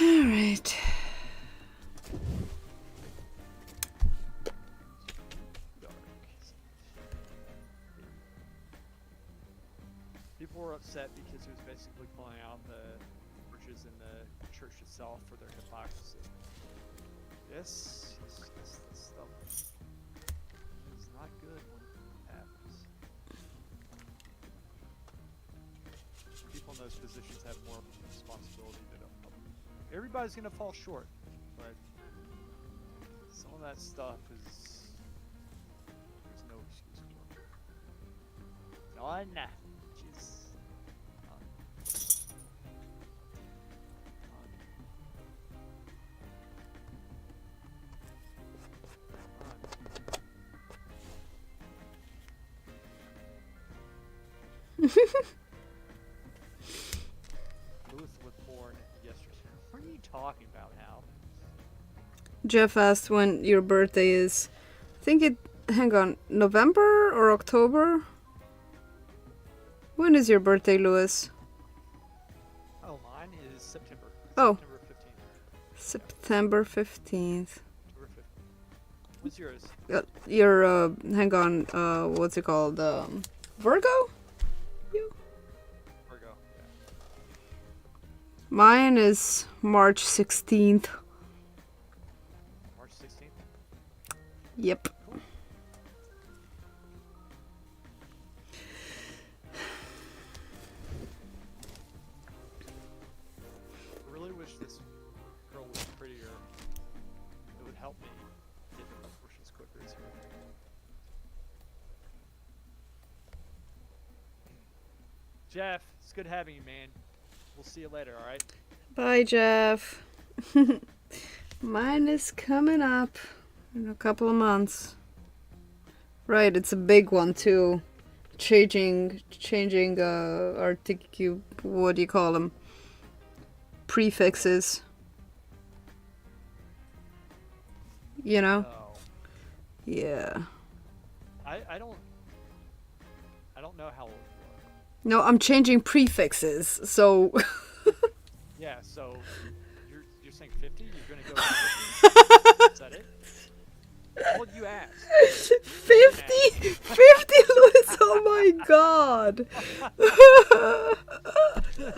All right. People were upset because he was basically pulling out the churches in the church itself for their hypocrisy. This stuff is not good when it happens. People in those positions have more responsibility than everybody's gonna fall short, but some of that stuff is there's no excuse for it. None. Just none. Lewis was born yesterday. What are you talking about now? Jeff asked when your birthday is. I think it. Hang on. November or October? When is your birthday, Lewis? Oh, mine is September. Oh. September 15th. September 15th. September 15th. What's yours? Your, hang on, what's it called? Virgo? You? Virgo. Yeah. Mine is March 16th. March 16th. Yep. I really wish this girl was prettier. It would help me get the proportions quicker. Jeff, it's good having you, man. We'll see you later, alright? Bye, Jeff. Mine is coming up in a couple of months. Right, it's a big one too. Changing, what do you call them? Prefixes. You know? Oh. Yeah. I don't know how old you are. No, I'm changing prefixes, so... Yeah, so you're saying 50? You're gonna go with 50? Is that it? How old you ask? 50? 50, Louis, oh my god!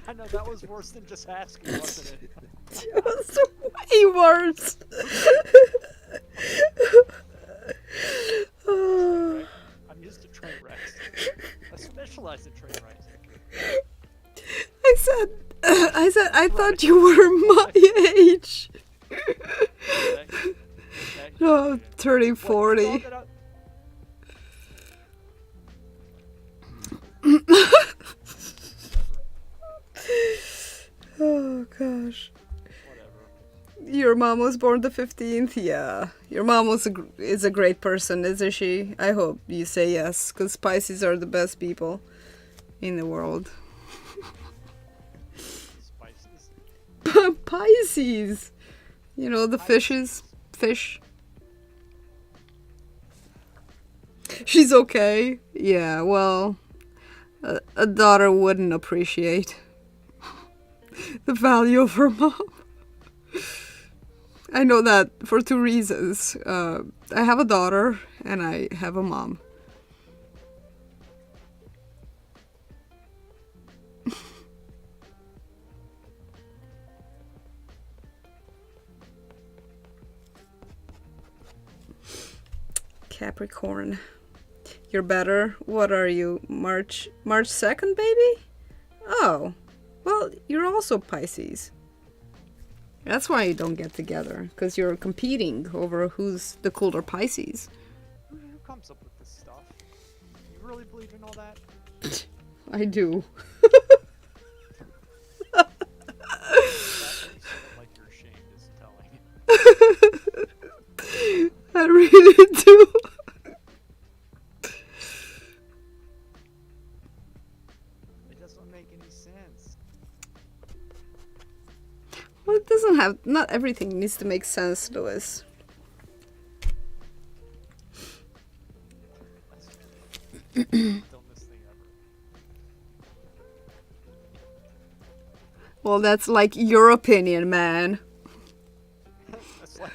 I know, that was worse than just asking, wasn't it? It was way worse! Right? I'm used to train wrecks. I specialize in train wrecks. I thought you were my age. Oh, 30, 40. Oh gosh. Whatever. Your mom was born the 15th? Yeah. Your mom is a great person, isn't she? I hope you say yes, because Pisces are the best people in the world. Spices. Pisces! You know, the fish. She's okay. Yeah, well, a daughter wouldn't appreciate the value of her mom. I know that for two reasons. I have a daughter and I have a mom. Capricorn. You're better? What are you? March 2nd, baby? Oh. Well, you're also Pisces. That's why you don't get together, because you're competing over who's the cooler Pisces. Who comes up with this stuff? You really believe in all that? I do. That makes you look like you're ashamed is telling. I really do. It doesn't make any sense. Well, it doesn't have. Not everything needs to make sense, Louis. Dumbest thing ever. Well, that's like your opinion, man. That's like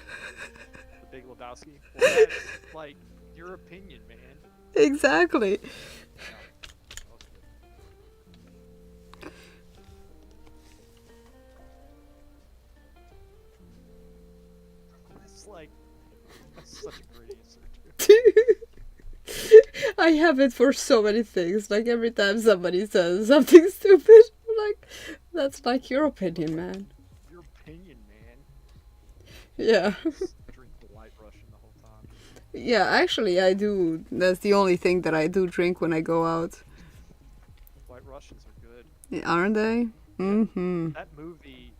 the Big Lebowski. Well, that's like your opinion, man. Exactly. No, that was good. It's like that's such a great answer too. I have it for so many things. Like every time somebody says something stupid, I'm like, that's like your opinion, man. Your opinion, man. Yeah. Just drink the White Russian the whole time. Yeah, actually, I do. That's the only thing that I do drink when I go out. White Russians are good. Aren't they? Mm-hmm. That movie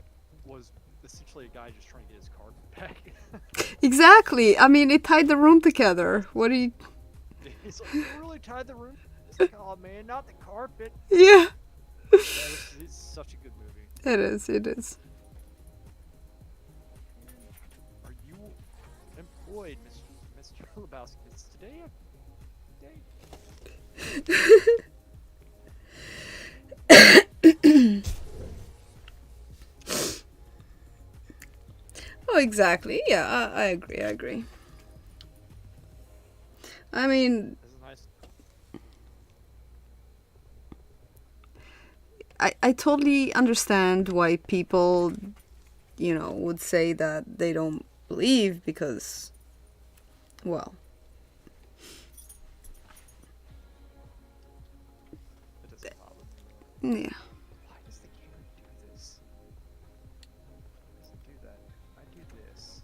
was essentially a guy just trying to get his car back. Exactly. I mean, it tied the room together. What do you... He's like, you really tied the room? It's like, oh man, not the carpet. Yeah. It's such a good movie. It is, it is. Are you employed, Mr. Lebowski? Is today a day? Oh, exactly. Yeah, I agree, I agree. I mean, This is nice. I totally understand why people, you know, would say that they don't believe because, well, It doesn't bother me. yeah. Why does the camera do this? Why does it do that? I do this.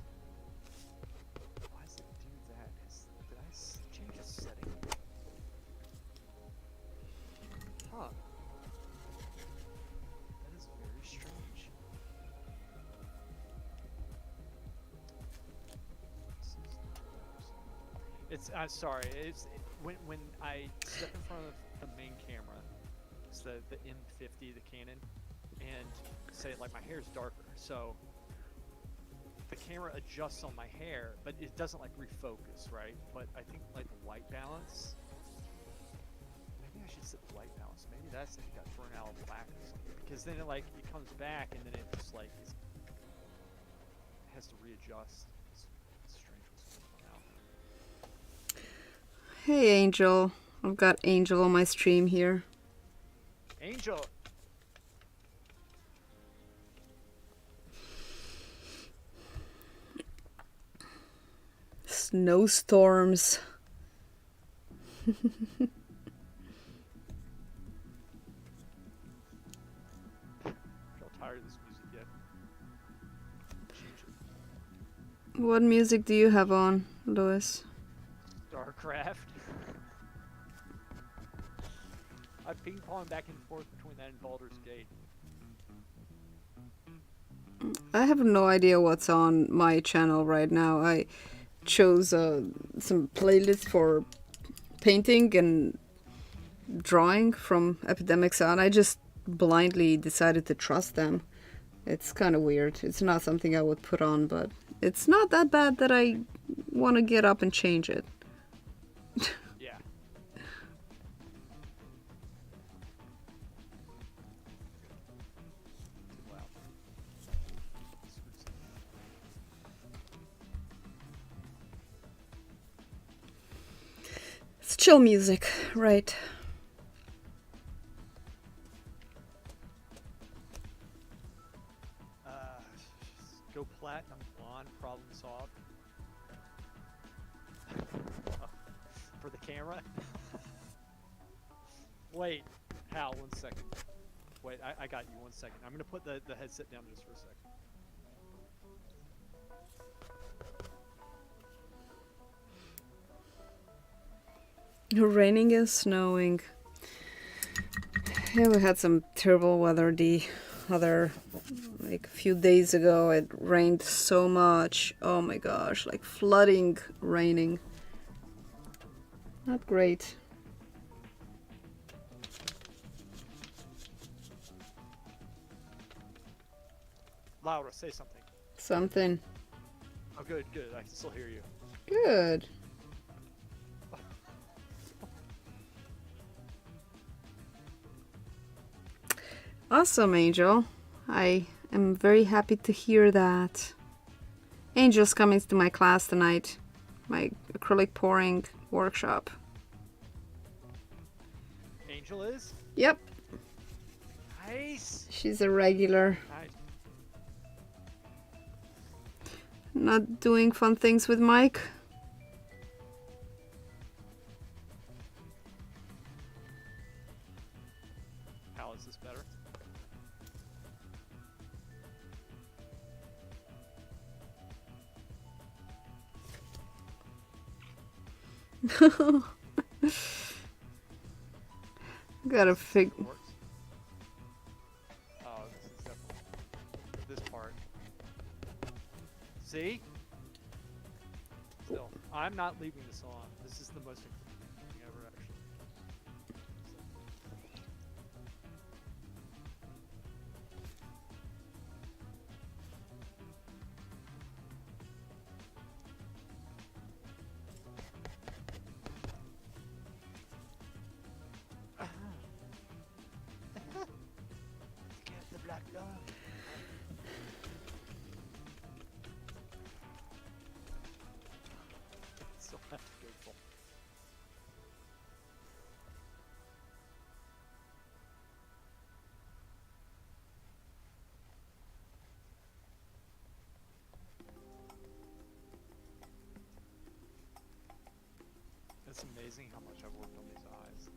Why does it do that? Did I change a setting? Huh. That is very strange. It's sorry. When I step in front of the main camera, it's the M50, the Canon, and say like my hair's darker, so the camera adjusts on my hair, but it doesn't like refocus, right? But I think like the white balance. Maybe I should set the white balance. Maybe that's it got thrown out of whack or something. Because then it like it comes back and then it just like it has to readjust. It's strange what's going on now. Hey, Angel. I've got Angel on my stream here. Angel. Snowstorms. I'm tired of this music yet. Change it. What music do you have on, Louis? StarCraft. I ping pong back and forth between that and Baldur's Gate. I have no idea what's on my channel right now. I chose some playlists for painting and drawing from Epidemic Sound. I just blindly decided to trust them. It's kind of weird. It's not something I would put on, but it's not that bad that I want to get up and change it. Yeah. Too loud. It's chill music, right? Go platinum blonde, problem solved. For the camera. Wait, Hal, 1 second. Wait, I got you 1 second. I'm gonna put the headset down just for a second. Raining and snowing. Yeah, we had some terrible weather the other, like a few days ago. It rained so much. Oh my gosh, like flooding, raining. Not great. louder. Say something. Something. Oh, good, good. I can still hear you. Good. Awesome, Angel. I am very happy to hear that. Angel's coming to my class tonight. My acrylic pouring workshop. Angel is? Yep. Nice. She's a regular. Nice. Not doing fun things with Mike. How is this better? Gotta fig. Works. Oh, this is definitely this part. See? Still, I'm not leaving this on. This is the most important thing ever, actually. Get the black dog. Still have to go full. It's amazing how much I've worked on these eyes.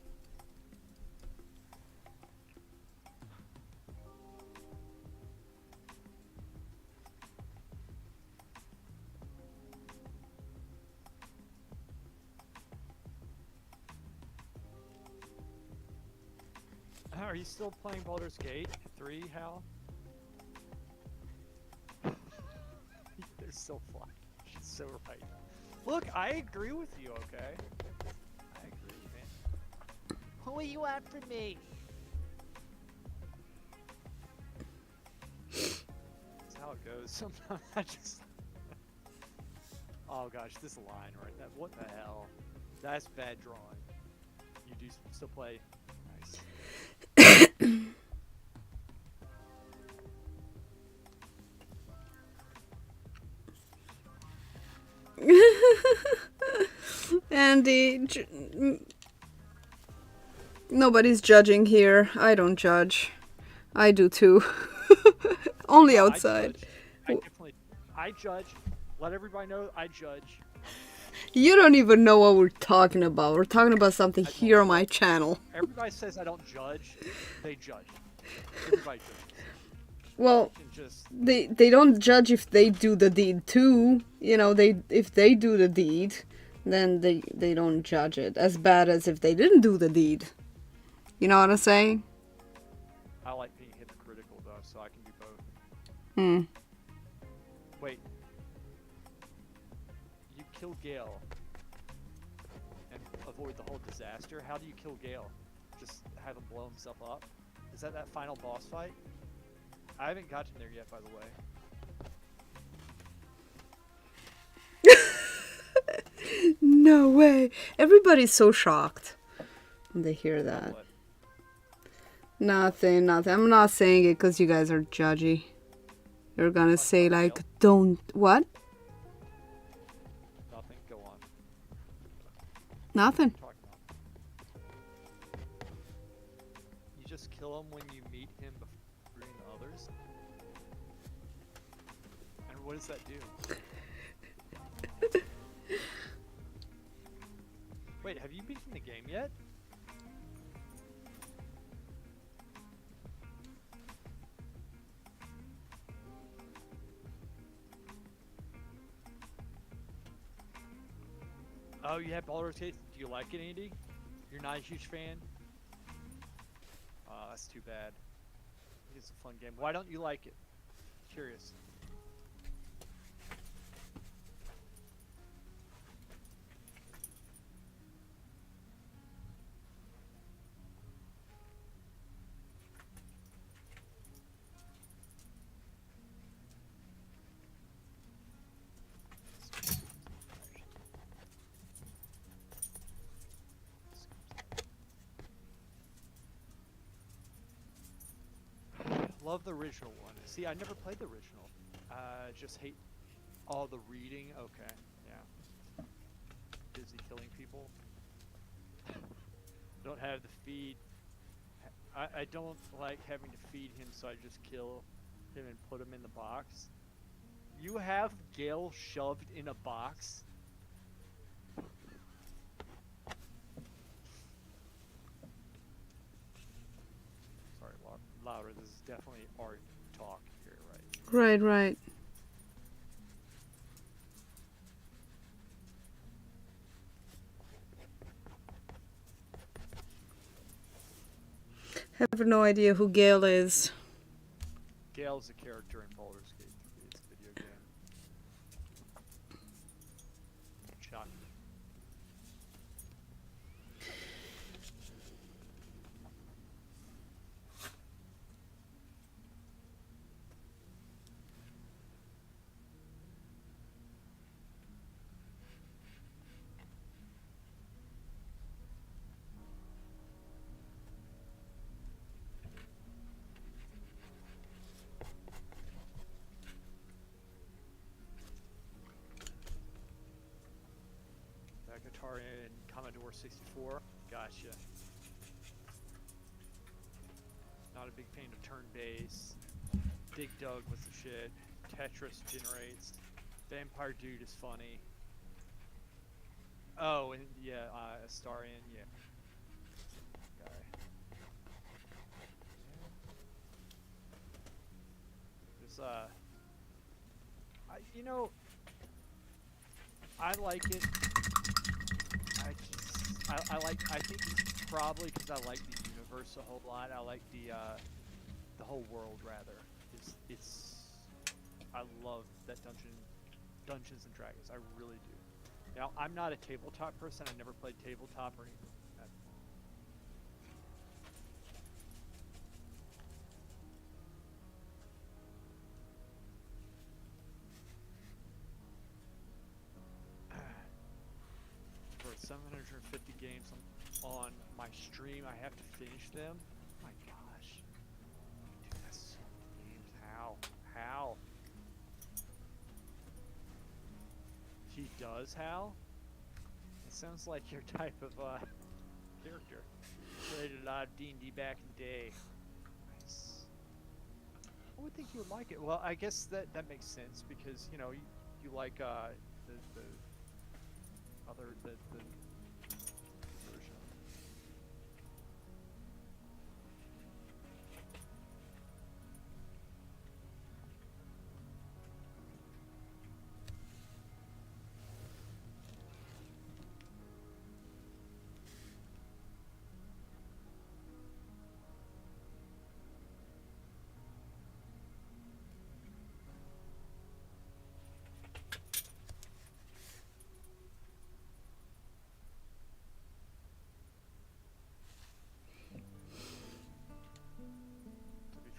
Are you still playing Baldur's Gate 3, Hal? They're so fly. She's so right. Look, I agree with you, okay? I agree, man. Who are you after me? That's how it goes. Sometimes I just... Oh gosh, this line right there. What the hell? That's bad drawing. You do still play? Nice. Andy, nobody's judging here. I don't judge. I do too. Only outside. I judge. Let everybody know I judge. You don't even know what we're talking about. We're talking about something here on my channel. Everybody says I don't judge. They judge. Everybody judges. Well, Just they don't judge if they do the deed too. You know, if they do the deed, then they don't judge it as bad as if they didn't do the deed. You know what I'm saying? I like being hypocritical though, so I can do both. Hmm. Wait. You kill Gale and avoid the whole disaster. How do you kill Gale? Just have him blow himself up? Is that final boss fight? I haven't gotten there yet, by the way. No way. Everybody's so shocked when they hear that. What? Nothing. I'm not saying it because you guys are judgy. You're gonna say like, don't... What? Nothing. Go on. Nothing. Talk about. You just kill him when you meet him before meeting the others? And what does that do? Wait, have you beaten the game yet? Oh, you have Baldur's Gate? Do you like it, Andy? You're not a huge fan? That's too bad. It's a fun game. Why don't you like it? Curious. love the original one. See, I never played the original. Just hate all the reading. Okay, yeah. Busy killing people. Don't have the feed. I don't like having to feed him, so I just kill him and put him in the box. You have Gale shoved in a box? Sorry, louder. This is definitely art talk here, right? Right. Have no idea who Gale is. Gale's a character in Baldur's Gate 3. It's a video game. Shocking. Atari and Commodore 64. Gotcha. Not a big fan of turn-based. Dig Dug was the shit. Tetris generates. Vampire Dude is funny. Oh, and yeah, Astarian, yeah. Guy. There's you know, I like it. I think it's probably because I like the universe a whole lot. I like the whole world rather. I love that Dungeons and Dragons. I really do. Now, I'm not a tabletop person. I never played tabletop or anything like that. For 750 games on my stream, I have to finish them. Oh my gosh. Dude, that's so many games. How? He does, Hal? It sounds like your type of character. Played a lot of D&D back in the day. Nice. I would think you would like it. Well, I guess that makes sense because, you know, you like the version.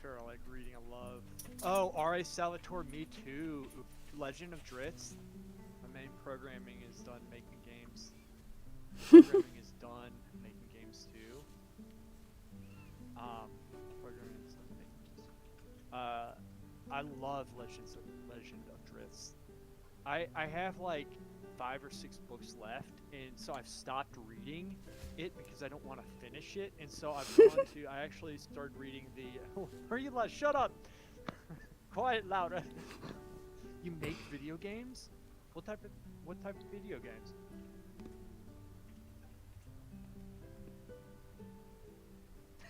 I like reading. I love. Oh, R.A. Salvatore, me too. Legend of Dritz. My main programming is done making games. Programming is done making games too. Programming is done making games. I love Legend of Dritz. I have like 5 or 6 books left, and so I've stopped reading it because I don't want to finish it, and so I've gone to. I actually started reading the. Are you loud? Shut up! Quiet, louder. You make video games? What type of video games?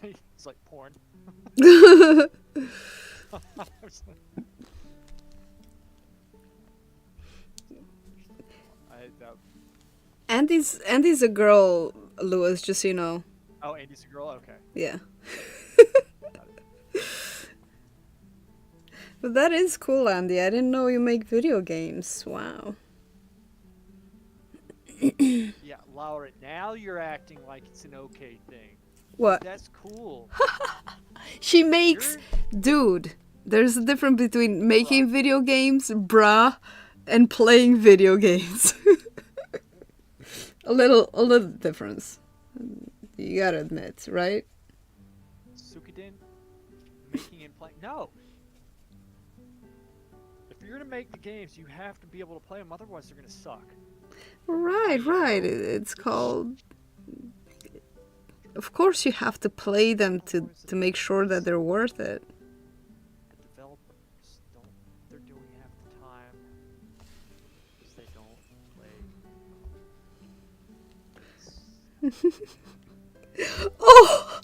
It's like porn. Andy's a girl, Lewis, just so you know. Oh, Andy's a girl? Okay. Yeah. But that is cool, Andy. I didn't know you make video games. Wow. Yeah, Laura, now you're acting like it's an okay thing. What? That's cool. She makes... Dude, there's a difference between making video games, bruh, and playing video games. a little difference. You gotta admit, right? Sukiden, making and playing. No. If you're gonna make the games, you have to be able to play them. Otherwise, they're gonna suck. Right, right. It's called. Of course, you have to play them to make sure that they're worth it. Developers don't. They're doing half the time because they don't play. Oh!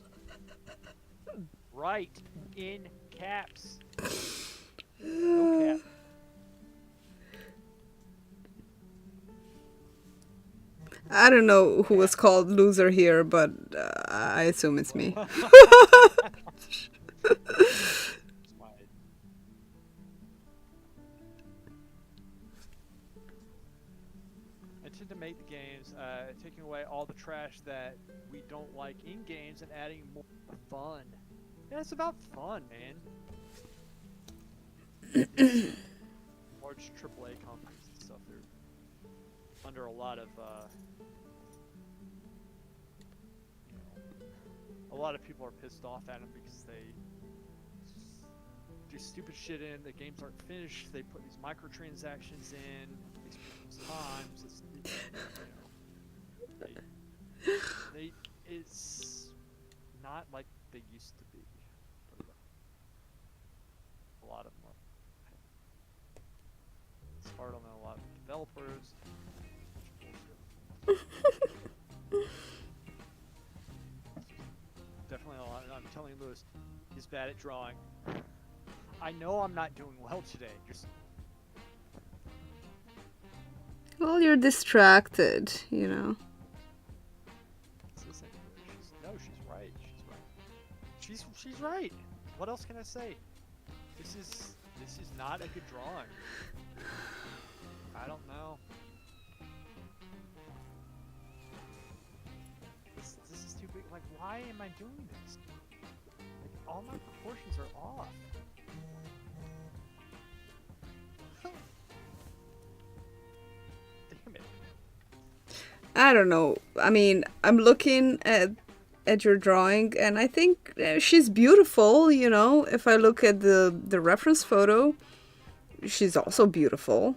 Right in caps. No cap. I don't know who was called loser here, but I assume it's me. I tend to make the games, taking away all the trash that we don't like in games and adding more fun. Yeah, it's about fun, man. Large AAA companies and stuff, they're under a lot of, a lot of people are pissed off at them because they do stupid shit in. The games aren't finished. They put these microtransactions in. These people's times. It's, it's not like they used to be. A lot of them are. It's hard on a lot of developers. Definitely a lot. I'm telling Lewis, he's bad at drawing. I know I'm not doing well today. Just Well, you're distracted, you know. she's right. She's right. What else can I say? This is not a good drawing. I don't know. This is too big. Like, why am I doing this? Like, all my proportions are off. Damn it. I don't know. I mean, I'm looking at your drawing, and I think she's beautiful. You know, if I look at the reference photo, she's also beautiful.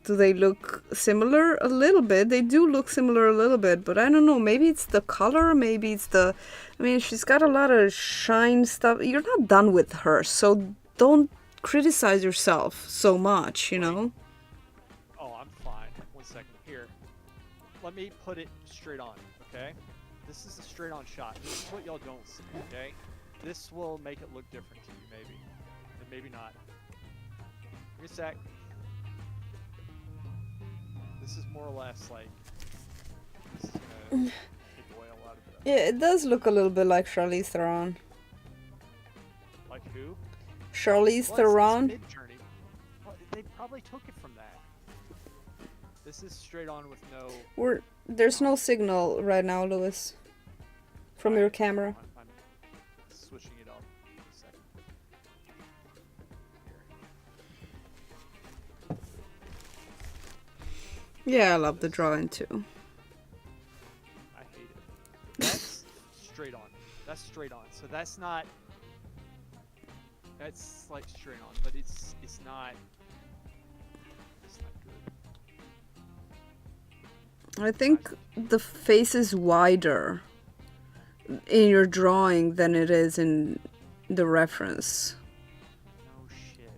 Do they look similar? A little bit. They do look similar a little bit, but I don't know. Maybe it's the color. Maybe it's the. I mean, she's got a lot of shine stuff. You're not done with her, so don't criticize yourself so much. You know. Oh, I'm fine. 1 second. Here. Let me put it straight on, okay? This is a straight on shot. This is what y'all don't see, okay? This will make it look different to you, maybe. And maybe not. Give me a sec. This is more or less like... This is gonna take away a lot of the... Yeah, it does look a little bit like Charlize Theron. Like who? Charlize Well, Theron. it's Midjourney. Well, they probably took it from that. This is straight on with no... There's no signal right now, Lewis, from your camera. I'm switching it up. In a second. Here. Yeah, I love the drawing too. I hate it. That's straight on. That's straight on. So that's not... That's like straight on, but it's not... It's not good. I think the face is wider in your drawing than it is in the reference. No shit.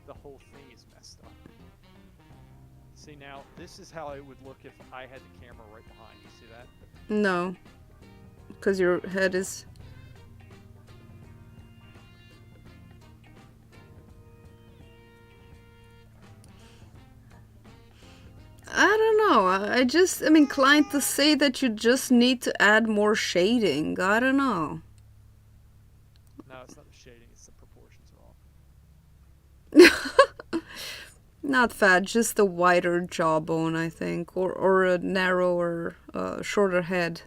The whole thing is messed up. See now, this is how it would look if I had the camera right behind. You see that? No, because your head is... I don't know. I just am inclined to say that you just need to add more shading. I don't know. No, it's not the shading, it's the proportions are off. Not fat, just a wider jawbone, I think, or a narrower, shorter head.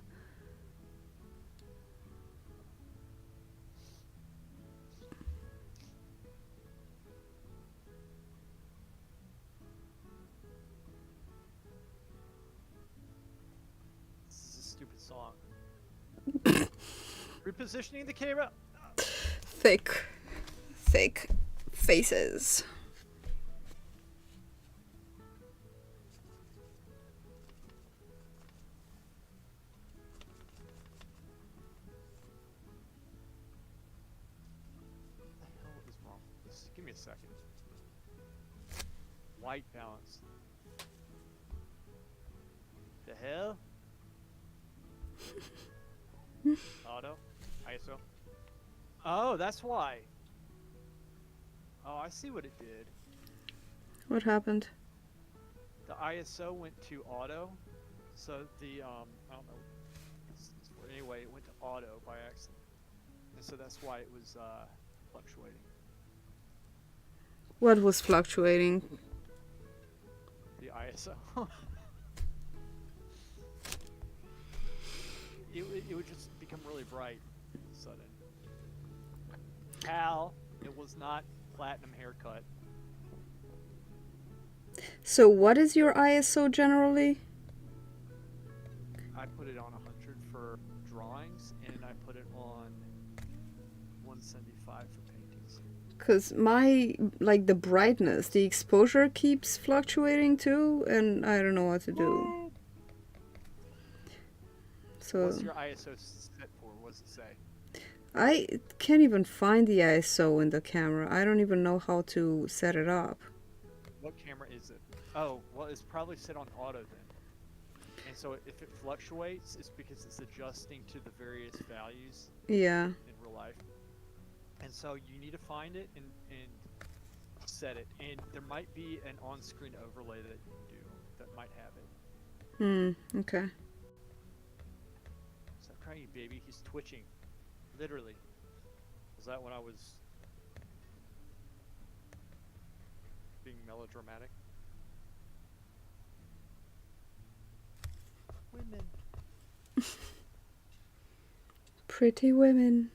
This is a stupid song. Repositioning the camera. thick faces. What the hell is wrong with this? Give me a second. White balance. The hell? Auto? ISO? Oh, that's why. Oh, I see what it did. What happened? The ISO went to auto, so the I don't know. Anyway, it went to auto by accident, and so that's why it was fluctuating. What was fluctuating? The ISO. it would just become really bright all of a sudden. Hal, it was not platinum haircut. So what is your ISO generally? I put it on 100 for drawings, and I put it on 175 for paintings. Because my, like, the brightness, the exposure keeps fluctuating too, and I don't know what to do. So What's your ISO set for? What does it say? I can't even find the ISO in the camera. I don't even know how to set it up. What camera is it? Oh, well, it's probably set on auto then. And so if it fluctuates, it's because it's adjusting to the various values Yeah. in real life. And so you need to find it and set it. And there might be an on-screen overlay that you can do that might have it. Okay. Stop crying, baby. He's twitching. Literally. Was that when I was being melodramatic? Women. Pretty women.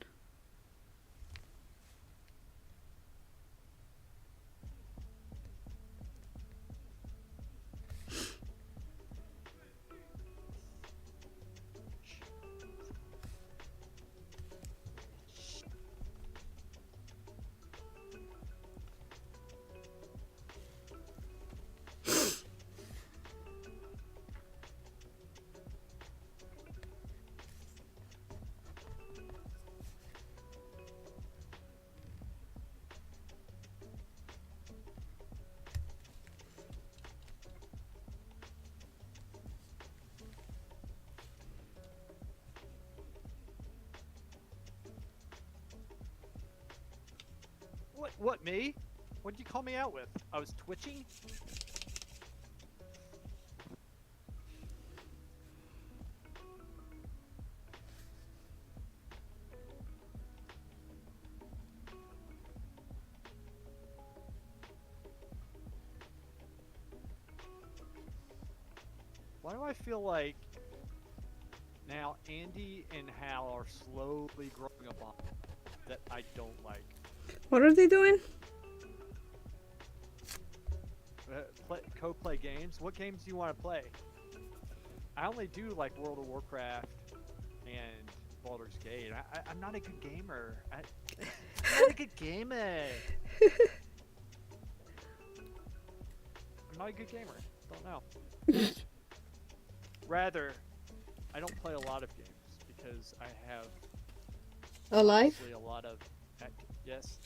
What, me? What did you call me out with? I was twitching? Why do I feel like now Andy and Hal are slowly growing a bond that I don't like? What are they doing? Co-play games? What games do you want to play? I only do like World of Warcraft and Baldur's Gate. I'm not a good gamer. I'm not a good gamer. I'm not a good gamer. Don't know. Rather, I don't play a lot of games because I have A life? obviously a lot of yes.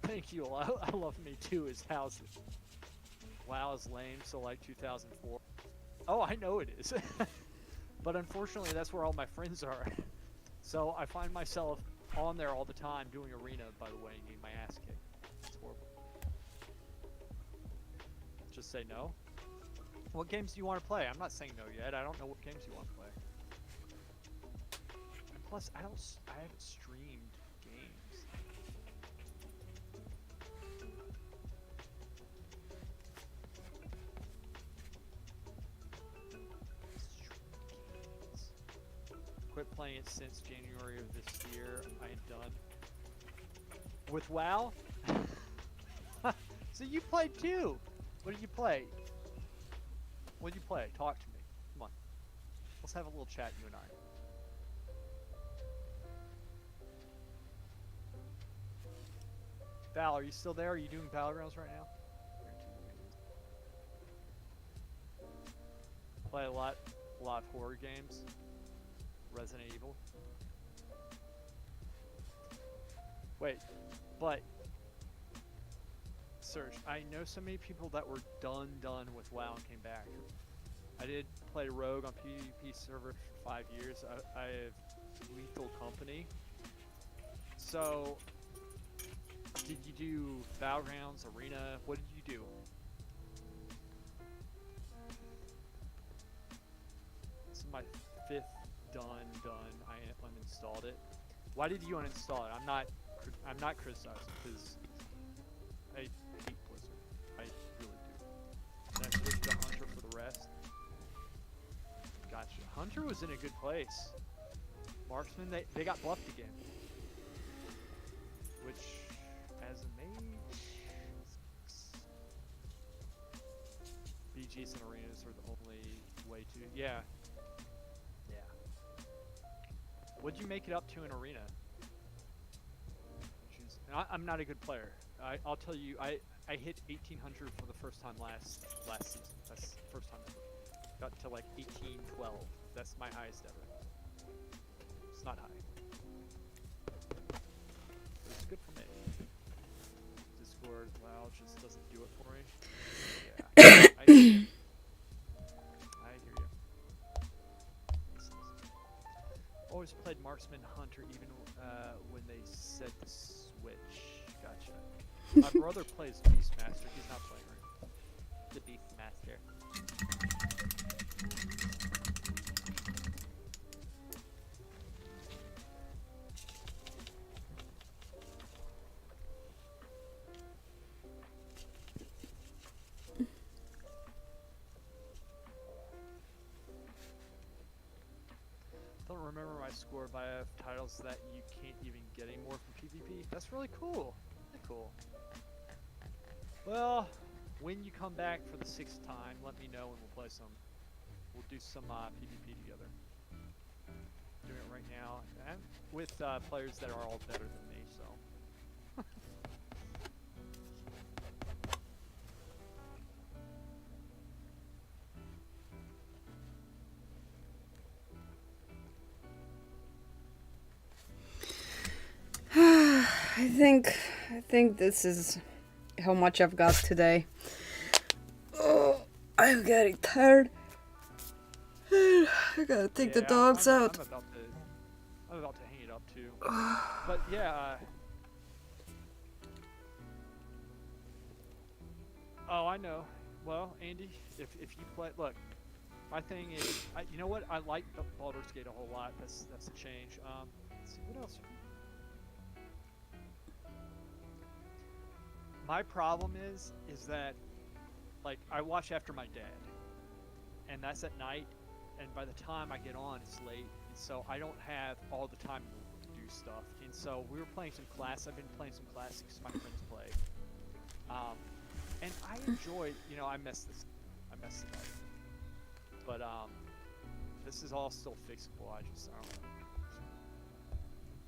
Thank you. I love me too. Is how's it? WoW is lame. So like 2004. Oh, I know it is. But unfortunately, that's where all my friends are. So I find myself on there all the time doing arena. By the way, and getting my ass kicked. It's horrible. Just say no. What games do you want to play? I'm not saying no yet. I don't know what games you want to play. And plus, I haven't streamed games. Quit playing it since January of this year. I am done. With WoW? So you played too. What did you play? What did you play? Talk to me. Come on. Let's have a little chat, you and I. Val, are you still there? Are you doing Battlegrounds right now? Play a lot of horror games. Resident Evil. Wait, but Serge, I know so many people that were done with WoW and came back. I did play Rogue on PvP server for 5 years. I have Lethal Company. So, did you do Battlegrounds, Arena? What did you do? This is my 5th done. I uninstalled it. Why did you uninstall it? I'm not criticizing because I hate Blizzard. I really do. And I switched to Hunter for the rest. Gotcha. Hunter was in a good place. Marksman, they got buffed again. Which, as a mage, BGs and arenas are the only way to. Yeah. What'd you make it up to in arena? I'm not a good player. I'll tell you, I hit 1800 for the first time last season. That's the first time ever. Got to like 1812. That's my highest ever. It's not high. It's good for me. Discord, WoW just doesn't do it for me. Yeah. I hear you. Always played Marksman Hunter even when they said to switch. Gotcha. My brother plays Beastmaster. He's not playing right now. The Beastmaster. Don't remember my score, but I have titles that you can't even get anymore from PvP. That's really cool. Really cool. Well, when you come back for the 6th time, let me know and we'll play some. We'll do some PvP together. Doing it right now, and with players that are all better than me. So. I think this is how much I've got today. Oh, I'm getting tired. I gotta take the dogs out. I'm about to hang it up too. But yeah. Oh, I know. Well, Andy, if you play, look, my thing is, you know what? I like Baldur's Gate a whole lot. That's a change. Let's see what else. My problem is that, like, I watch after my dad, and that's at night, and by the time I get on, it's late, and so I don't have all the time to do stuff. And so we were playing some I've been playing some classics my friends play, and I enjoyed. I messed it up, but this is all still fixable. I don't know.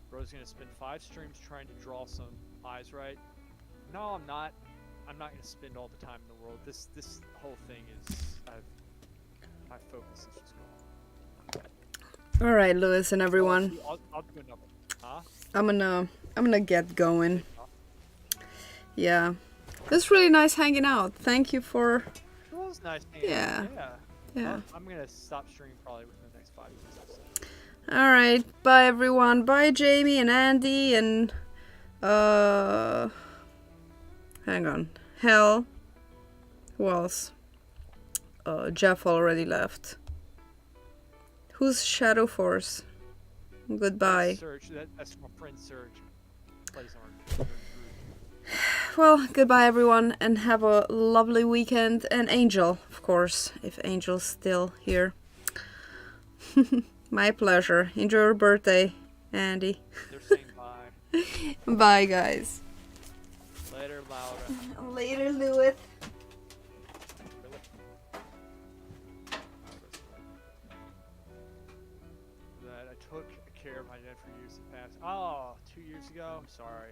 Bro's gonna spend 5 streams trying to draw some eyes right. No, I'm not. I'm not going to spend all the time in the world. This whole thing is, my focus is just gone. All right, Lewis and everyone. I'll do another. Huh? I'm gonna get going. Yeah, it was really nice hanging out. Thank you for. It was nice hanging out. Yeah. I'm going to stop streaming probably within the next 5 minutes. All right, bye everyone. Bye Jamie and Andy and hang on. Hell. Who else? Jeff already left. Who's Shadow Force? Goodbye. Serge, that's my friend Serge. Plays Orange. Well, goodbye everyone and have a lovely weekend. And Angel, of course, if Angel's still here. My pleasure. Enjoy your birthday, Andy. They're saying bye. Bye, guys. Later, Laura. Later, Lewis. mask. Oh, 2 years ago. Sorry.